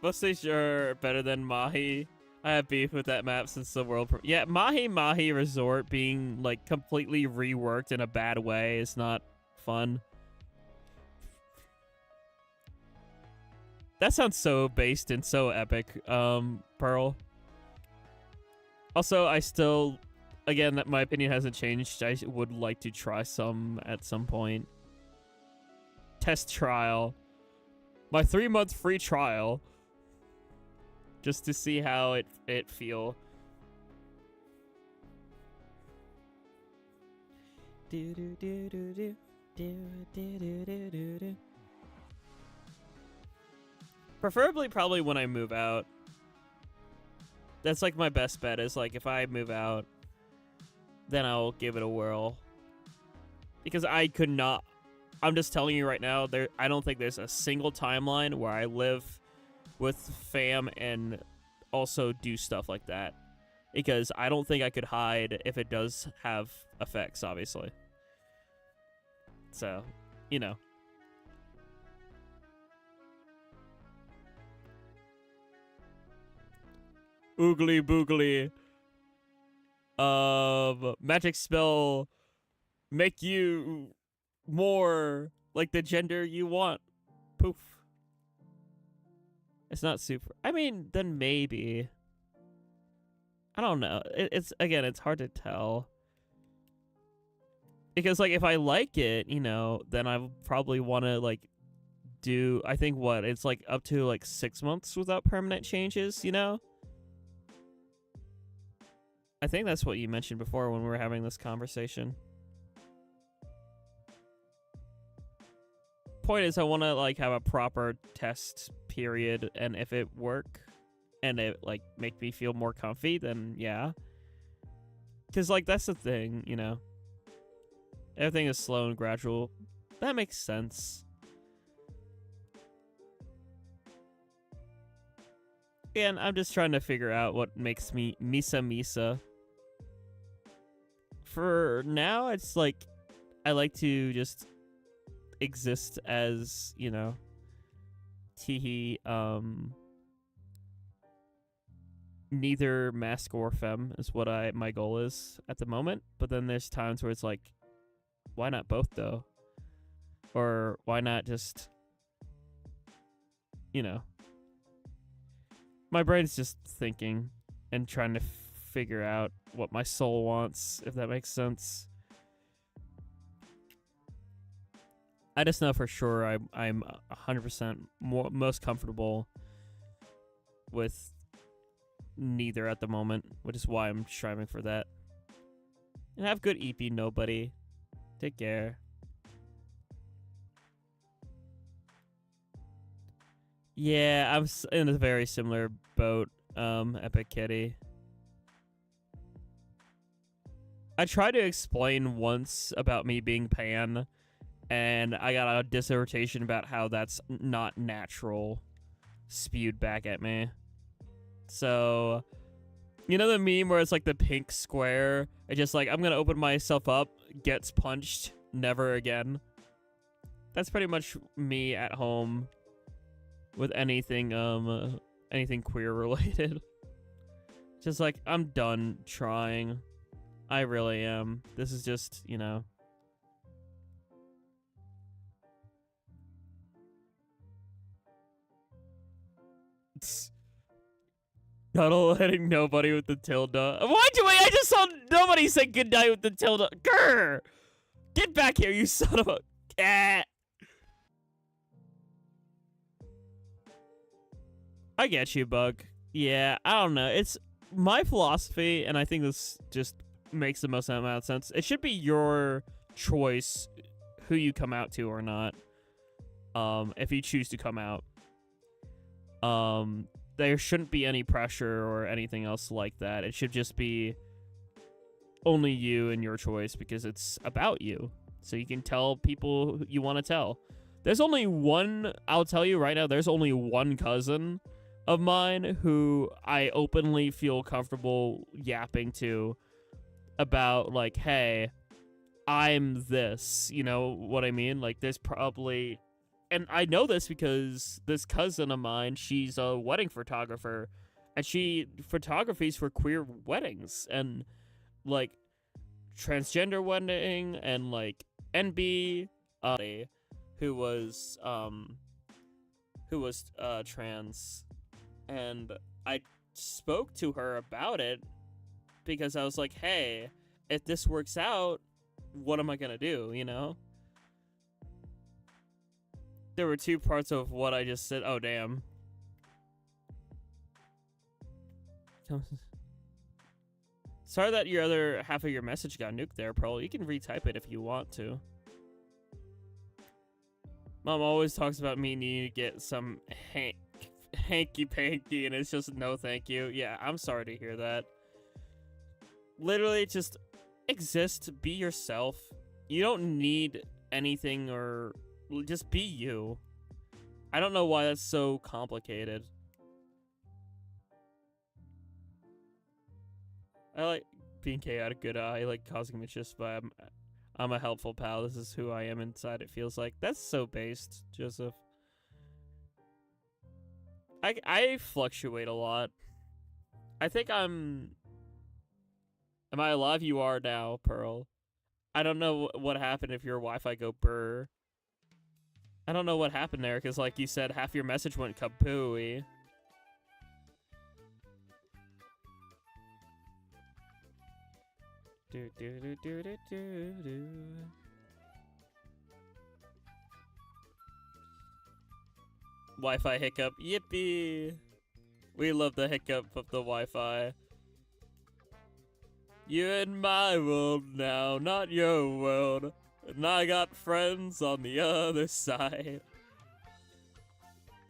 Mostly sure better than Mahi. I have beef with that map since the world... Yeah, Mahi Resort being, like, completely reworked in a bad way is not fun. That sounds so based and so epic, Pearl. Also, I still... Again, that my opinion hasn't changed. I would like to try some at some point. Test trial. My 3-month free trial. Just to see how it feel. Preferably probably when I move out. That's like my best bet is like if I move out, then I'll give it a whirl. Because I could not, I'm just telling you right now, I don't think there's a single timeline where I live with fam and also do stuff like that. Because I don't think I could hide if it does have effects, obviously. So, you know. Oogly boogly. Magic spell make you more like the gender you want. Poof. It's not super. I mean, then maybe. I don't know. It's again, it's hard to tell. Because like if I like it, you know, then I probably want to like do. I think what it's like up to like 6 months without permanent changes. You know. I think that's what you mentioned before when we were having this conversation. Point is, I want to like have a proper test period, and if it work, and it like make me feel more comfy, then yeah. Cause like that's the thing, you know. Everything is slow and gradual. That makes sense. And I'm just trying to figure out what makes me Misa. For now, it's like I like to just exist as, you know, teehee, neither mask or femme is what my goal is at the moment. But then there's times where it's like, why not both though? Or why not just, you know, my brain's just thinking and trying to figure out what my soul wants, if that makes sense. I just know for sure I'm 100% most comfortable with neither at the moment, which is why I'm striving for that. And have good EP, nobody. Take care. Yeah, I'm in a very similar boat, Epic Kitty. I tried to explain once about me being pan, and I got a dissertation about how that's not natural spewed back at me. So, you know the meme where it's like the pink square? It's just like, I'm gonna open myself up, gets punched, never again. That's pretty much me at home with anything, anything queer related. Just like, I'm done trying. I really am. This is just, you know. Not letting nobody with the tilde. Why'd you wait? I just saw nobody say good night with the tilde. Grr! Get back here, you son of a cat. I get you, Bug. Yeah, I don't know. It's my philosophy, and I think this just makes the most amount of sense. It should be your choice who you come out to or not. If you choose to come out. There shouldn't be any pressure or anything else like that. It should just be only you and your choice because it's about you. So you can tell people who you want to tell. There's only one, I'll tell you right now, there's only one cousin of mine who I openly feel comfortable yapping to about, like, hey, I'm this, you know what I mean? Like, there's probably, and I know this because this cousin of mine, she's a wedding photographer, and she photographies for queer weddings, and, like, transgender wedding, and, like, NB, who was trans, and I spoke to her about it because I was like, hey, if this works out, what am I gonna do, you know? There were two parts of what I just said. Oh, damn. Sorry that your other half of your message got nuked there, Pearl. You can retype it if you want to. Mom always talks about me needing to get some hanky panky and it's just no thank you. Yeah, I'm sorry to hear that. Literally just exist, be yourself. You don't need anything, or just be you. I don't know why that's so complicated. I like being chaotic good. I like causing mischief, but I'm a helpful pal. This is who I am inside, it feels like. That's so based, Joseph. I fluctuate a lot. I think I'm... Am I alive? You are now, Pearl. I don't know what happened if your Wi-Fi go brr. I don't know what happened there, because like you said, half your message went kabooey. Do do do do do do do. Wi-Fi hiccup, yippee! We love the hiccup of the Wi-Fi. You're in my world now, not your world. And I got friends on the other side.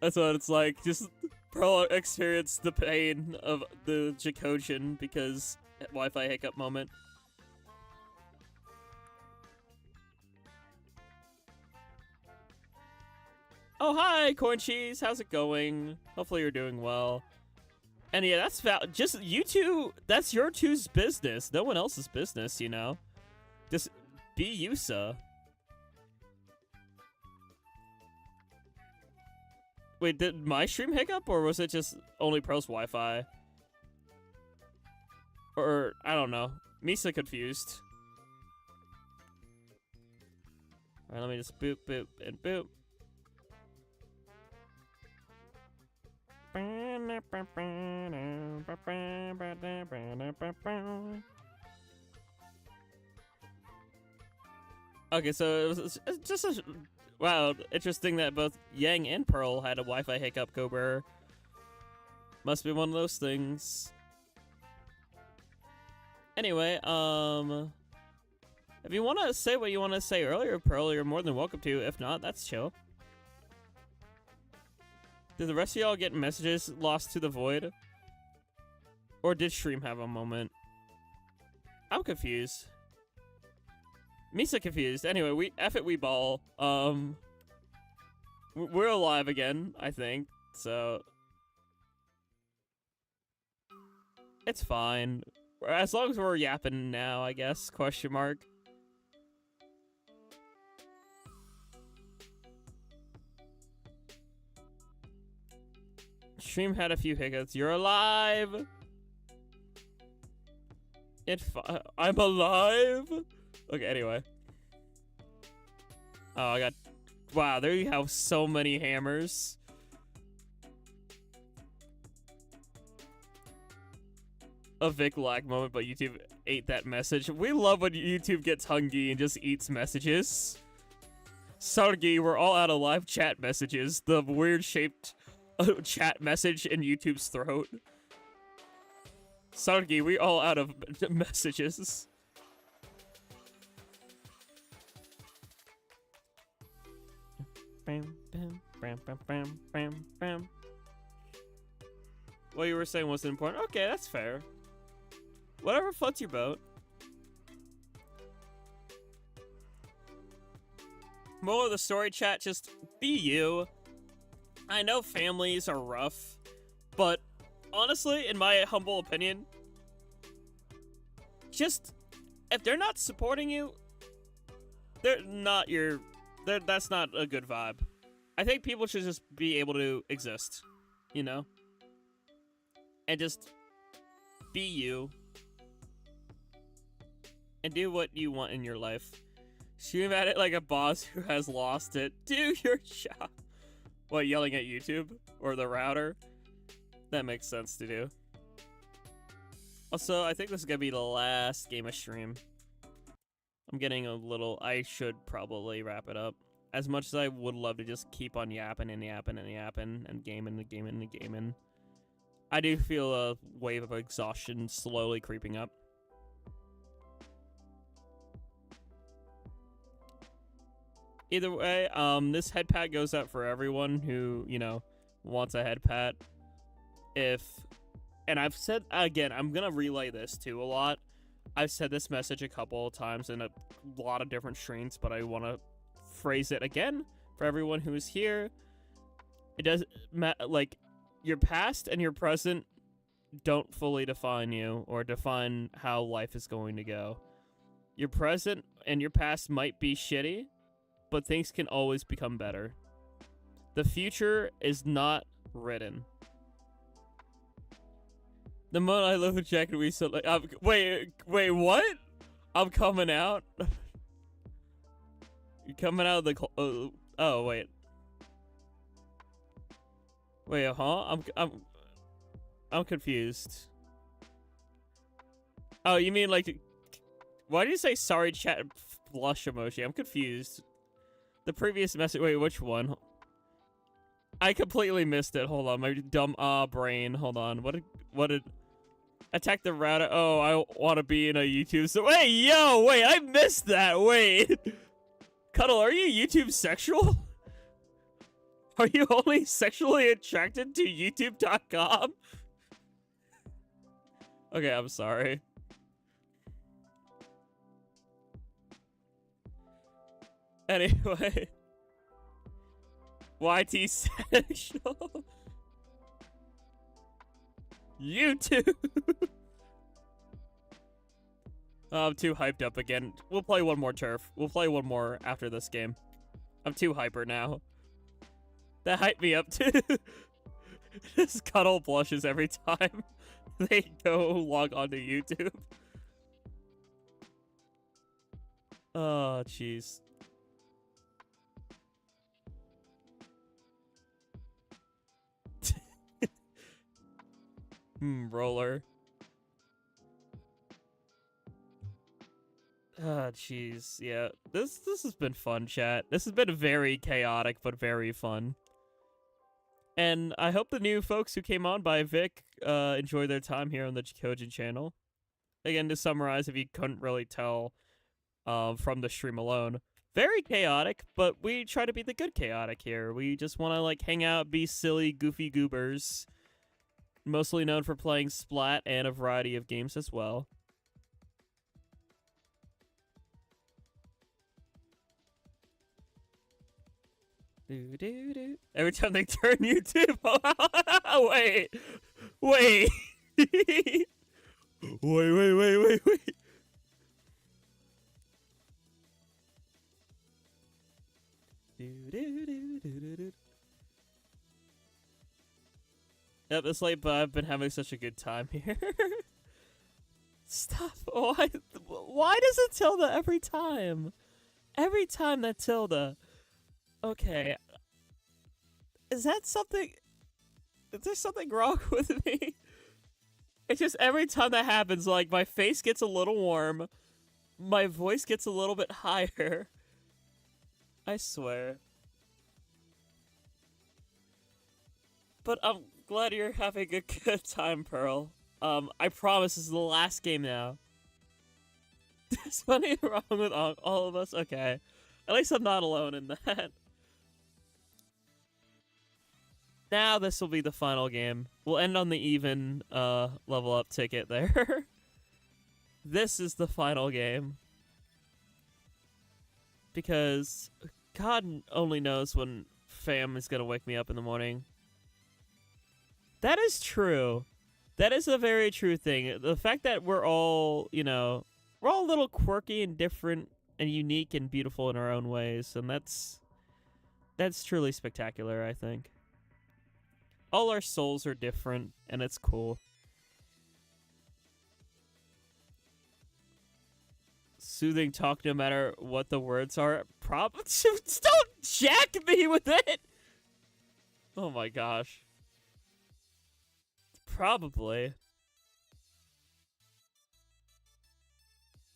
That's what it's like. Just Pearl experienced the pain of the Jackogień because Wi-Fi hiccup moment. Oh, hi, Corn Cheese. How's it going? Hopefully you're doing well. And yeah, that's just you two. That's your two's business. No one else's business, you know. Just be you, sir. Wait, did my stream hiccup, or was it just only Pro's Wi-Fi? Or I don't know. Misa confused. All right, let me just boop, boop, and boop. Okay, so it was just a wow, interesting that both Yang and Pearl had a Wi-Fi hiccup go brr. Must be one of those things. Anyway, if you want to say what you want to say earlier, Pearl, you're more than welcome to. If not, that's chill. Did the rest of y'all get messages lost to the void? Or did Stream have a moment? I'm confused. Misa confused. Anyway, we ball. We're alive again, I think. So it's fine. As long as we're yapping now, I guess. Question mark. Stream had a few hiccups. You're alive. I'm alive. Okay, anyway. Oh, I got... Wow, there you have so many hammers. A Vic lag moment, but YouTube ate that message. We love when YouTube gets hungry and just eats messages. Sargi, we're all out of live chat messages. The weird-shaped chat message in YouTube's throat. Sargi, we all out of messages. Bam, bam, bam, bam, bam, bam, bam. What you were saying wasn't important. Okay, that's fair. Whatever floats your boat. Moral of the story, chat, just be you. I know families are rough, but honestly, in my humble opinion, just, if they're not supporting you, they're not your... that's not a good vibe. I think people should just be able to exist, you know? And just be you. And do what you want in your life. Stream at it like a boss who has lost it. Do your job. What, yelling at YouTube? Or the router? That makes sense to do. Also, I think this is gonna be the last game of stream. I'm getting a little... I should probably wrap it up. As much as I would love to just keep on yapping and yapping and yapping and gaming and gaming and gaming, I do feel a wave of exhaustion slowly creeping up. Either way, this head pat goes out for everyone who, you know, wants a head pat. And I've said, again, I'm gonna relay this too a lot. I've said this message a couple of times in a lot of different streams, but I want to phrase it again for everyone who is here. It does like, your past and your present don't fully define you or define how life is going to go. Your present and your past might be shitty, but things can always become better. The future is not written. The moment I live with Jack and we so like, wait, what? I'm coming out. You're coming out of the oh wait, huh? I'm confused. Oh, you mean like, why do you say sorry chat blush emoji? I'm confused. The previous message. Wait, which one? I completely missed it. Hold on, my dumb brain. Hold on. What did? Attack the router. Oh, I want to be in a YouTube. So wait, I missed that. Wait, Cuddle, are you YouTube sexual? Are you only sexually attracted to YouTube.com? Okay, I'm sorry. Anyway. YT sexual. YouTube. Oh, I'm too hyped up again. We'll play one more turf. We'll play one more after this game. I'm too hyper now. That hyped me up too. Just Cuddle blushes every time they go log onto YouTube. Oh, jeez. Roller. Ah, jeez. Yeah. This has been fun, chat. This has been very chaotic, but very fun. And I hope the new folks who came on by Vic enjoy their time here on the Jackogień channel. Again, to summarize, if you couldn't really tell from the stream alone, very chaotic, but we try to be the good chaotic here. We just want to like hang out, be silly, goofy goobers. Mostly known for playing Splat and a variety of games as well. Every time they turn YouTube, wait. wait, wait. Yep, it's late, but I've been having such a good time here. Stop. Why does it tilde every time? Every time that tilde. Okay. Is that something? Is there something wrong with me? It's just every time that happens, like, my face gets a little warm. My voice gets a little bit higher. I swear. But I'm glad you're having a good time, Pearl. I promise this is the last game now. There's something wrong with all of us? Okay. At least I'm not alone in that. Now this will be the final game. We'll end on the even level up ticket there. This is the final game. Because God only knows when fam is gonna wake me up in the morning. That is true. That is a very true thing. The fact that we're all, you know, we're all a little quirky and different and unique and beautiful in our own ways, and that's truly spectacular, I think. All our souls are different, and it's cool. Soothing talk no matter what the words are. Don't jack me with it! Oh my gosh. Probably.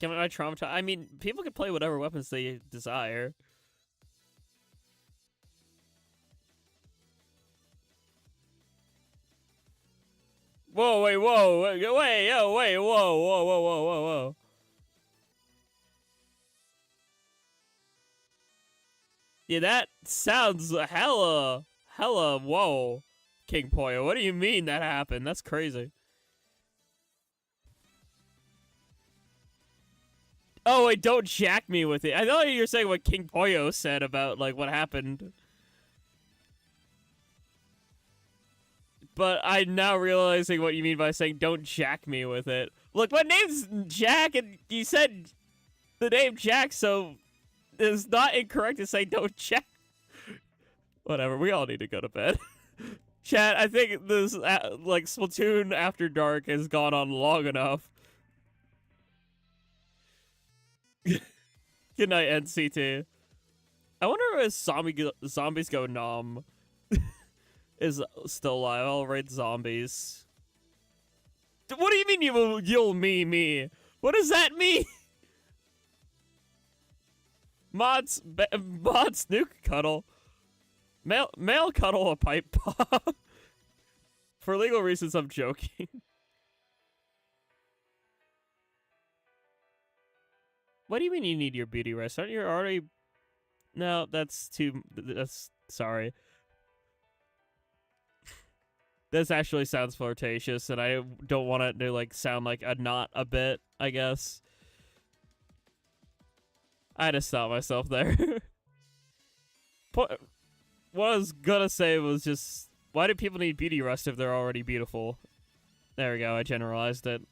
Can I traumatize? I mean, people can play whatever weapons they desire. Whoa, wait, whoa, whoa. Yeah, that sounds hella, whoa. King Poyo. What do you mean that happened? That's crazy. Oh, wait, don't jack me with it. I thought you were saying what King Poyo said about, like, what happened. But I'm now realizing what you mean by saying don't jack me with it. Look, my name's Jack, and you said the name Jack, so it's not incorrect to say don't jack. Whatever, we all need to go to bed. Chat, I think this, like, Splatoon After Dark has gone on long enough. Good night, NCT. I wonder if Zombies Go Nom is still alive. I'll raid zombies. What do you mean you'll me? What does that mean? Mods nuke cuddle. Male cuddle a pipe bomb. For legal reasons, I'm joking. What do you mean you need your beauty rest? Aren't you already... No, that's too... That's... Sorry. This actually sounds flirtatious, and I don't want it to, like, sound like a not a bit, I guess. I had to stop myself there. What I was gonna say was just... Why do people need beauty rest if they're already beautiful? There we go, I generalized it.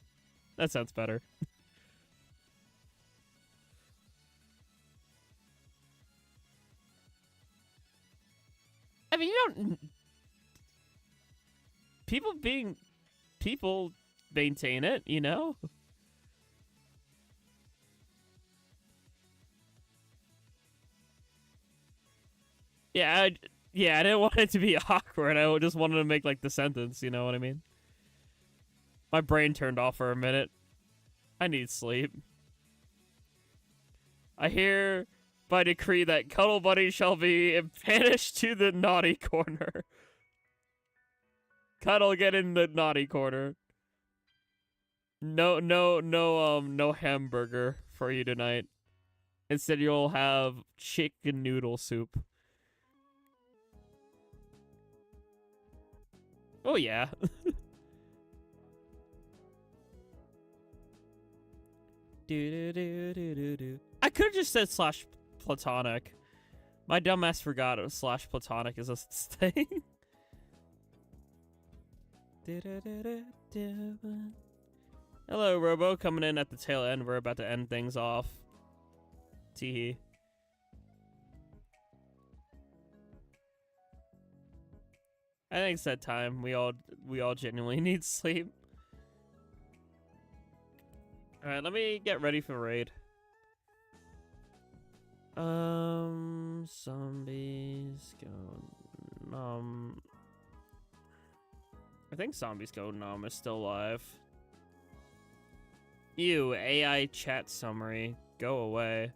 That sounds better. I mean, you don't... People maintain it, you know? Yeah, I didn't want it to be awkward. I just wanted to make, like, the sentence, you know what I mean? My brain turned off for a minute. I need sleep. I hear... by decree that Cuddle Buddy shall be banished to the naughty corner. Cuddle, get in the naughty corner. No hamburger for you tonight. Instead, you'll have chicken noodle soup. Oh, yeah. I could have just said slash platonic. My dumbass forgot it was slash platonic is a thing. Hello, Robo. Coming in at the tail end. We're about to end things off. Teehee. I think it's that time. We all genuinely need sleep. Alright, let me get ready for raid. Zombies go nom. I think Zombies Go Nom is still alive. Ew, AI chat summary. Go away.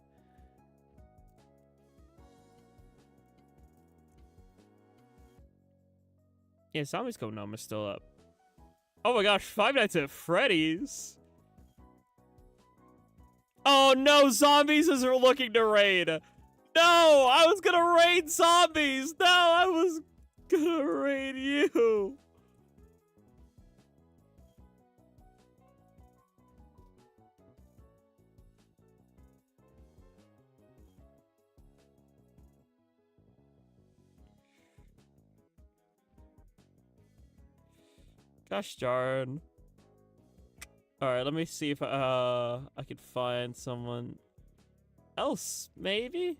Yeah, Zombies Go Nom is still up. Oh my gosh, Five Nights at Freddy's. Oh no, Zombies is looking to raid. No, I was gonna raid Zombies. No, I was gonna raid you. Gosh darn. Alright, let me see if I could find someone else, maybe?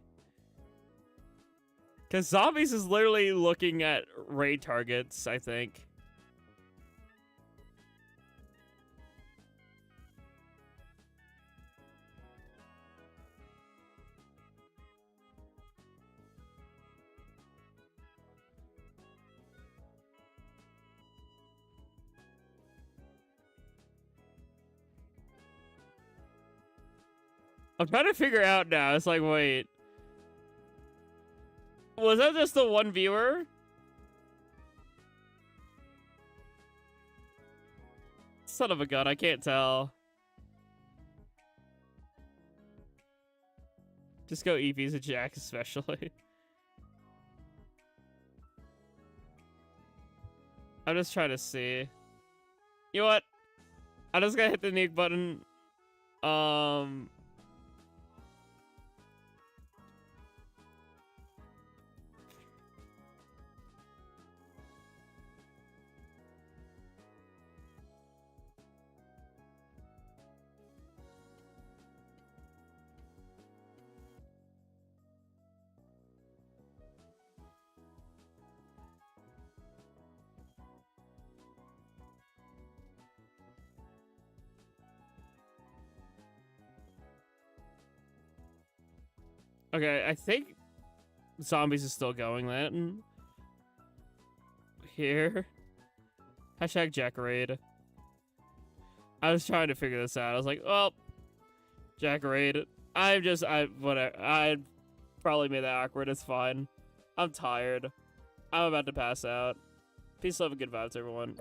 Because Zombies is literally looking at raid targets, I think. I'm trying to figure out now. It's like, wait. Was that just the one viewer? Son of a gun, I can't tell. Just go Eevee's and Jack, especially. I'm just trying to see. You know what? I'm just gonna hit the nuke button. Okay, I think zombies is still going then. Here. Hashtag Jackogień. I was trying to figure this out. I was like, well, Jackogień. Whatever. I probably made that awkward. It's fine. I'm tired. I'm about to pass out. Peace, love, and good vibes, everyone.